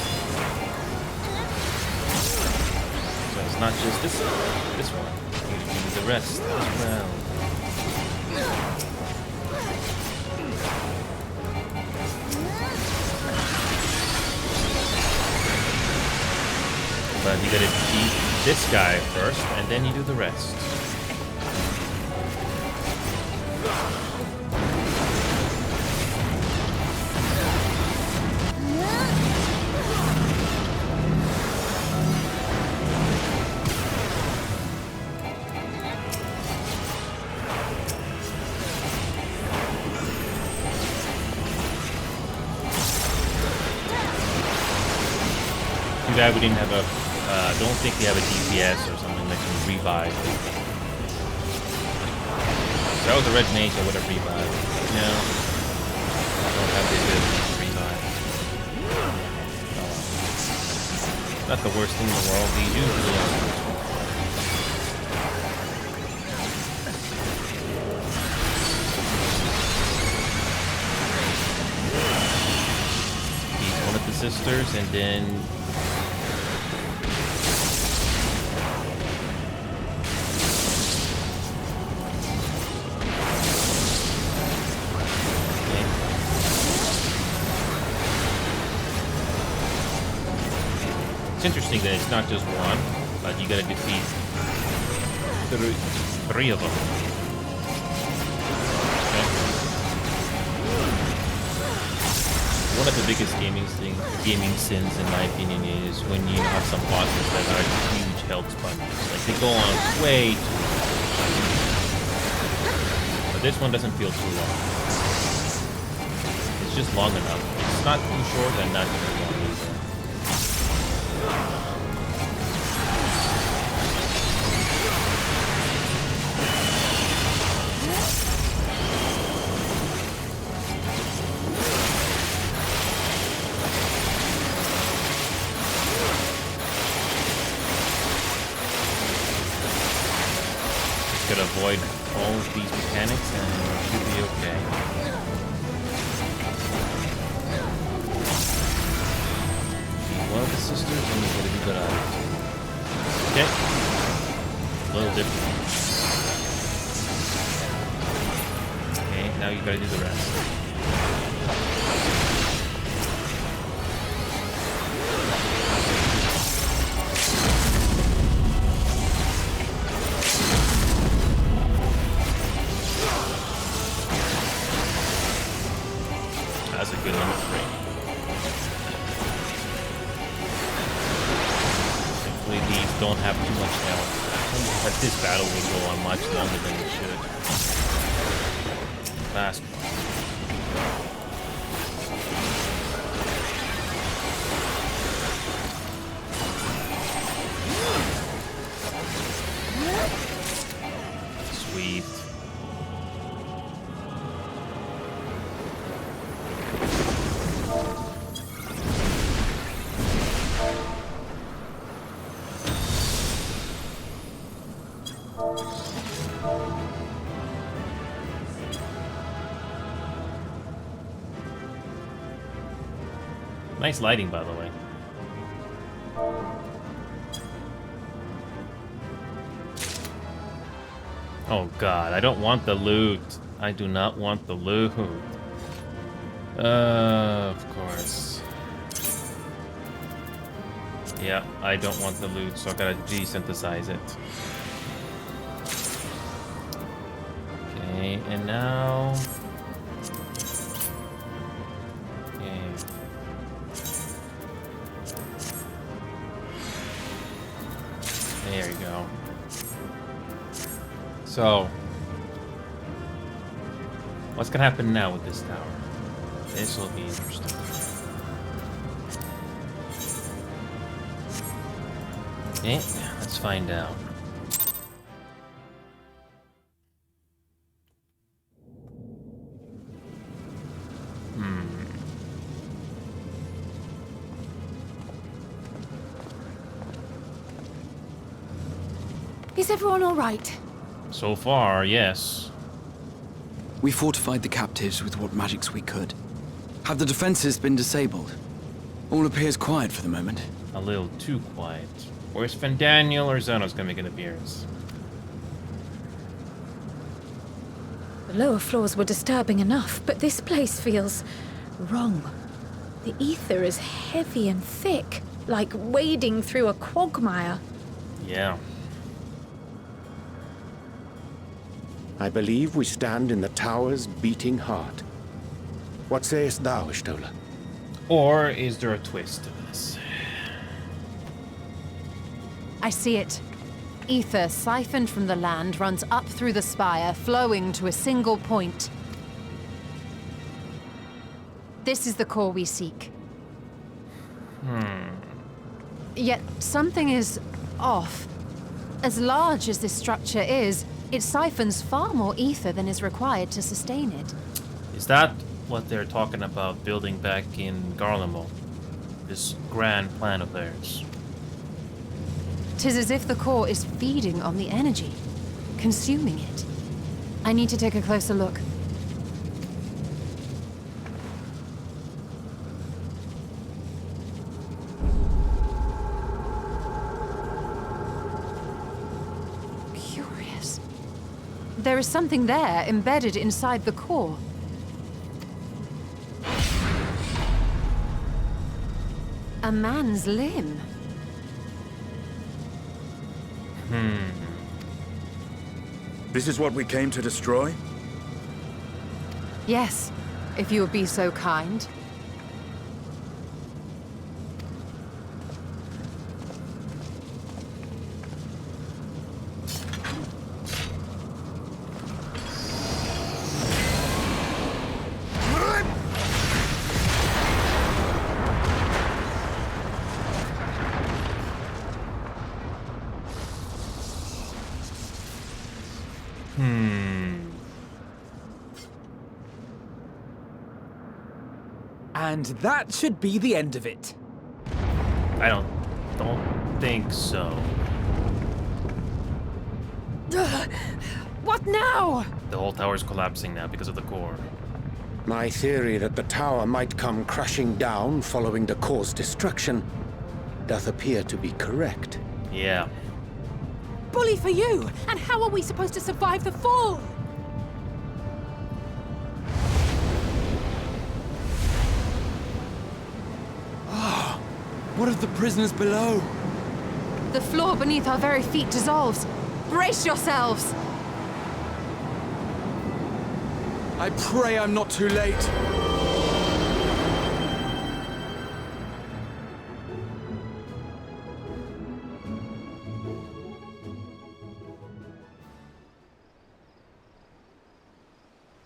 So it's not just this one. The rest as well. But you gotta defeat this guy first, and then you do the rest. We didn't have a, don't think we have a DPS or something that can revive. If that was a red mage, I would have revived. No. I don't have the ability to revive. Not the worst thing in the world, these usually are. Beat one of the sisters and then it's interesting that it's not just one, but you gotta defeat three of them. Okay. One of the biggest gaming sins, in my opinion, is when you have some bosses that are huge health sponges. Like, they go on way too long. But this one doesn't feel too long. It's just long enough. It's not too short and not too long either. Could avoid all of these mechanics and it should be okay. sisters, and you gotta do good at it. Okay. A little different. Okay, now you gotta do the rest. That's a good number 3. Thankfully these don't have too much health. But this battle will go on much longer than it should. Fast. Sweet. Nice lighting, by the way. Oh god, I don't want the loot. I do not want the loot. Of course. Yeah, I don't want the loot, so I gotta desynthesize it. Okay, and now... There you go. So, what's gonna happen now with this tower? This will be interesting. Okay, let's find out. Is everyone all right? So far, yes. We fortified the captives with what magics we could. Have the defenses been disabled? All appears quiet for the moment. A little too quiet. Where's Fandaniel or Xenos gonna make an appearance? The lower floors were disturbing enough, but this place feels wrong. The ether is heavy and thick, like wading through a quagmire. Yeah. I believe we stand in the tower's beating heart. What sayest thou, Ishtola? Or is there a twist to this? I see it. Ether siphoned from the land runs up through the spire, flowing to a single point. This is the core we seek. Yet something is off. As large as this structure is, it siphons far more ether than is required to sustain it. Is that what they're talking about building back in Garlemald? This grand plan of theirs? 'Tis as if the core is feeding on the energy, consuming it. I need to take a closer look. Curious. There is something there embedded inside the core. A man's limb. This is what we came to destroy? Yes, if you would be so kind. And that should be the end of it. I don't think so. What now? The whole tower's collapsing now because of the core. My theory that the tower might come crashing down following the core's destruction doth appear to be correct. Yeah. Bully for you! And how are we supposed to survive the fall? What of the prisoners below? The floor beneath our very feet dissolves. Brace yourselves! I pray I'm not too late.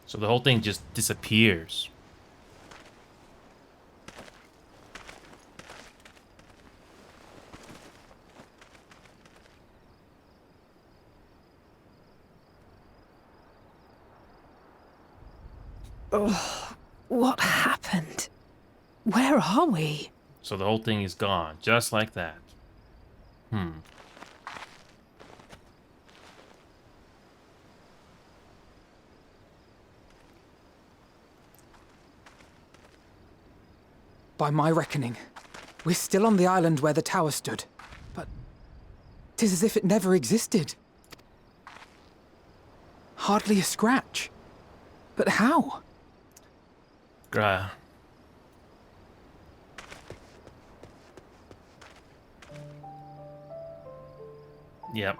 So the whole thing just disappears. Oh, what happened? Where are we? So the whole thing is gone, just like that. By my reckoning, we're still on the island where the tower stood. But 'tis as if it never existed. Hardly a scratch. But how? Grah. Yep.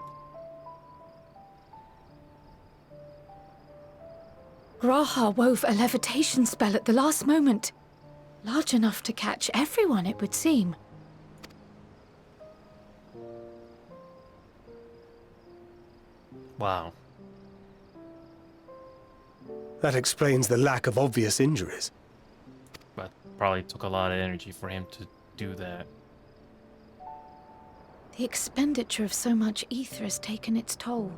Graha wove a levitation spell at the last moment. Large enough to catch everyone, it would seem. Wow. That explains the lack of obvious injuries. But probably took a lot of energy for him to do that. The expenditure of so much ether has taken its toll.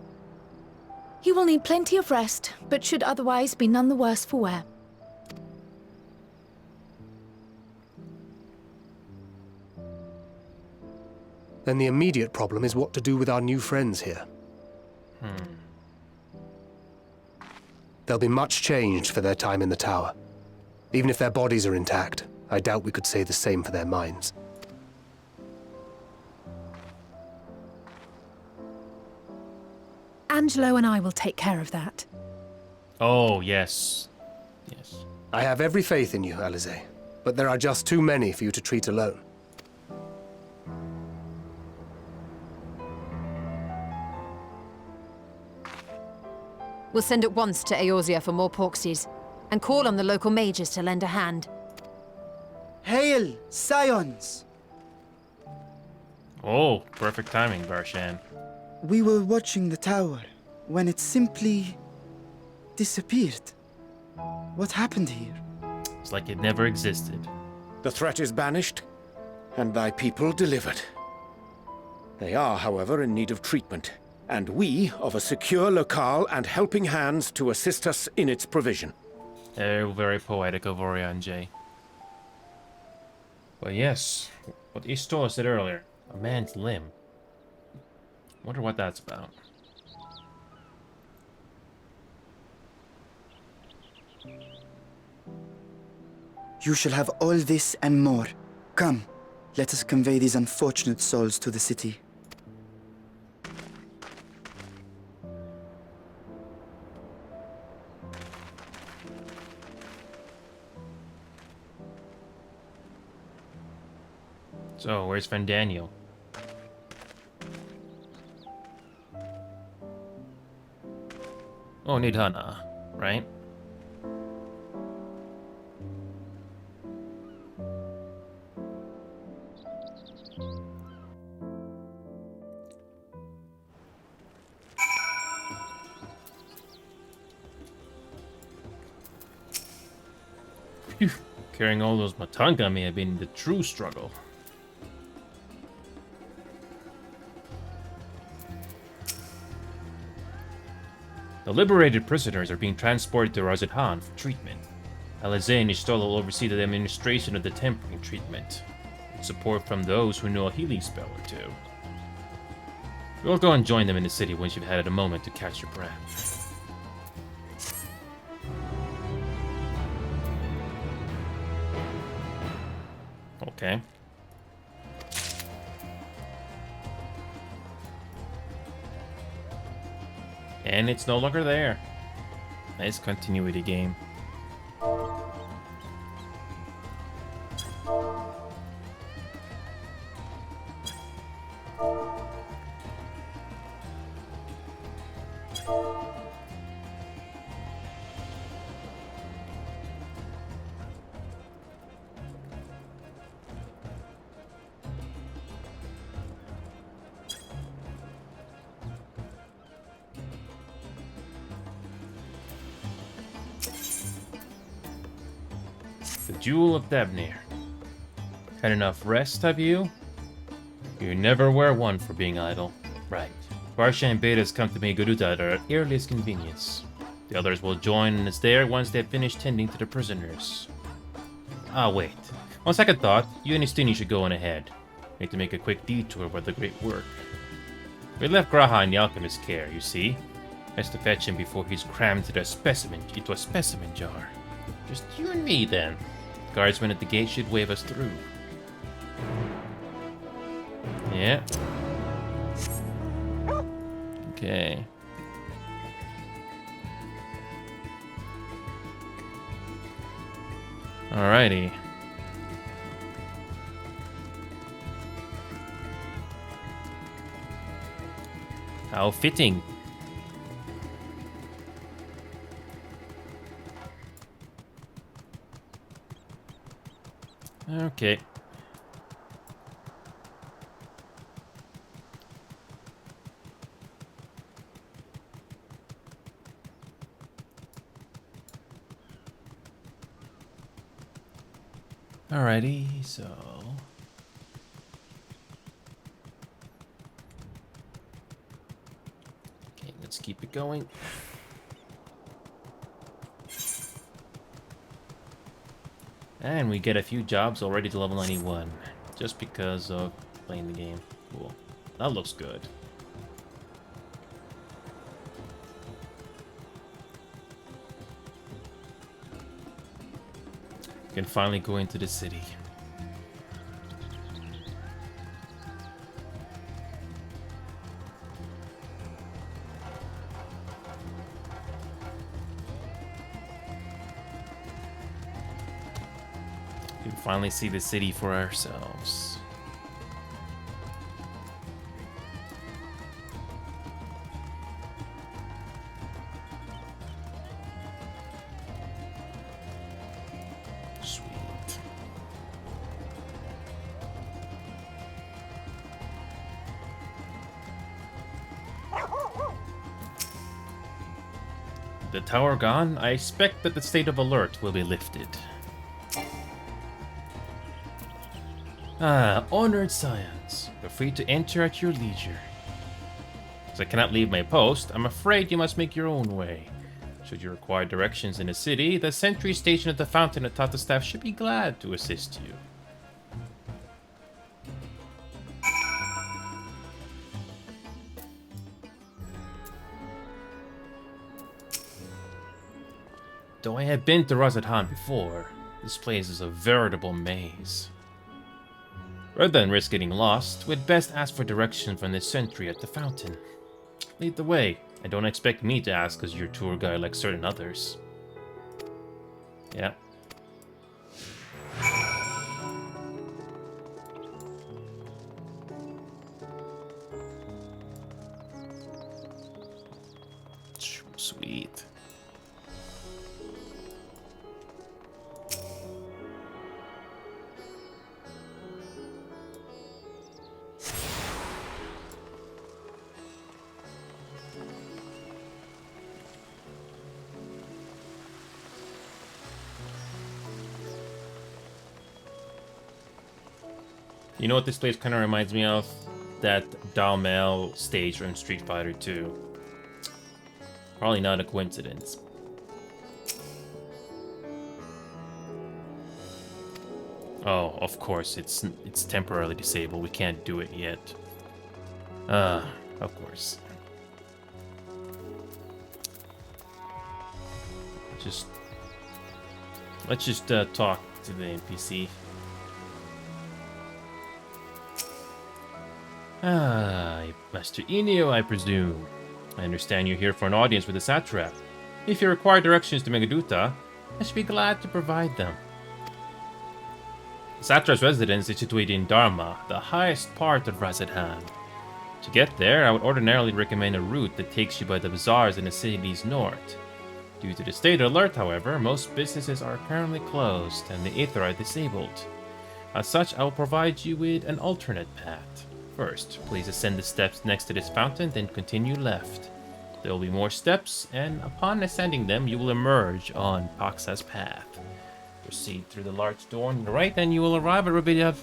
He will need plenty of rest, but should otherwise be none the worse for wear. Then the immediate problem is what to do with our new friends here. They'll be much changed for their time in the tower. Even if their bodies are intact, I doubt we could say the same for their minds. Angelo and I will take care of that. Oh, yes. Yes. I have every faith in you, Alize, but there are just too many for you to treat alone. We'll send at once to Eorzea for more Porksies, and call on the local mages to lend a hand. Hail, Scions! Oh, perfect timing, Barshan. We were watching the tower when it simply disappeared. What happened here? It's like it never existed. The threat is banished, and thy people delivered. They are, however, in need of treatment, and we of a secure locale and helping hands to assist us in its provision. Very poetic of Orion. But yes, what Istor said earlier, a man's limb. Wonder what that's about. You shall have all this and more. Come, let us convey these unfortunate souls to the city. So, where's Fandaniel? Oh, Nidhana, right? Phew. Carrying all those Matanga may have been the true struggle. The liberated prisoners are being transported to Razathan for treatment. Alize and Ishtola will oversee the administration of the tempering treatment, with support from those who know a healing spell or two. We'll go and join them in the city once you've had a moment to catch your breath. Okay. And it's no longer there. Nice continuity game. The Jewel of Debnir. Had enough rest, have you? You never were one for being idle. Right. Barsha and Beta come to Megaruda at our earliest convenience. The others will join us there once they have finished tending to the prisoners. Ah, wait. On second thought, you and Istini should go on ahead. Need to make a quick detour for the great work. We left Graha in the alchemist's care, you see. Has to fetch him before he's crammed into a specimen jar. Just you and me, then. Guardsmen at the gate should wave us through. Yeah. Okay. Alrighty. How fitting. Okay. Alrighty, so... Okay, let's keep it going. And we get a few jobs already to level 91, just because of playing the game. Cool. That looks good. Can finally go into the city. We can finally see the city for ourselves. The tower gone, I expect that the state of alert will be lifted. Ah, honored scions, you're free to enter at your leisure. As I cannot leave my post, I'm afraid you must make your own way. Should you require directions in the city, the sentry station at the fountain atop the staff should be glad to assist you. Though I have been to Razadhan before, this place is a veritable maze. Rather than risk getting lost, we'd best ask for direction from the sentry at the fountain. Lead the way, and don't expect me to ask as your tour guide like certain others. Yeah. Sweet. You know what this place kind of reminds me of? That Dalmel stage from Street Fighter 2. Probably not a coincidence. Oh, of course, it's temporarily disabled. We can't do it yet. Of course. Let's just talk to the NPC. Ah, Master Enio, I presume. I understand you're here for an audience with the satrap. If you require directions to Megaduta, I should be glad to provide them. The satrap's residence is situated in Dharma, the highest part of Razadhan. To get there, I would ordinarily recommend a route that takes you by the bazaars in the city's north. Due to the state alert, however, most businesses are currently closed and the Aether are disabled. As such, I will provide you with an alternate path. First, please ascend the steps next to this fountain, then continue left. There will be more steps, and upon ascending them, you will emerge on Paxa's path. Proceed through the large door on the right, and you will arrive at Ruveda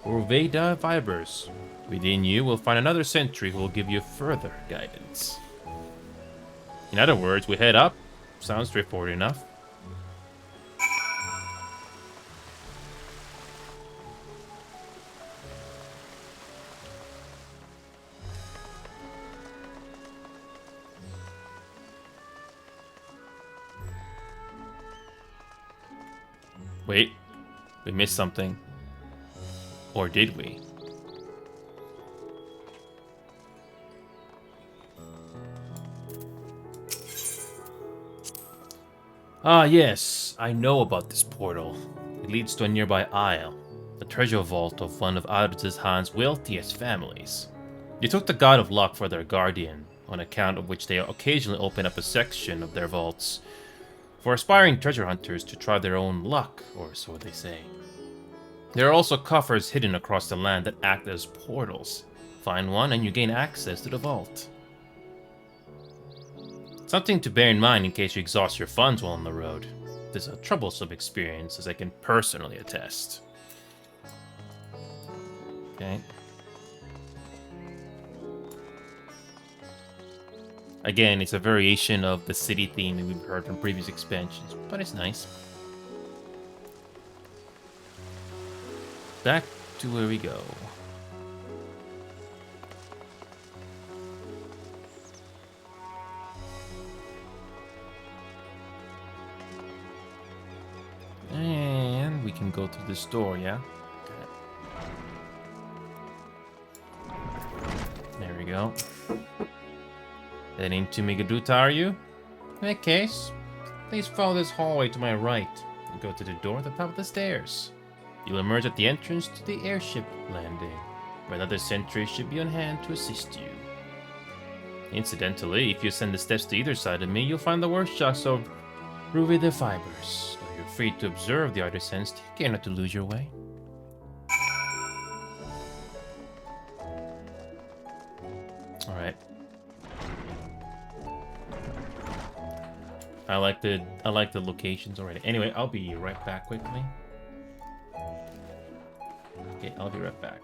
Vibers. Within you will find another sentry who will give you further guidance. In other words, we head up. Sounds straightforward enough. Wait, we missed something. Or did we? Ah, yes, I know about this portal. It leads to a nearby isle, the treasure vault of one of Ardazhan's wealthiest families. They took the God of Luck for their guardian, on account of which they occasionally open up a section of their vaults for aspiring treasure hunters to try their own luck, or so they say. There are also coffers hidden across the land that act as portals. Find one and you gain access to the vault. Something to bear in mind in case you exhaust your funds while on the road. This is a troublesome experience, as I can personally attest. Okay. Again, it's a variation of the city theme that we've heard from previous expansions, but it's nice. Back to where we go. And we can go through this door, yeah? Okay. There we go. Heading to Megaduta, are you? In that case, please follow this hallway to my right and go to the door at the top of the stairs. You'll emerge at the entrance to the airship landing, where another sentry should be on hand to assist you. Incidentally, if you ascend the steps to either side of me, you'll find the workshops of Ruby the Fibers. So you're free to observe the artisans, take care not to lose your way. Alright. I like the locations already. Anyway, I'll be right back quickly. Okay, I'll be right back.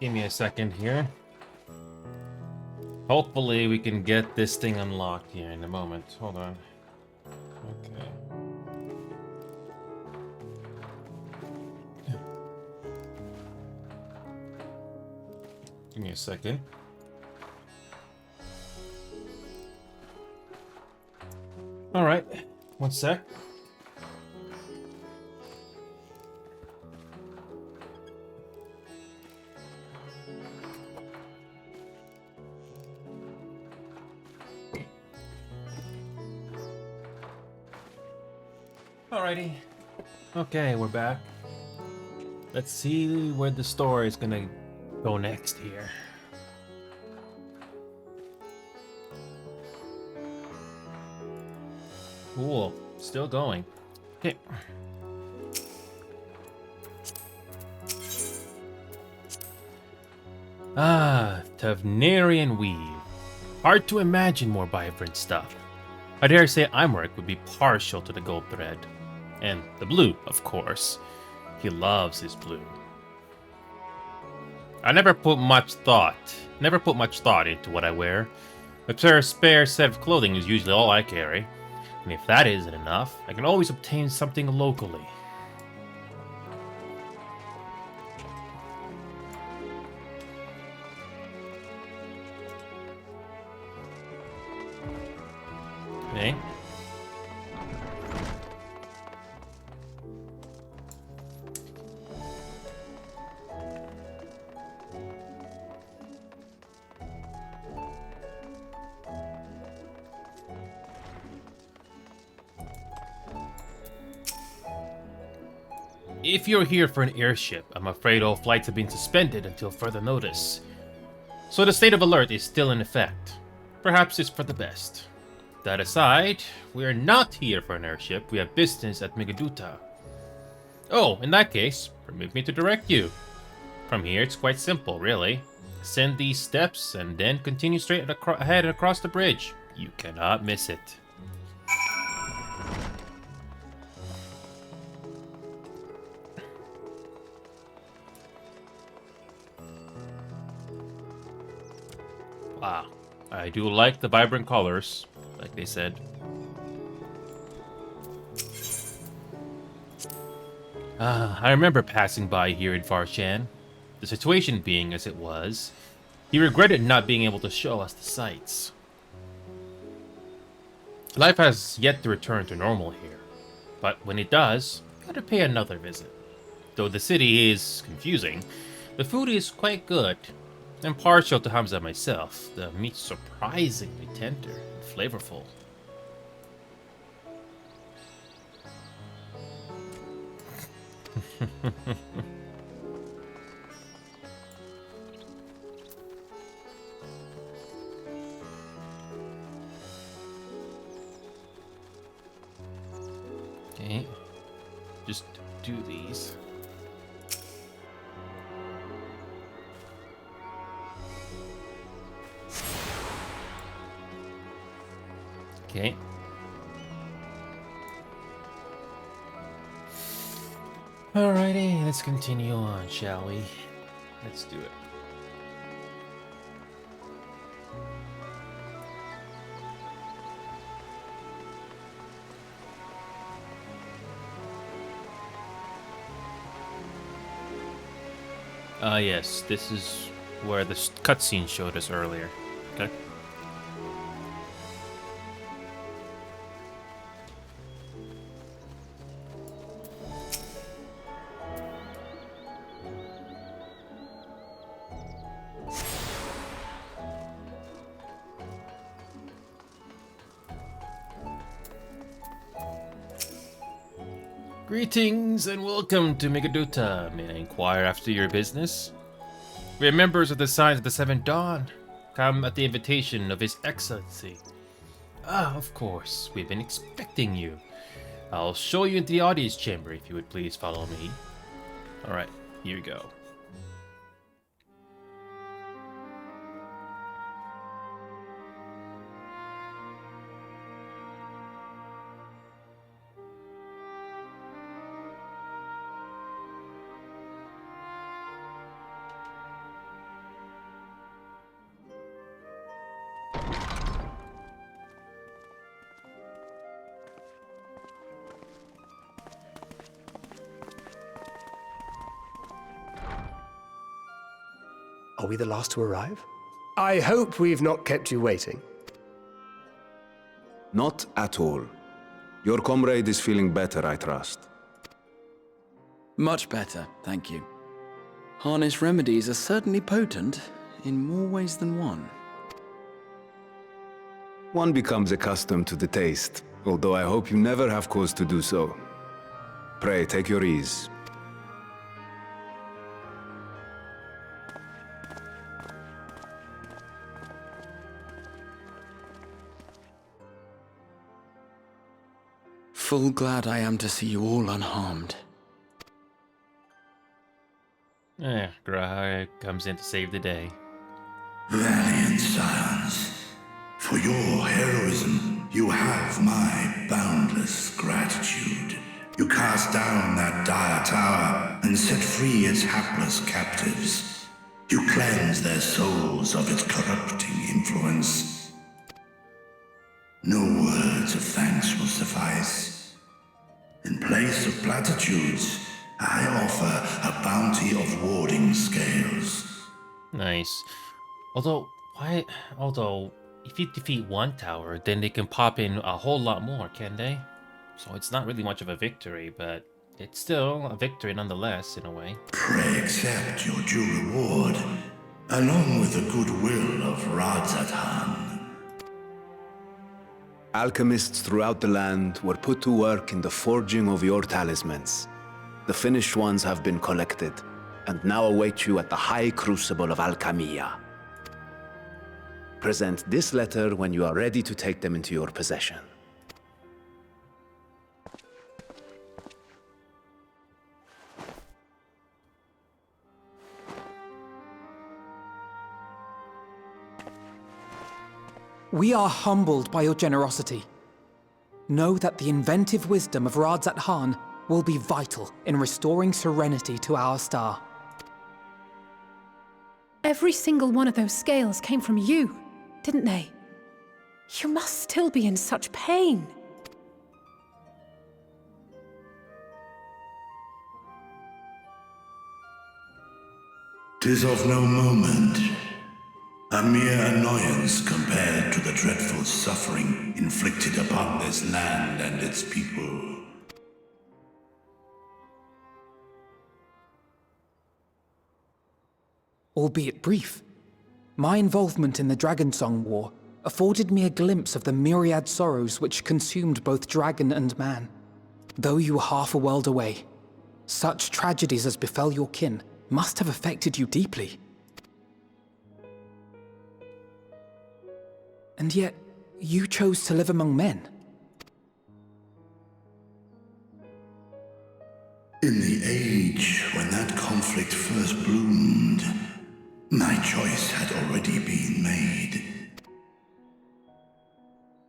Give me a second here. Hopefully we can get this thing unlocked here in a moment. Hold on. Okay. Give me a second. Alright, one sec. Alrighty. Okay, we're back. Let's see where the story is gonna go next here. Cool. Still going. Okay. Ah, Tavnerian weave. Hard to imagine more vibrant stuff. I dare say Imric would be partial to the gold thread. And the blue, of course. He loves his blue. I never put much thought into what I wear. A spare set of clothing is usually all I carry. And if that isn't enough, I can always obtain something locally. Okay. If you're here for an airship, I'm afraid all flights have been suspended until further notice. So the state of alert is still in effect. Perhaps it's for the best. That aside, we are not here for an airship, we have business at Megaduta. Oh, in that case, permit me to direct you. From here, it's quite simple, really. Ascend these steps and then continue straight ahead across the bridge. You cannot miss it. Wow, I do like the vibrant colors, like they said. I remember passing by here in Farshan. The situation being as it was, he regretted not being able to show us the sights. Life has yet to return to normal here, but when it does, gotta pay another visit. Though the city is confusing, the food is quite good. I'm partial to Hamza myself. The meat's surprisingly tender and flavorful. Okay, just do these. Okay. Alrighty, let's continue on, shall we? Let's do it. Yes, this is where the cutscene showed us earlier. Okay. Greetings and welcome to Megaduta. May I inquire after your business? We are members of the Signs of the Seventh Dawn. Come at the invitation of His Excellency. Ah, of course. We've been expecting you. I'll show you into the audience chamber if you would please follow me. Alright, here we go. Are we the last to arrive? I hope we've not kept you waiting. Not at all. Your comrade is feeling better, I trust. Much better, thank you. Harness remedies are certainly potent, in more ways than one. One becomes accustomed to the taste, although I hope you never have cause to do so. Pray, take your ease. Full glad I am to see you all unharmed. Graha comes in to save the day. Valiant scions, for your heroism, you have my boundless gratitude. You cast down that dire tower and set free its hapless captives. You cleanse their souls of its corrupting influence. No words of thanks will suffice. In place of platitudes, I offer a bounty of warding scales. Nice. Although, if you defeat one tower, then they can pop in a whole lot more, can they? So it's not really much of a victory, but it's still a victory nonetheless, in a way. Pray accept your due reward, along with the goodwill of Radzatan. Alchemists throughout the land were put to work in the forging of your talismans. The finished ones have been collected, and now await you at the High Crucible of Alchemia. Present this letter when you are ready to take them into your possession. We are humbled by your generosity. Know that the inventive wisdom of Radzat Han will be vital in restoring serenity to our star. Every single one of those scales came from you, didn't they? You must still be in such pain. 'Tis of no moment. A mere annoyance compared to the dreadful suffering inflicted upon this land and its people. Albeit brief, my involvement in the Dragonsong War afforded me a glimpse of the myriad sorrows which consumed both dragon and man. Though you were half a world away, such tragedies as befell your kin must have affected you deeply. And yet, you chose to live among men. In the age when that conflict first bloomed, my choice had already been made.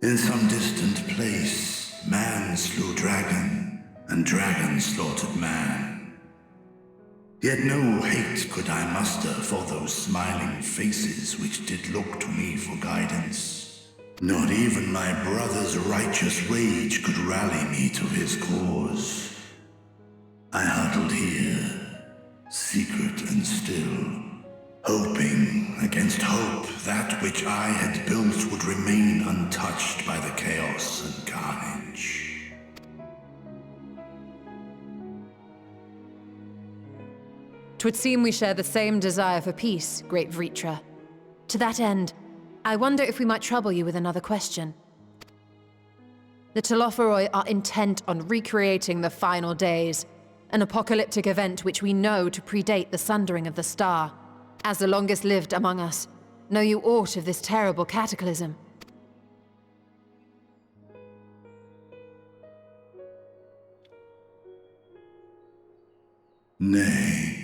In some distant place, man slew dragon, and dragon slaughtered man. Yet no hate could I muster for those smiling faces which did look to me for guidance. Not even my brother's righteous rage could rally me to his cause. I huddled here, secret and still, hoping against hope that which I had built would remain untouched by the chaos and carnage. 'Twould seem we share the same desire for peace, great Vritra. To that end, I wonder if we might trouble you with another question. The Telophoroi are intent on recreating the final days, an apocalyptic event which we know to predate the sundering of the star. As the longest lived among us, know you aught of this terrible cataclysm? Nay.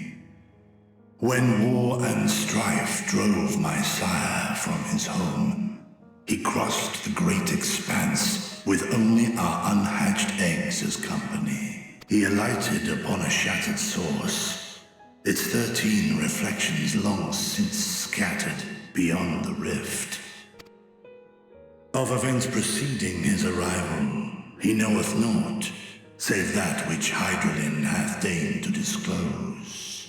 When war and strife drove my sire from his home, he crossed the great expanse with only our unhatched eggs as company. He alighted upon a shattered source, its 13 reflections long since scattered beyond the rift. Of events preceding his arrival, he knoweth naught, save that which Hydralin hath deigned to disclose.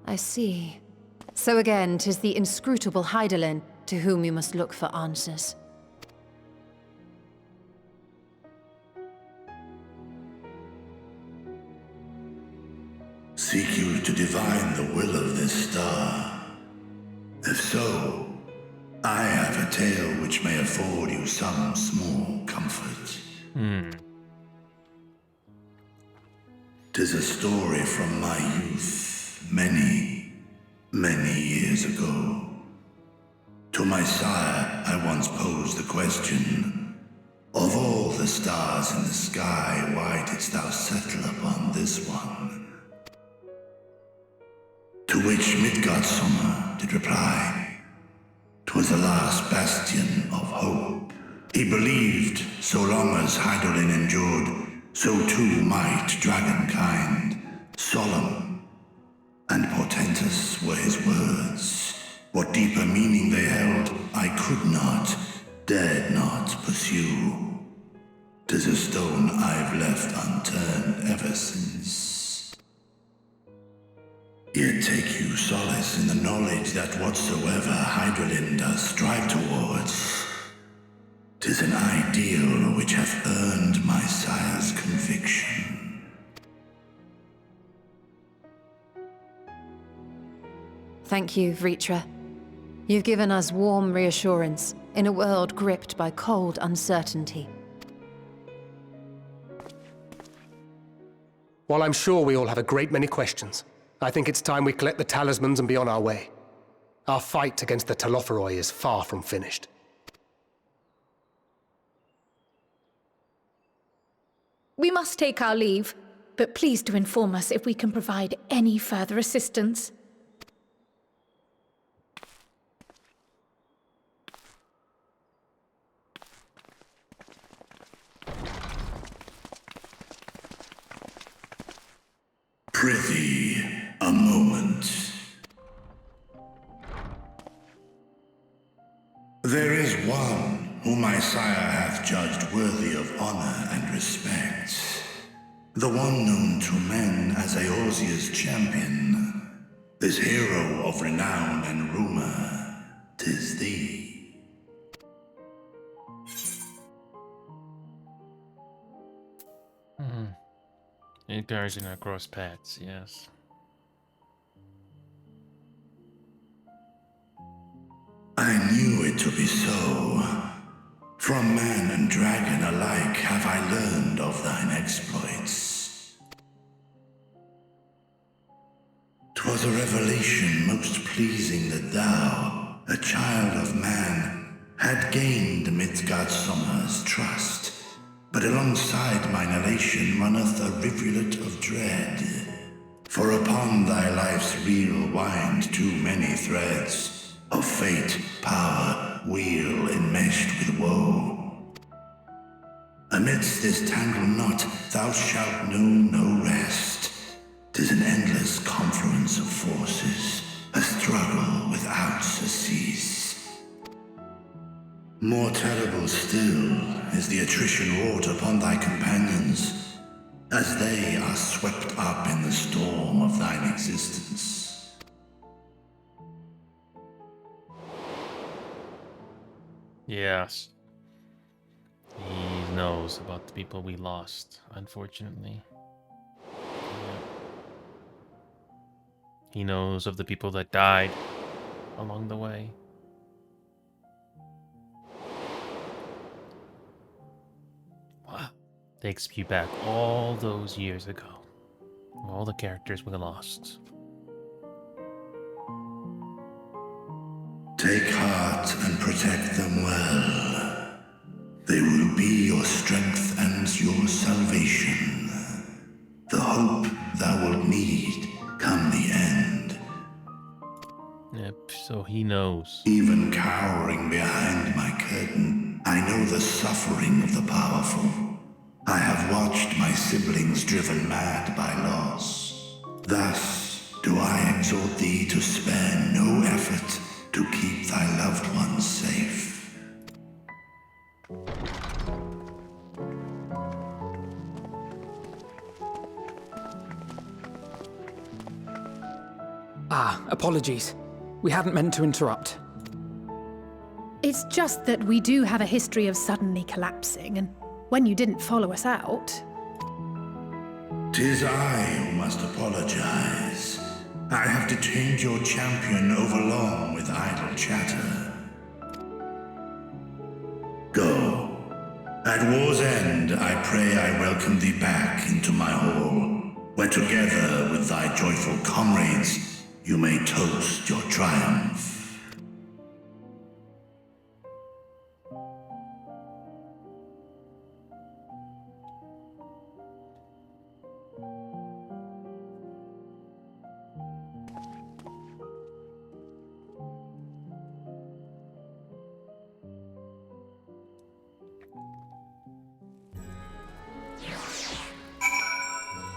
I I see. So again, 'tis the inscrutable Hydaelyn to whom you must look for answers. Seek you to divine the will of this star? If so, I have a tale which may afford you some small comfort. 'Tis a story from my youth, many, many years ago. To my sire, I once posed the question, of all the stars in the sky, why didst thou settle upon this one? To which Midgardsormr did reply, 'twas the last bastion of hope. He believed so long as Hydaelyn endured, so too might dragonkind. Solemn and portentous were his words. What deeper meaning they held, I could not, dared not pursue. 'Tis a stone I've left unturned ever since. Yet take you solace in the knowledge that whatsoever Hydaelyn does strive towards, 'tis an ideal which hath earned my sire's conviction. Thank you, Vritra. You've given us warm reassurance in a world gripped by cold uncertainty. While I'm sure we all have a great many questions, I think it's time we collect the talismans and be on our way. Our fight against the Telophoroi is far from finished. We must take our leave, but please do inform us if we can provide any further assistance. Prithee, a moment. There is one whom my sire hath judged worthy of honor and respect. The one known to men as Eorzea's champion. This hero of renown and rumor, 'tis thee. Edgar's in our cross paths, yes. I knew it to be so. From man and dragon alike have I learned of thine exploits. 'Twas a revelation most pleasing that thou, a child of man, had gained Midgardsormr's trust. But alongside mine elation runneth a rivulet of dread. For upon thy life's reel wind too many threads of fate, power, weal enmeshed with woe. Amidst this tangled knot thou shalt know no rest. 'Tis an endless confluence of forces, a struggle without surcease. More terrible still is the attrition wrought upon thy companions, as they are swept up in the storm of thine existence. Yes. He knows about the people we lost, unfortunately. Yeah. He knows of the people that died along the way. Wow. Takes you back all those years ago. All the characters we lost. Take heart and protect them well. They will be your strength and your salvation. The hope thou wilt need come the end. Yep, so he knows. Even cowering behind my curtain, I know the suffering of the powerful. I have watched my siblings driven mad by loss. Thus do I exhort thee to spare no effort to keep thy loved ones safe. Apologies. We hadn't meant to interrupt. It's just that we do have a history of suddenly collapsing, and when you didn't follow us out... 'Tis I who must apologize. I have detained your champion overlong with idle chatter. Go. At war's end, I pray I welcome thee back into my hall, where together with thy joyful comrades, you may toast your triumph.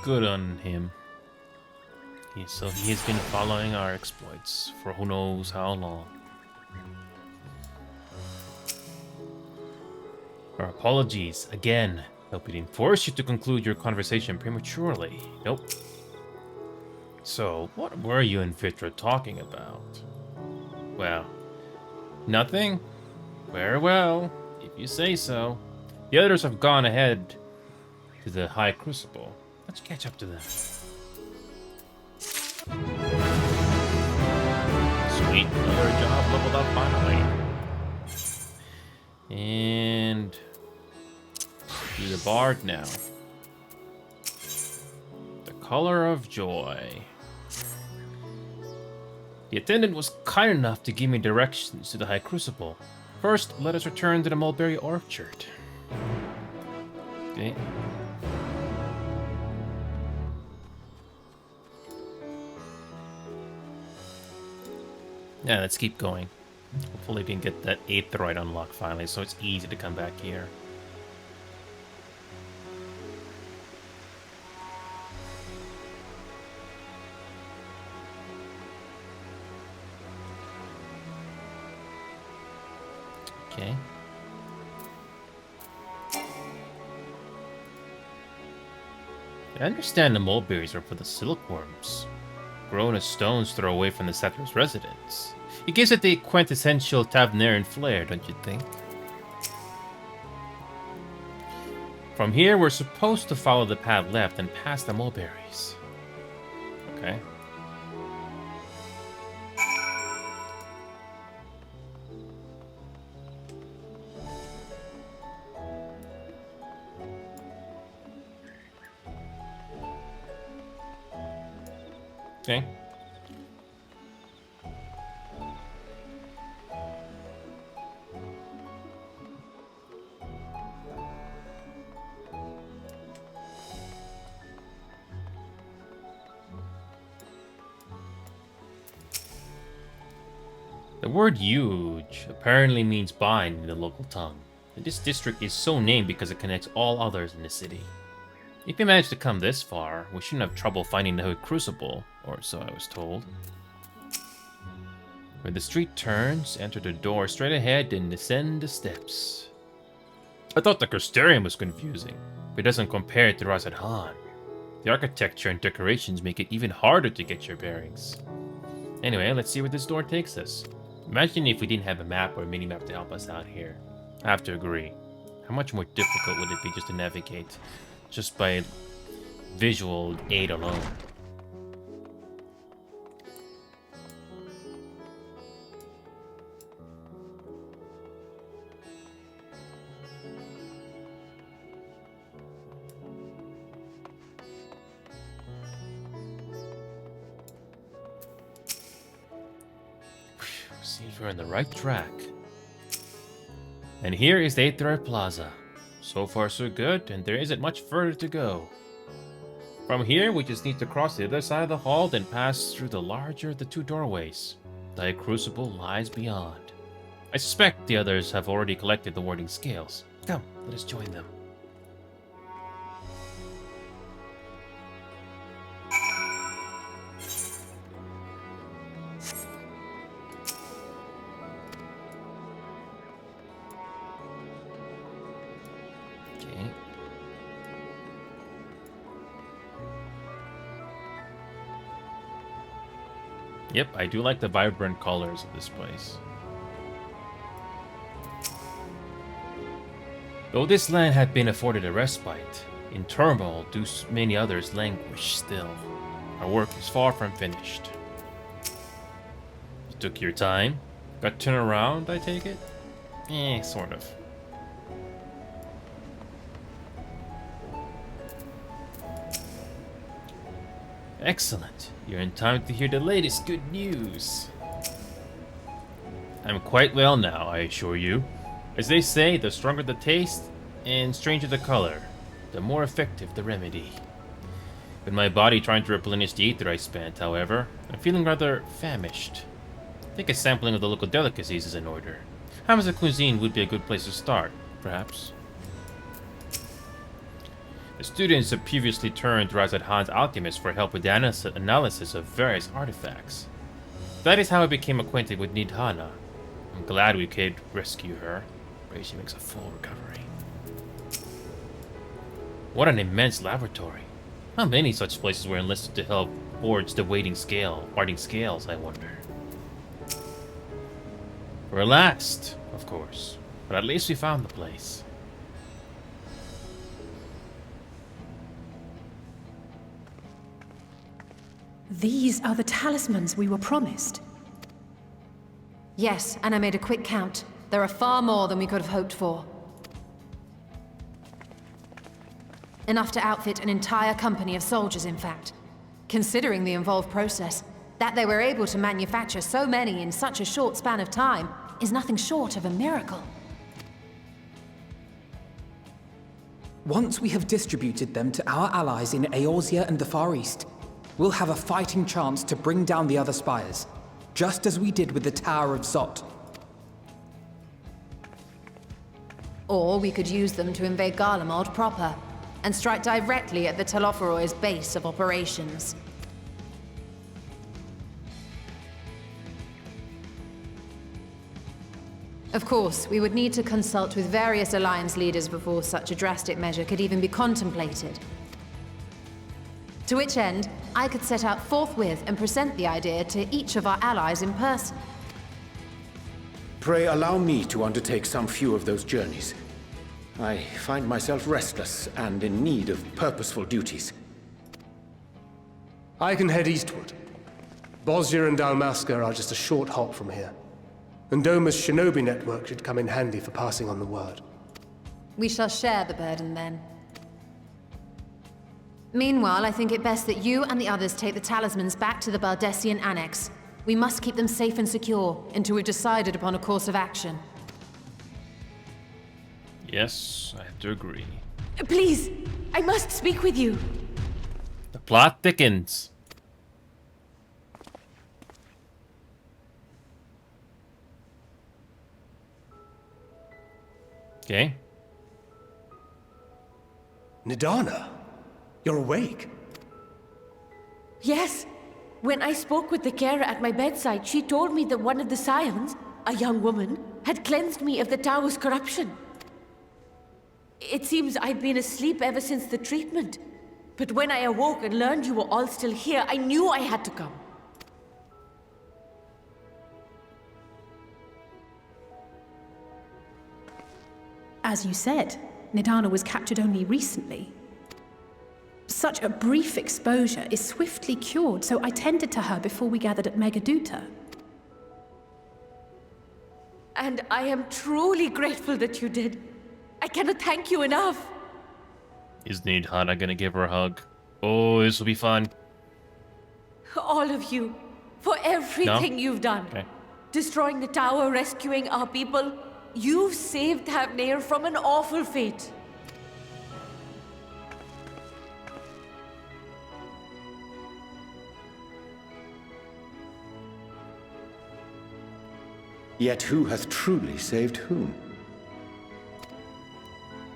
Good on him. So he has been following our exploits for who knows how long. Our apologies again. Hope we didn't force you to conclude your conversation prematurely. Nope. So, what were you and Vitra talking about? Well, nothing? Very well, if you say so. The others have gone ahead to the High Crucible. Let's catch up to them. Sweet, another job leveled up finally. And be the bard now. The color of joy. The attendant was kind enough to give me directions to the High Crucible. First, let us return to the mulberry orchard. Okay. Yeah, let's keep going. Hopefully we can get that aetheroid unlocked finally, so it's easy to come back here. Okay. I understand the mulberries are for the silkworms, grown as stones thrown away from the settler's residence. It gives it the quintessential Tavneran flair, don't you think? From here, we're supposed to follow the path left and past the mulberries. Okay. Okay. The word huge apparently means bind in the local tongue, and this district is so named because it connects all others in the city. If we manage to come this far, we shouldn't have trouble finding the Crucible, or so I was told. Where the street turns, enter the door straight ahead and descend the steps. I thought the Crystarium was confusing, but it doesn't compare to Razadhan. The architecture and decorations make it even harder to get your bearings. Anyway, let's see where this door takes us. Imagine if we didn't have a map or a mini-map to help us out here. I have to agree. How much more difficult would it be just to navigate, just by visual aid alone? Seems we're on the right track. And here is the Aetheroid Plaza. So far so good, and there isn't much further to go. From here, we just need to cross the other side of the hall, then pass through the larger of the two doorways. The Crucible lies beyond. I suspect the others have already collected the warding scales. Come, let us join them. Yep, I do like the vibrant colors of this place. Though this land had been afforded a respite, in turmoil do many others languish still. Our work is far from finished. You took your time? Got turned around, I take it? Sort of. Excellent. You're in time to hear the latest good news. I'm quite well now, I assure you. As they say, the stronger the taste and stranger the color, the more effective the remedy. With my body trying to replenish the ether I spent, however, I'm feeling rather famished. I think a sampling of the local delicacies is in order. Hamza cuisine would be a good place to start, perhaps. The students have previously turned to Razad Han's alchemist for help with the analysis of various artifacts. That is how I became acquainted with Nidhana. I'm glad we could rescue her. Pray she makes a full recovery. What an immense laboratory. How many such places were enlisted to help forge the weighting scales, I wonder. We're last, of course, but at least we found the place. These are the talismans we were promised. Yes, and I made a quick count. There are far more than we could have hoped for. Enough to outfit an entire company of soldiers, in fact. Considering the involved process, that they were able to manufacture so many in such a short span of time is nothing short of a miracle. Once we have distributed them to our allies in Eorzea and the Far East, we'll have a fighting chance to bring down the other spires, just as we did with the Tower of Zot. Or we could use them to invade Garlemald proper, and strike directly at the Telophoroid's base of operations. Of course, we would need to consult with various Alliance leaders before such a drastic measure could even be contemplated. To which end, I could set out forthwith and present the idea to each of our allies in person. Pray allow me to undertake some few of those journeys. I find myself restless and in need of purposeful duties. I can head eastward. Bosnia and Dalmasca are just a short hop from here. And Doma's shinobi network should come in handy for passing on the word. We shall share the burden then. Meanwhile, I think it best that you and the others take the talismans back to the Baldessian Annex. We must keep them safe and secure until we've decided upon a course of action. Yes, I have to agree. Please, I must speak with you. The plot thickens. Okay. Nidhana, you're awake. Yes. When I spoke with the carer at my bedside, she told me that one of the scions, a young woman, had cleansed me of the tower's corruption. It seems I'd been asleep ever since the treatment. But when I awoke and learned you were all still here, I knew I had to come. As you said, Nidhana was captured only recently. Such a brief exposure is swiftly cured, so I tended to her before we gathered at Megaduta. And I am truly grateful that you did. I cannot thank you enough. Is Nidhana gonna give her a hug? Oh, this will be fun. All of you, for everything No? you've done. Okay. Destroying the tower, rescuing our people. You've saved Thavnair from an awful fate. Yet who hath truly saved whom?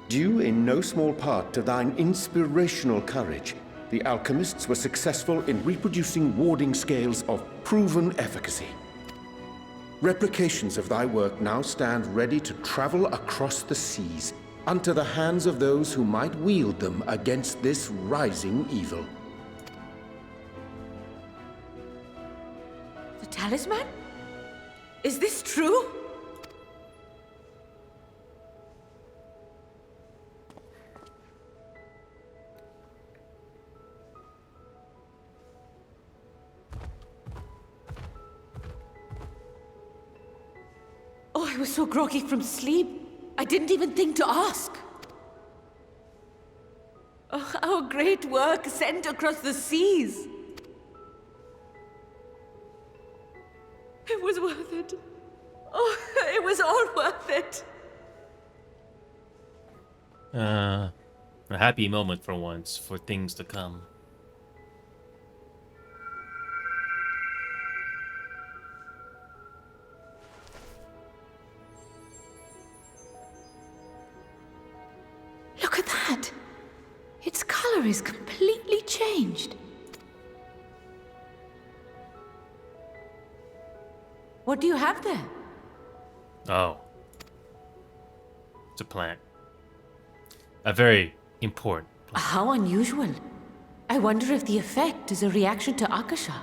Due in no small part to thine inspirational courage, the alchemists were successful in reproducing warding scales of proven efficacy. Replications of thy work now stand ready to travel across the seas, unto the hands of those who might wield them against this rising evil. talisman? Is this true? Oh, I was so groggy from sleep. I didn't even think to ask. Oh, our great work sent across the seas. It was worth it. Oh, it was all worth it. A happy moment for once, for things to come. Look at that! Its color is completely changed. What do you have there? Oh. It's a plant. A very important plant. How unusual. I wonder if the effect is a reaction to Akasha.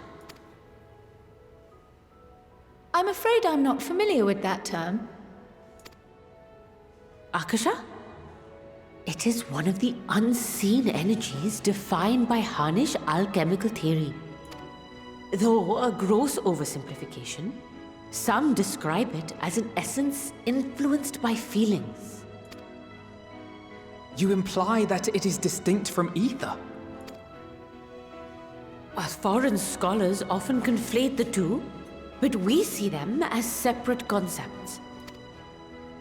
I'm afraid I'm not familiar with that term. Akasha? It is one of the unseen energies defined by Harnish alchemical theory. Though a gross oversimplification, some describe it as an essence influenced by feelings. You imply that it is distinct from ether? Foreign scholars often conflate the two, but we see them as separate concepts.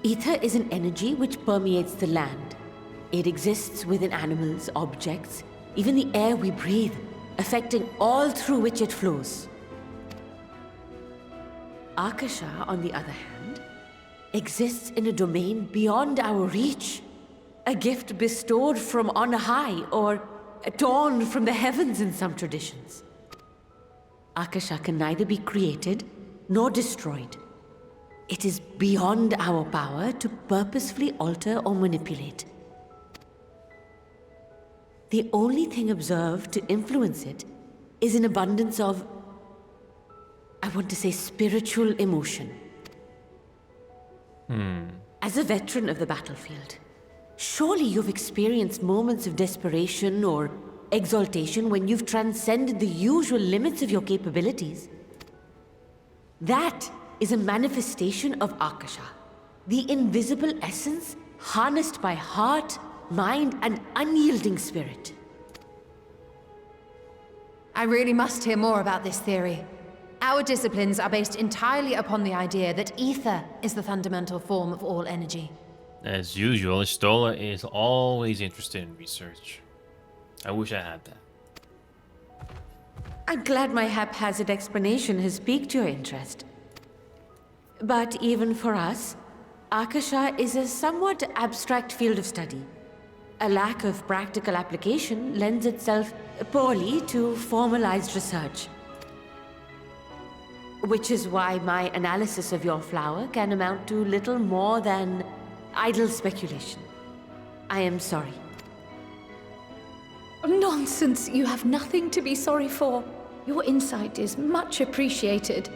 Ether is an energy which permeates the land. It exists within animals, objects, even the air we breathe, affecting all through which it flows. Akasha, on the other hand, exists in a domain beyond our reach. A gift bestowed from on high, or torn from the heavens in some traditions. Akasha can neither be created nor destroyed. It is beyond our power to purposefully alter or manipulate. The only thing observed to influence it is an abundance of, I want to say, spiritual emotion. As a veteran of the battlefield, surely you've experienced moments of desperation or exaltation when you've transcended the usual limits of your capabilities. That is a manifestation of Akasha, the invisible essence harnessed by heart, mind, and unyielding spirit. I really must hear more about this theory. Our disciplines are based entirely upon the idea that ether is the fundamental form of all energy. As usual, Stola is always interested in research. I wish I had that. I'm glad my haphazard explanation has piqued your interest. But even for us, Akasha is a somewhat abstract field of study. A lack of practical application lends itself poorly to formalized research. Which is why my analysis of your flower can amount to little more than idle speculation. I am sorry. Nonsense! You have nothing to be sorry for. Your insight is much appreciated.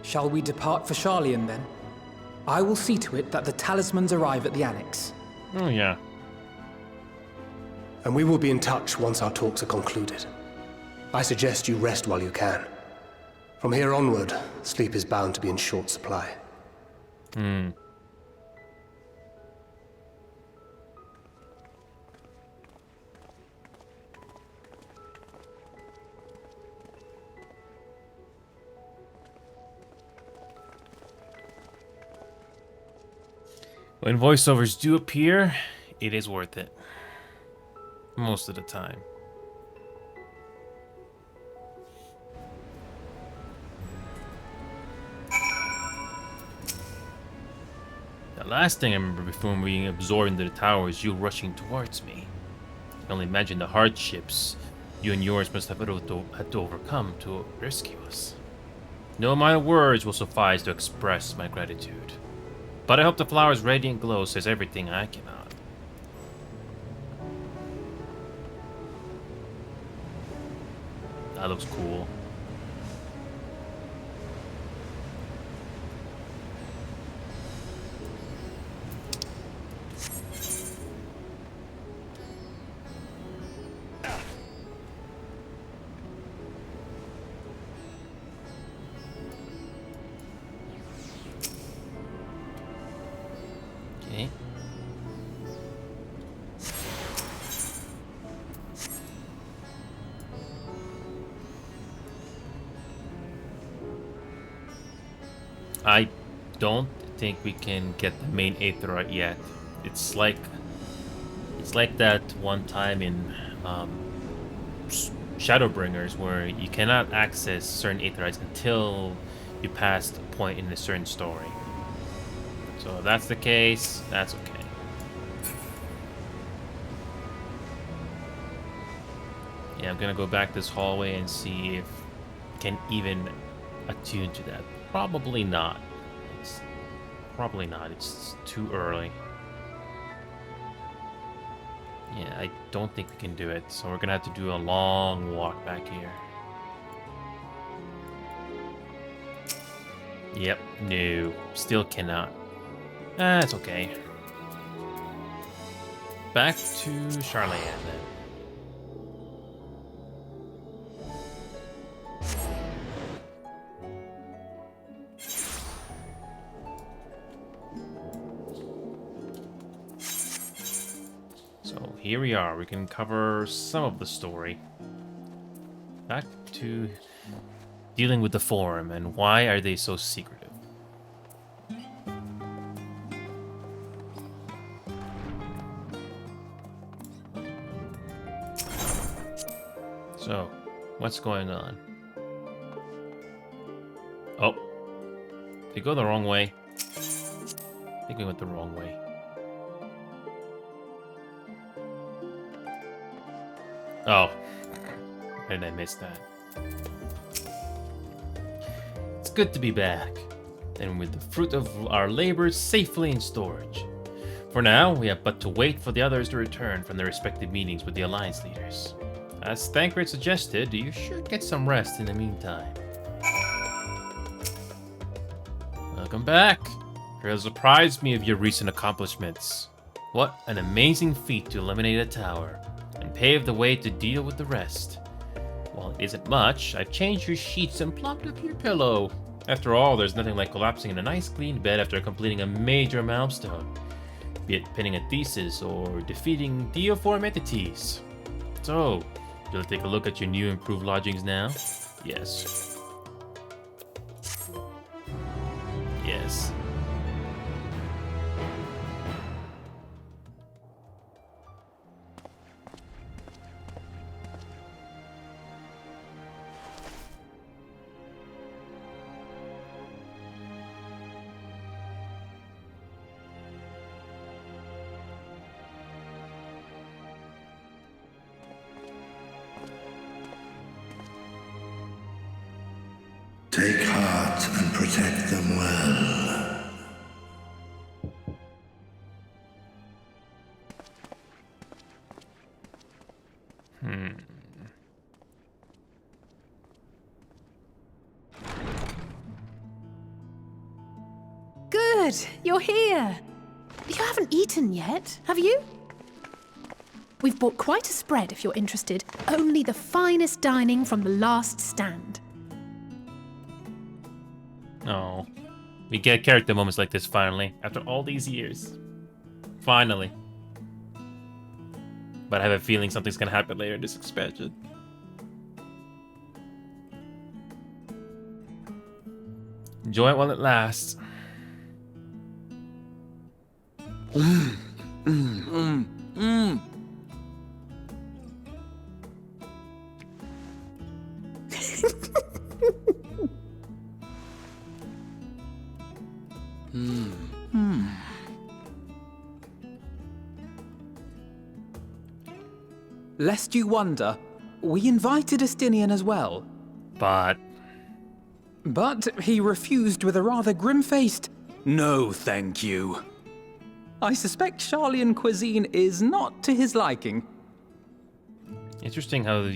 Shall we depart for Sharlayan then? I will see to it that the talismans arrive at the Annex. Oh, yeah. And we will be in touch once our talks are concluded. I suggest you rest while you can. From here onward, sleep is bound to be in short supply. When voiceovers do appear, it is worth it. Most of the time. The last thing I remember before being absorbed into the tower is you rushing towards me. I can only imagine the hardships you and yours must have had to overcome to rescue us. No amount of words will suffice to express my gratitude. But I hope the flower's radiant glow says everything I cannot. that looks cool. Okay. I don't think we can get the main Aetherite yet. It's like that one time in Shadowbringers where you cannot access certain Aetherites until you pass a point in a certain story. So if that's the case, that's okay. Yeah, I'm gonna go back this hallway and see if I can even attune to that. Probably not. Probably not. It's too early. Yeah, I don't think we can do it. So we're gonna have to do a long walk back here. Yep, no. Still cannot. That's okay. Back to Charlotte then. Here we are. We can cover some of the story. Back to dealing with the Forum and why are they so secretive? So, what's going on? Oh. Did we go the wrong way? I think we went the wrong way. Oh, how did I miss that? It's good to be back, and with the fruit of our labors safely in storage. For now, we have but to wait for the others to return from their respective meetings with the Alliance leaders. As Thancred suggested, you should get some rest in the meantime. Welcome back. You have surprised me of your recent accomplishments. What an amazing feat to eliminate a tower and pave the way to deal with the rest. While it isn't much, I've changed your sheets and plopped up your pillow. After all, there's nothing like collapsing in a nice clean bed after completing a major milestone, be it pinning a thesis or defeating Deiform entities. So, you'll take a look at your new improved lodgings now? Yes. Yes. Take heart and protect them well. Good, you're here. You haven't eaten yet, have you? We've bought quite a spread if you're interested. Only the finest dining from the last stand. Oh. We get character moments like this finally, after all these years. Finally. But I have a feeling something's gonna happen later in this expansion. Enjoy it while it lasts. Lest you wonder, we invited Estinian as well. But he refused with a rather grim-faced, "No, thank you." I suspect Charlian cuisine is not to his liking. Interesting how...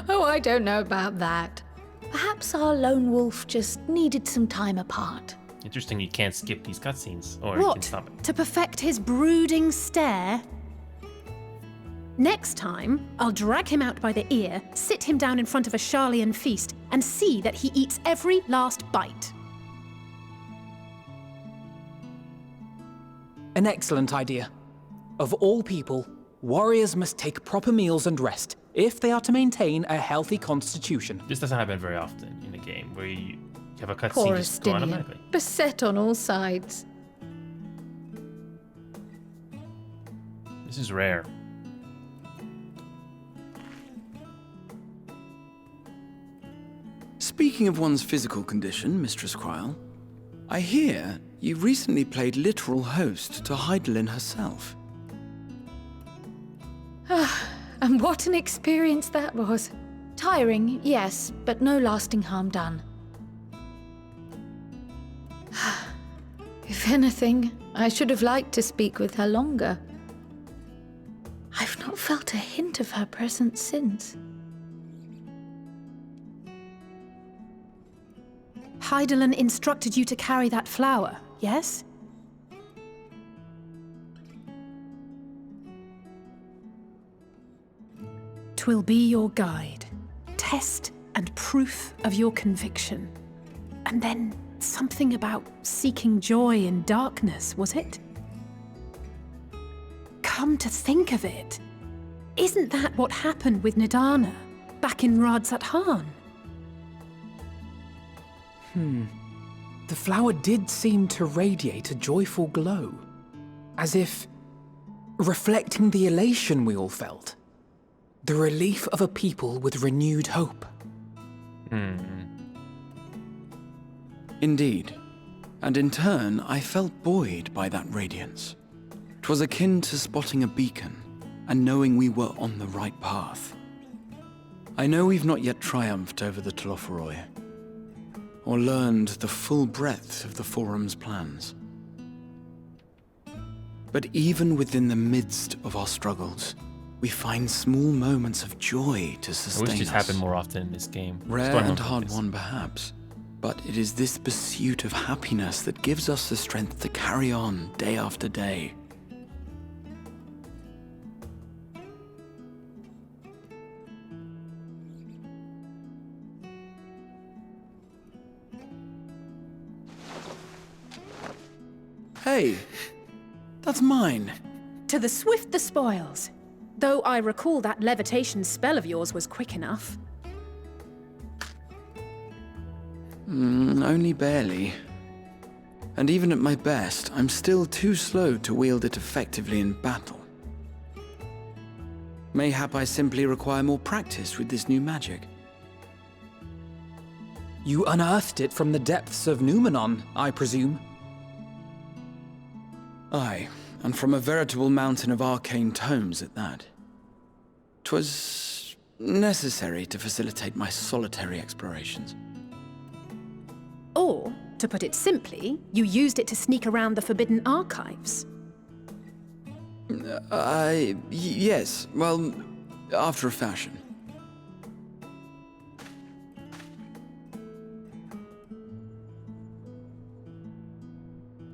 Oh, I don't know about that. Perhaps our lone wolf just needed some time apart. Interesting you can't skip these cutscenes. Or you can What? stop it. To perfect his brooding stare? Next time, I'll drag him out by the ear, sit him down in front of a Sharlayan feast, and see that he eats every last bite. An excellent idea. Of all people, warriors must take proper meals and rest if they are to maintain a healthy constitution. This doesn't happen very often in a game where you have a Poor cutscene just go Estinian, automatically. beset on all sides. This is rare. Speaking of one's physical condition, Mistress Kryl, I hear you recently played literal host to Heidelin herself. And what an experience that was. Tiring, yes, but no lasting harm done. If anything, I should have liked to speak with her longer. I've not felt a hint of her presence since. Heidelin instructed you to carry that flower, yes? Twill be your guide, test and proof of your conviction. And then something about seeking joy in darkness, was it? Come to think of it, isn't that what happened with Nidana back in Radzat Han? The flower did seem to radiate a joyful glow, as if reflecting the elation we all felt, the relief of a people with renewed hope. Indeed. And in turn, I felt buoyed by that radiance. 'Twas akin to spotting a beacon and knowing we were on the right path. I know we've not yet triumphed over the Telophoroi, or learned the full breadth of the Forum's plans. But even within the midst of our struggles, we find small moments of joy to I sustain wish this us. happened more often in this game. Rare Starting and off hard like this. won, perhaps. But it is this pursuit of happiness that gives us the strength to carry on day after day. Hey, that's mine. To the swift the spoils. Though I recall that levitation spell of yours was quick enough. Only barely. And even at my best, I'm still too slow to wield it effectively in battle. Mayhap I simply require more practice with this new magic. You unearthed it from the depths of Numenon, I presume? Aye, and from a veritable mountain of arcane tomes at that. 'Twas necessary to facilitate my solitary explorations. Or, to put it simply, you used it to sneak around the Forbidden Archives. Yes, well, after a fashion.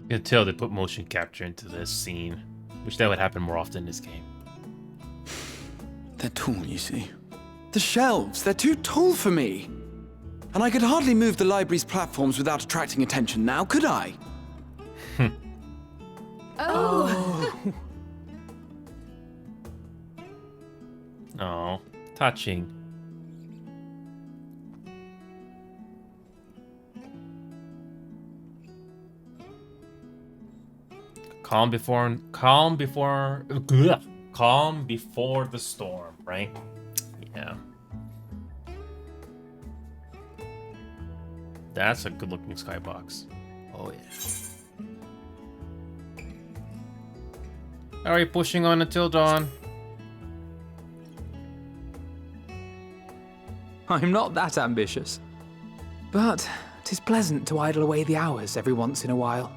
You can tell they put motion capture into this scene. Wish that would happen more often in this game. They're tall, you see. The shelves, they're too tall for me. And I could hardly move the library's platforms without attracting attention now, could I? Oh, touching. Calm before the storm, right? Yeah. That's a good-looking skybox. Oh yeah. Are you pushing on until dawn? I'm not that ambitious. But 'tis pleasant to idle away the hours every once in a while.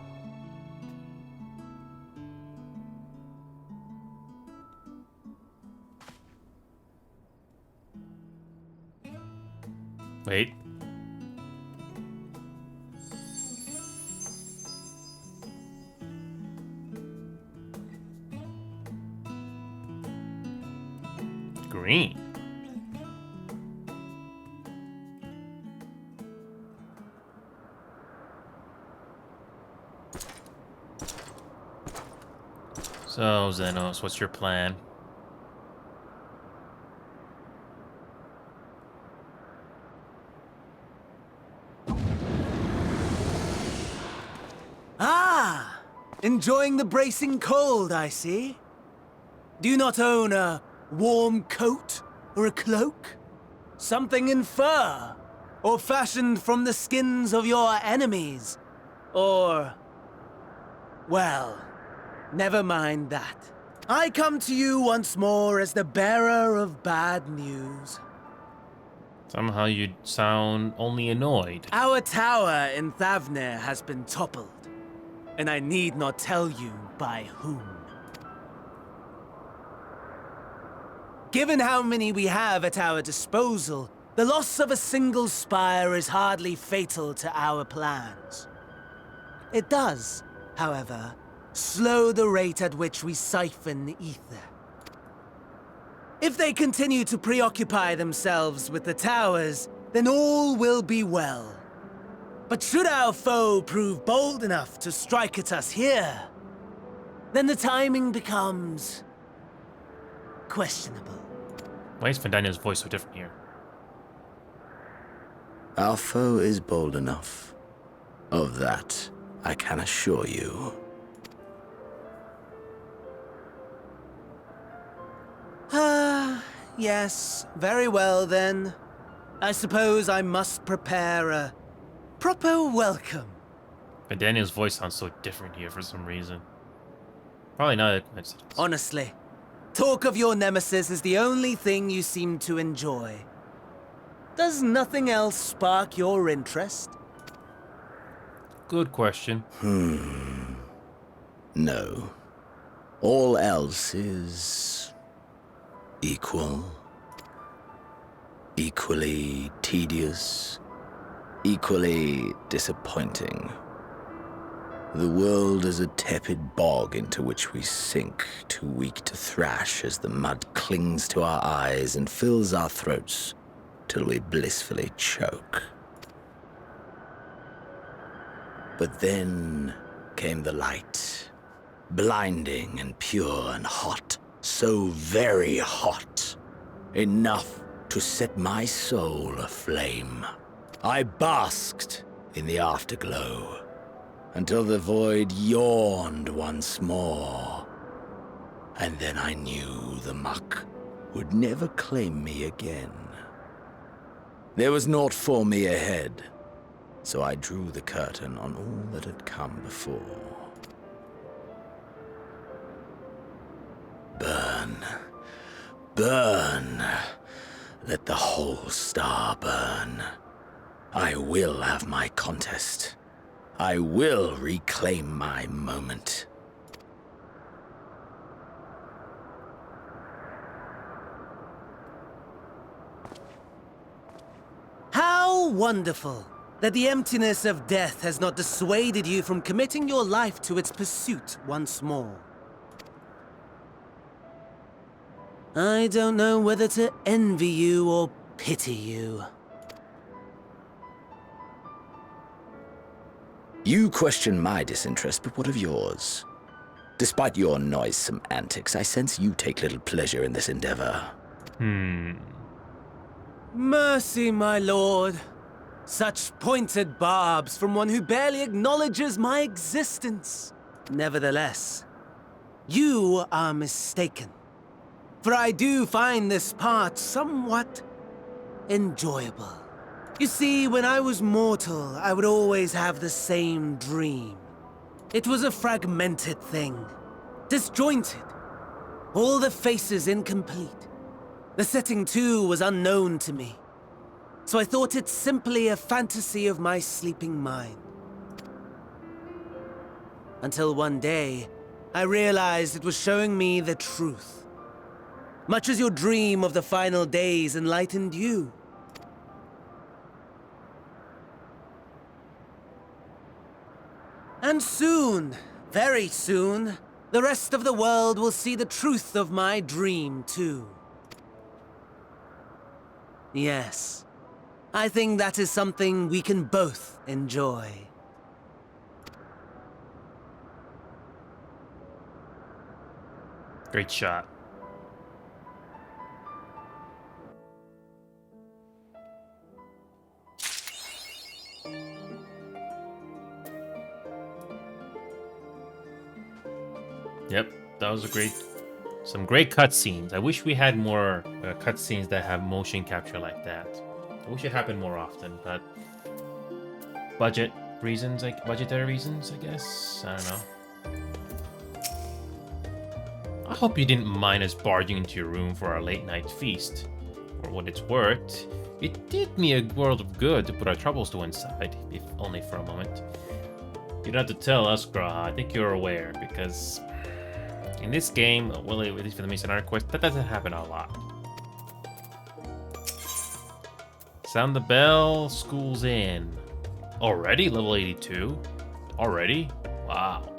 Wait. Green. So, Xenos, what's your plan? Ah! Enjoying the bracing cold, I see. Do you not own a warm coat or a cloak? Something in fur? Or fashioned from the skins of your enemies? Or... well, never mind that. I come to you once more as the bearer of bad news. Somehow you sound only annoyed. Our tower in Thavner has been toppled, and I need not tell you by whom. Given how many we have at our disposal, the loss of a single spire is hardly fatal to our plans. It does, however, slow the rate at which we siphon ether. If they continue to preoccupy themselves with the towers, then all will be well. But should our foe prove bold enough to strike at us here, then the timing becomes... questionable. Why is Vandaniel's voice so different here? Our foe is bold enough. Of that, I can assure you. Yes, very well then. I suppose I must prepare a proper welcome. Vandaniel's voice sounds so different here for some reason. Probably not a coincidence. Honestly, talk of your nemesis is the only thing you seem to enjoy. Does nothing else spark your interest? Good question. No. All else is... equal. Equally tedious. Equally disappointing. The world is a tepid bog into which we sink, too weak to thrash as the mud clings to our eyes and fills our throats till we blissfully choke. But then came the light, blinding and pure and hot, so very hot, enough to set my soul aflame. I basked in the afterglow, until the void yawned once more. And then I knew the muck would never claim me again. There was naught for me ahead, so I drew the curtain on all that had come before. Burn, burn, let the whole star burn. I will have my contest. I will reclaim my moment. How wonderful that the emptiness of death has not dissuaded you from committing your life to its pursuit once more. I don't know whether to envy you or pity you. You question my disinterest, but what of yours? Despite your noisome antics, I sense you take little pleasure in this endeavor. Mercy, my lord. Such pointed barbs from one who barely acknowledges my existence. Nevertheless, you are mistaken. For I do find this part somewhat enjoyable. You see, when I was mortal, I would always have the same dream. It was a fragmented thing, disjointed, all the faces incomplete. The setting, too, was unknown to me, so I thought it simply a fantasy of my sleeping mind. Until one day, I realized it was showing me the truth, much as your dream of the final days enlightened you. And soon, very soon, the rest of the world will see the truth of my dream, too. Yes, I think that is something we can both enjoy. Great shot. Yep, that was some great cutscenes. I wish we had more cutscenes that have motion capture like that. I wish it happened more often, but budgetary reasons, I guess. I don't know. I hope you didn't mind us barging into your room for our late night feast. For what it's worth, it did me a world of good to put our troubles to one side, if only for a moment. You don't have to tell us, Graha. I think you're aware, because in this game, well, at least for the Missionary Quest, that doesn't happen a lot. Sound the bell, school's in. Already? Level 82? Already? Wow.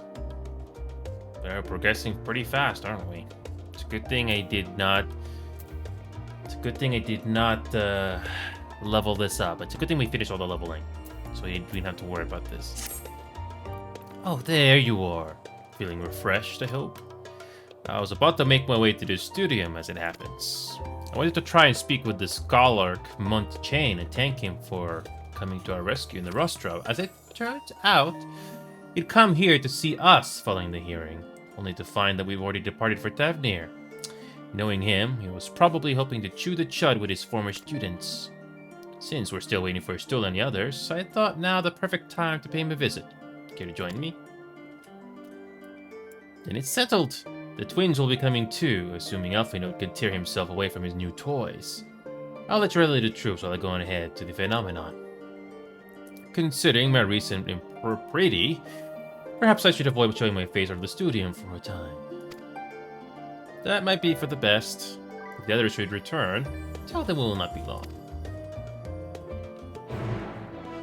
We're progressing pretty fast, aren't we? It's a good thing I did not... level this up. It's a good thing we finished all the leveling, so we didn't have to worry about this. Oh, there you are. Feeling refreshed, I hope? I was about to make my way to the studio as it happens. I wanted to try and speak with the scholar Mont Chain and thank him for coming to our rescue in the rostro. As it turns out, he'd come here to see us following the hearing, only to find that we've already departed for Tavnir. Knowing him, he was probably hoping to chew the chud with his former students. Since we're still waiting for Stool and the others, I thought now the perfect time to pay him a visit. Care to join me? Then it's settled. The twins will be coming too, assuming Elfinode can tear himself away from his new toys. I'll let you relay the troops while I go on ahead to the phenomenon. Considering my recent impropriety, perhaps I should avoid showing my face out of the studio for a time. That might be for the best. If the others should return, tell them we will not be long.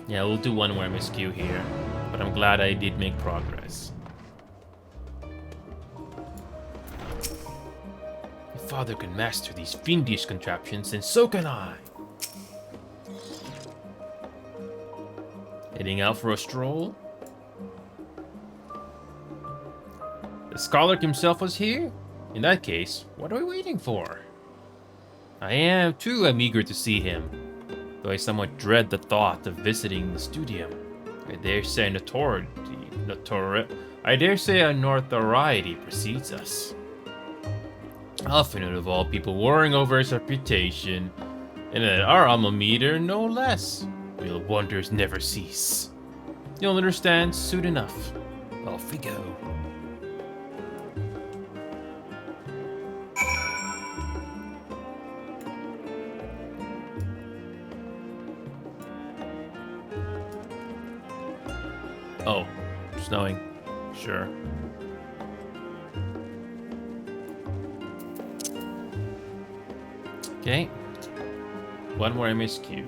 Yeah, we'll do one more MSQ here, but I'm glad I did make progress. If Father can master these fiendish contraptions, then so can I! Heading out for a stroll? The scholar himself was here? In that case, what are we waiting for? I am, too, I'm eager to see him, though I somewhat dread the thought of visiting the studio. I dare say a notoriety precedes us. Elfinode of all people worrying over his reputation, and at our alma mater no less. Will wonders never cease. You'll understand soon enough. Off we go. Oh, snowing. Sure. Okay. One more MSQ.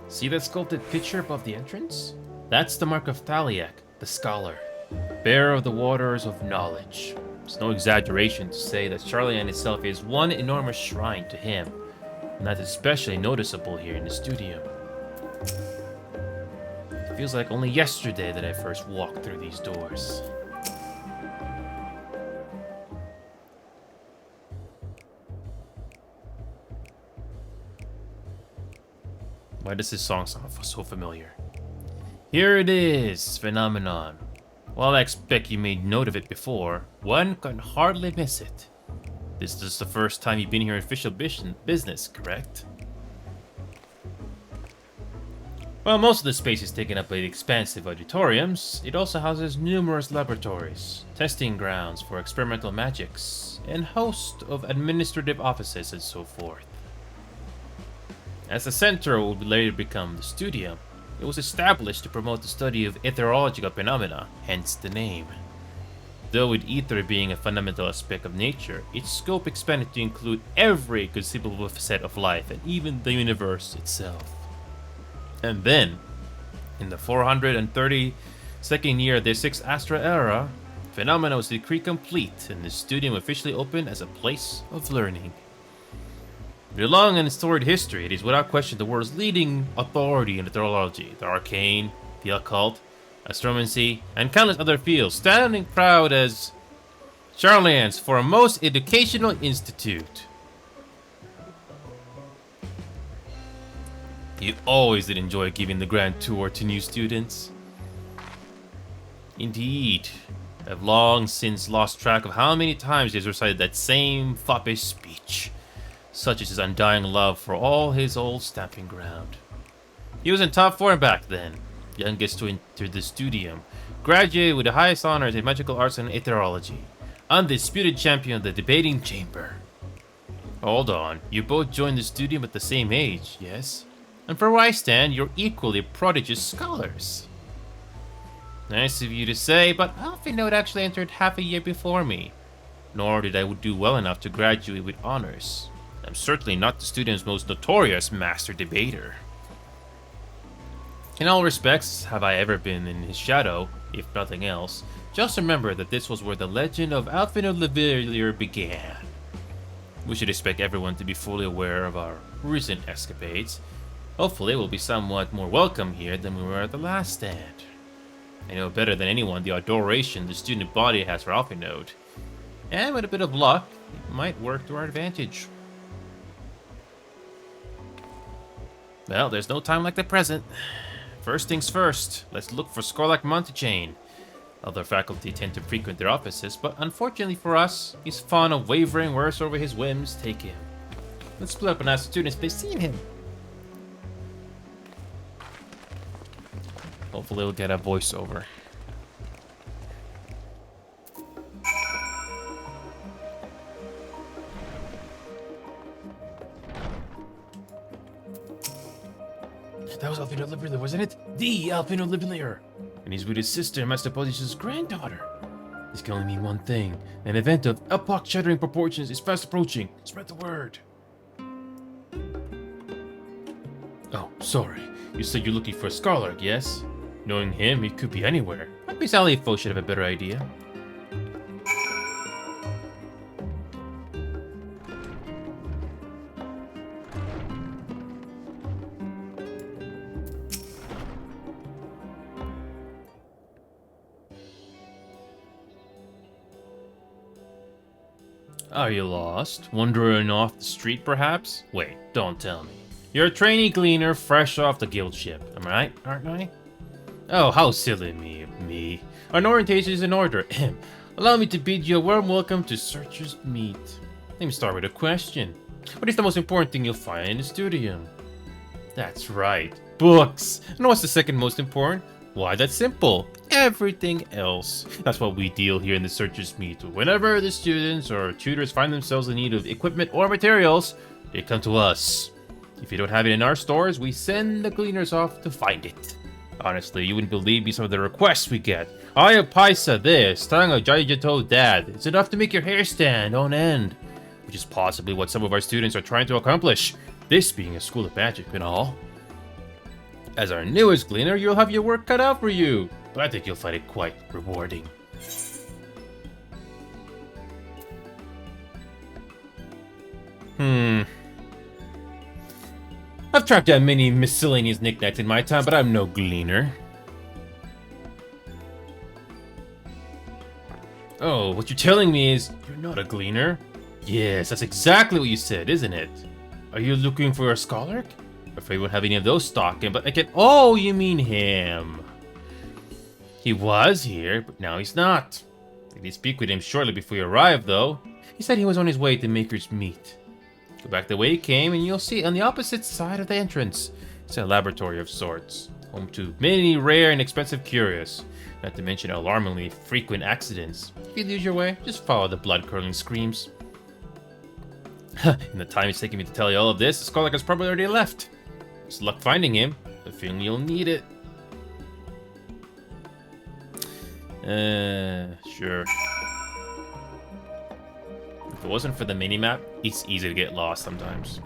See that sculpted picture above the entrance? That's the mark of Thaliak, the scholar, bearer of the waters of knowledge. It's no exaggeration to say that Charlian itself is one enormous shrine to him, and that's especially noticeable here in the studio. It feels like only yesterday that I first walked through these doors. Why does this song sound so familiar? Here it is, Phenomenon. While I expect you made note of it before, one can hardly miss it. This is the first time you've been here in official business, correct? While most of the space is taken up by the expansive auditoriums, it also houses numerous laboratories, testing grounds for experimental magics, and host of administrative offices and so forth. As the center will later become the studio, It was established to promote the study of ethereological phenomena, hence the name. Though with ether being a fundamental aspect of nature, its scope expanded to include every conceivable facet of life and even the universe itself. And then, in the 432nd year of the 6th Astra era, Phenomena was decreed complete and the studium officially opened as a place of learning. With a long and storied history, it is without question the world's leading authority in ethereology, the arcane, the occult, astromancy, and countless other fields, standing proud as Charlans for a most educational institute. You always did enjoy giving the grand tour to new students. Indeed, I've long since lost track of how many times he has recited that same foppish speech. Such is his undying love for all his old stamping ground. He was in top form back then, youngest to enter the studium, graduated with the highest honors in magical arts and ethereology, undisputed champion of the debating chamber. Hold on, you both joined the studium at the same age, yes? And for where I stand, you're equally prodigious scholars. Nice of you to say, but Alphinote actually entered half a year before me. Nor did I do well enough to graduate with honors. I'm certainly not the student's most notorious master debater. In all respects, have I ever been in his shadow, if nothing else, just remember that this was where the legend of Alphinote Levillier began. We should expect everyone to be fully aware of our recent escapades. Hopefully we'll be somewhat more welcome here than we were at the last stand. I know better than anyone the adoration the student body has for Alphinote. And with a bit of luck, it might work to our advantage. Well, there's no time like the present. First things first, let's look for Scorlac Montechain. Other faculty tend to frequent their offices, but unfortunately for us, he's fond of wavering wheresoever his whims take him. Let's split up and ask the students if they've seen him. Hopefully we'll get a voiceover. That was Alphinote Levillier, wasn't it? The Alphinote Levillier! And he's with his sister, Master Polish's granddaughter. This can only mean one thing. An event of epoch-shattering proportions is fast approaching. Spread the word. Oh, sorry. You said you're looking for a Scarlark, yes? Knowing him, he could be anywhere. Maybe Sally Foe should have a better idea. Are you lost? Wandering off the street, perhaps? Wait, don't tell me. You're a trainee gleaner fresh off the guild ship, am I right, aren't I? Oh, how silly me. An orientation is in order. Allow me to bid you a warm welcome to Searcher's Meet. Let me start with a question. What is the most important thing you'll find in the studium? That's right, books. And what's the second most important? Why, that's simple. Everything else. That's what we deal here in the Searcher's Meet. Whenever the students or tutors find themselves in need of equipment or materials, they come to us. If you don't have it in our stores, we send the gleaners off to find it. Honestly, you wouldn't believe me some of the requests we get. I have Paisa this, Tanga Jajato Dad. It's enough to make your hair stand on end. Which is possibly what some of our students are trying to accomplish. This being a school of magic and all. As our newest gleaner, you'll have your work cut out for you. But I think you'll find it quite rewarding. I've tracked down many miscellaneous knickknacks in my time, but I'm no gleaner. Oh, what you're telling me is you're not a gleaner? Yes, that's exactly what you said, isn't it? Are you looking for a Scarlark? Afraid we won't have any of those stocking, but I can— Oh, you mean him. He was here, but now he's not. I did speak with him shortly before you arrived, though. He said he was on his way to Maker's Meet. Go back the way he came, and you'll see on the opposite side of the entrance. It's a laboratory of sorts, home to many rare and expensive curios, not to mention alarmingly frequent accidents. If you lose your way, just follow the blood-curdling screams. In the time it's taken me to tell you all of this, the Scarlark has probably already left. It's luck finding him, but feeling you'll need it. Sure. If it wasn't for the minimap, it's easy to get lost sometimes.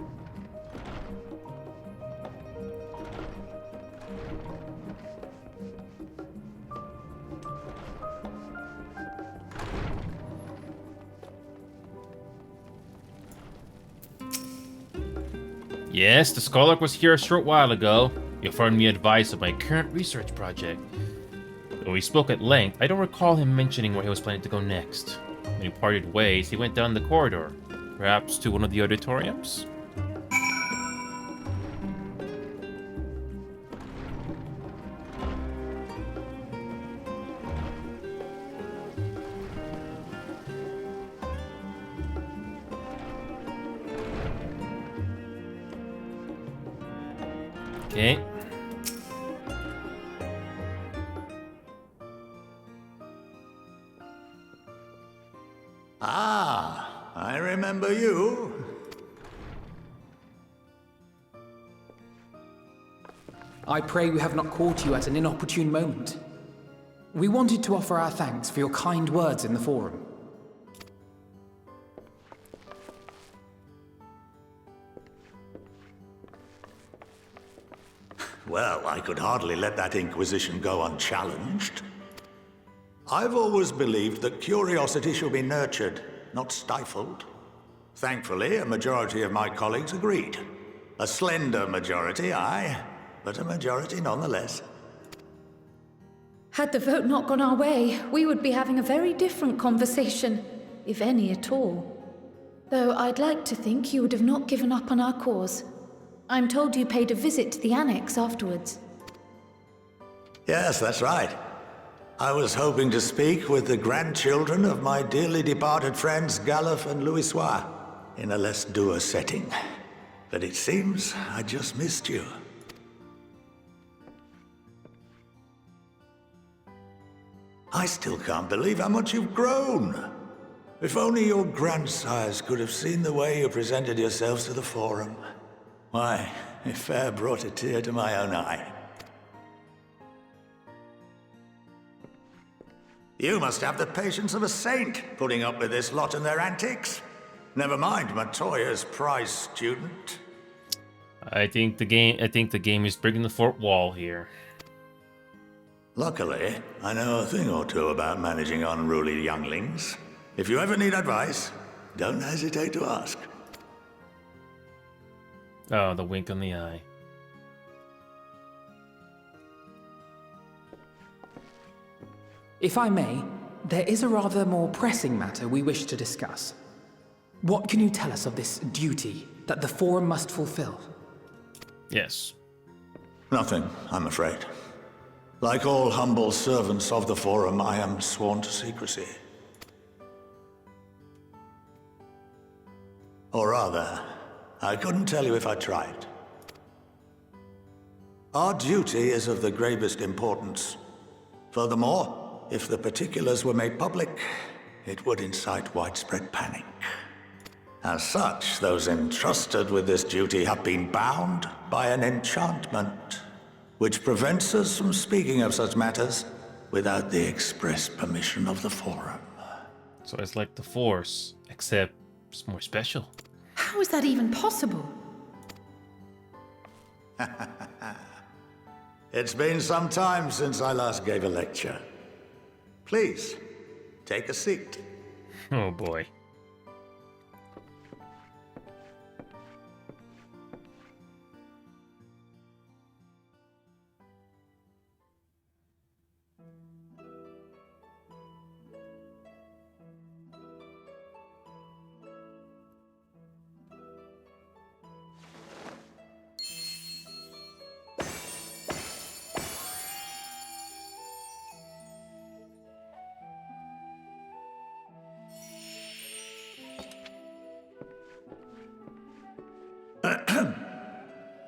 Yes, the scholar was here a short while ago. He offered me advice on my current research project. Though we spoke at length, I don't recall him mentioning where he was planning to go next. When we parted ways, he went down the corridor. Perhaps to one of the auditoriums? Okay. Ah, I remember you. I pray we have not caught you at an inopportune moment. We wanted to offer our thanks for your kind words in the forum. Well, I could hardly let that inquisition go unchallenged. I've always believed that curiosity should be nurtured, not stifled. Thankfully, a majority of my colleagues agreed. A slender majority, aye, but a majority nonetheless. Had the vote not gone our way, we would be having a very different conversation, if any at all. Though I'd like to think you would have not given up on our cause. I'm told you paid a visit to the annex afterwards. Yes, that's right. I was hoping to speak with the grandchildren of my dearly departed friends Galuf and Louisoix in a less dour setting. But it seems I just missed you. I still can't believe how much you've grown. If only your grandsires could have seen the way you presented yourselves to the Forum. Why, it fair brought a tear to my own eye. You must have the patience of a saint, putting up with this lot and their antics. Never mind Matoya's prize student. I think the game is breaking the fourth wall here. Luckily, I know a thing or two about managing unruly younglings. If you ever need advice, don't hesitate to ask. Oh, the wink on the eye. If I may, there is a rather more pressing matter we wish to discuss. What can you tell us of this duty that the Forum must fulfill? Yes. Nothing, I'm afraid. Like all humble servants of the Forum, I am sworn to secrecy. Or rather, I couldn't tell you if I tried. Our duty is of the gravest importance. Furthermore, if the particulars were made public, it would incite widespread panic. As such, those entrusted with this duty have been bound by an enchantment, which prevents us from speaking of such matters without the express permission of the Forum. So it's like the Force, except it's more special. How is that even possible? It's been some time since I last gave a lecture. Please, take a seat. Oh boy.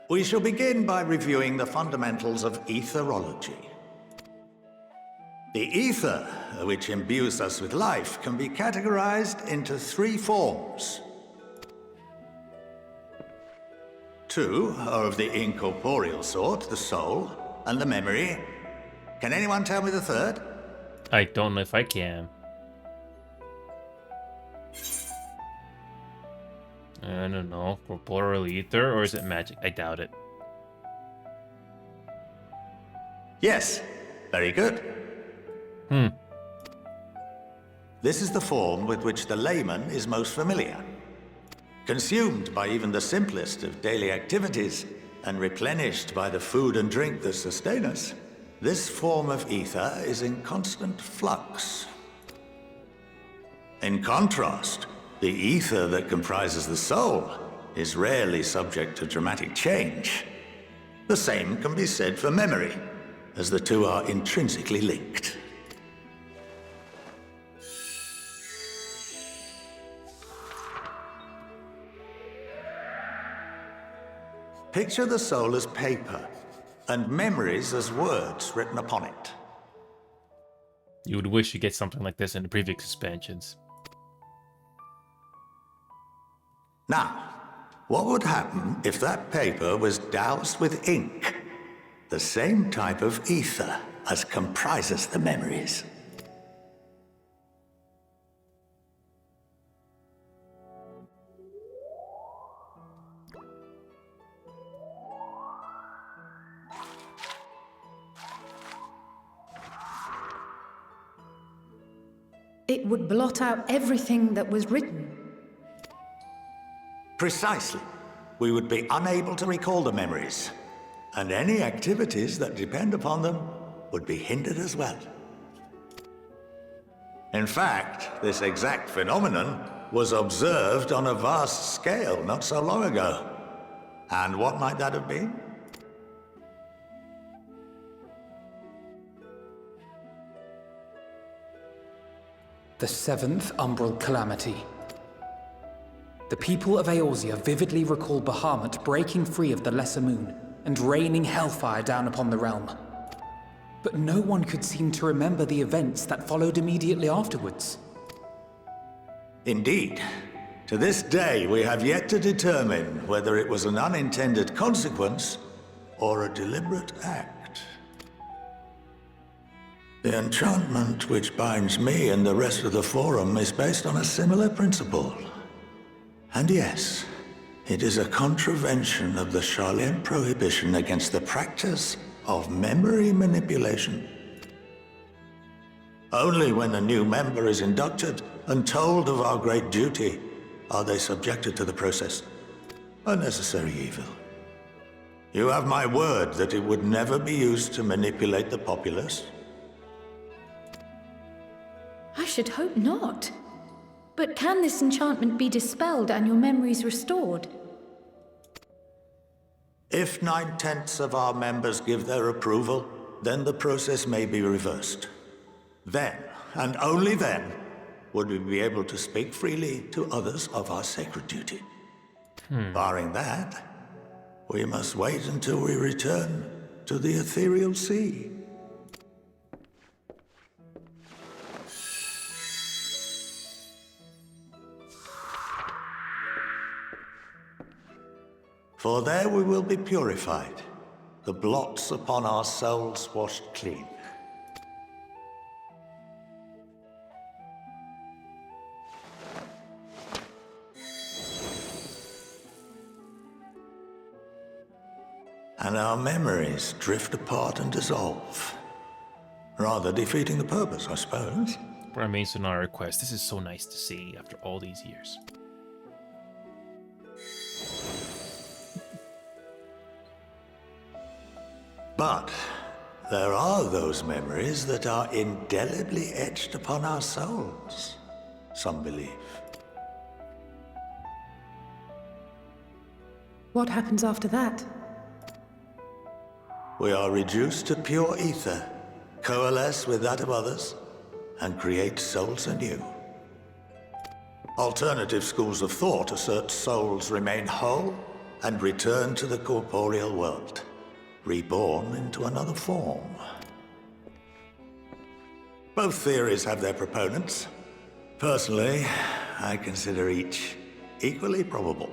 We shall begin by reviewing the fundamentals of etherology. The ether, which imbues us with life, can be categorized into three forms. Two are of the incorporeal sort, the soul, and the memory. Can anyone tell me the third? I don't know if I can. I don't know. Corporeal ether, or is it magic? I doubt it. Yes, very good. This is the form with which the layman is most familiar. Consumed by even the simplest of daily activities, and replenished by the food and drink that sustain us, this form of ether is in constant flux. In contrast, the ether that comprises the soul is rarely subject to dramatic change. The same can be said for memory, as the two are intrinsically linked. Picture the soul as paper, and memories as words written upon it. You would wish you get something like this in the previous expansions. Now, what would happen if that paper was doused with ink? The same type of ether as comprises the memories. It would blot out everything that was written. Precisely. We would be unable to recall the memories, and any activities that depend upon them would be hindered as well. In fact, this exact phenomenon was observed on a vast scale not so long ago. And what might that have been? The seventh Umbral Calamity. The people of Eorzea vividly recall Bahamut breaking free of the Lesser Moon and raining hellfire down upon the realm. But no one could seem to remember the events that followed immediately afterwards. Indeed. To this day, we have yet to determine whether it was an unintended consequence or a deliberate act. The enchantment which binds me and the rest of the Forum is based on a similar principle. And yes, it is a contravention of the Sharlayan prohibition against the practice of memory manipulation. Only when a new member is inducted and told of our great duty are they subjected to the process. A necessary evil. You have my word that it would never be used to manipulate the populace. I should hope not. But can this enchantment be dispelled and your memories restored? If 9/10 of our members give their approval, then the process may be reversed. Then, and only then, would we be able to speak freely to others of our sacred duty. Barring that, we must wait until we return to the ethereal sea. For there we will be purified, the blots upon our souls washed clean. And our memories drift apart and dissolve. Rather defeating the purpose, I suppose. Remains on our request. This is so nice to see after all these years. But there are those memories that are indelibly etched upon our souls, some believe. What happens after that? We are reduced to pure ether, coalesce with that of others, and create souls anew. Alternative schools of thought assert souls remain whole and return to the corporeal world, reborn into another form. Both theories have their proponents. Personally, I consider each equally probable.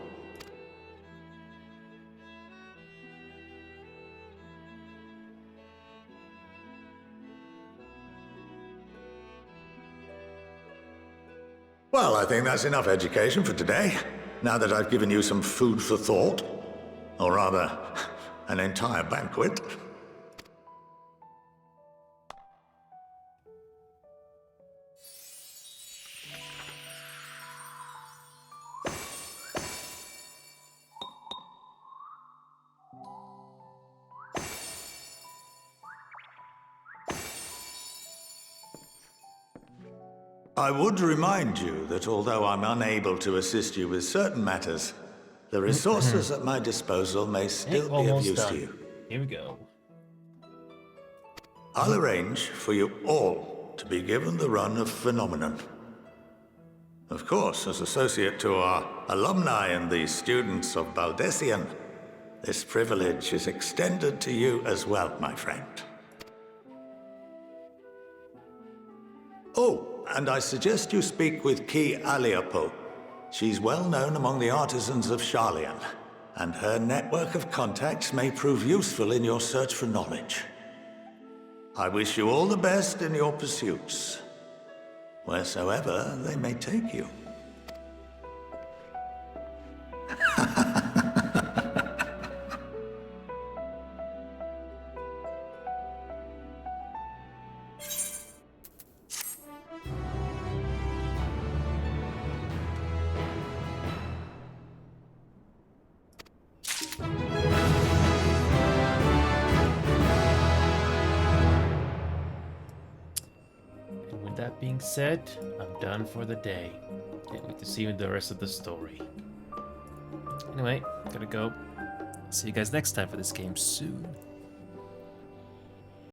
Well, I think that's enough education for today. Now that I've given you some food for thought. Or rather, an entire banquet. I would remind you that although I'm unable to assist you with certain matters, the resources at my disposal may still be of use to you. Here we go. I'll arrange for you all to be given the run of Phenomenon. Of course, as associate to our alumni and the students of Baldessian, this privilege is extended to you as well, my friend. Oh, and I suggest you speak with Ki Aliapo. She's well known among the artisans of Sharlayan, and her network of contacts may prove useful in your search for knowledge. I wish you all the best in your pursuits, wheresoever they may take you. That being said, I'm done for the day. Can't wait to see the rest of the story. Anyway, gotta go. See you guys next time for this game soon.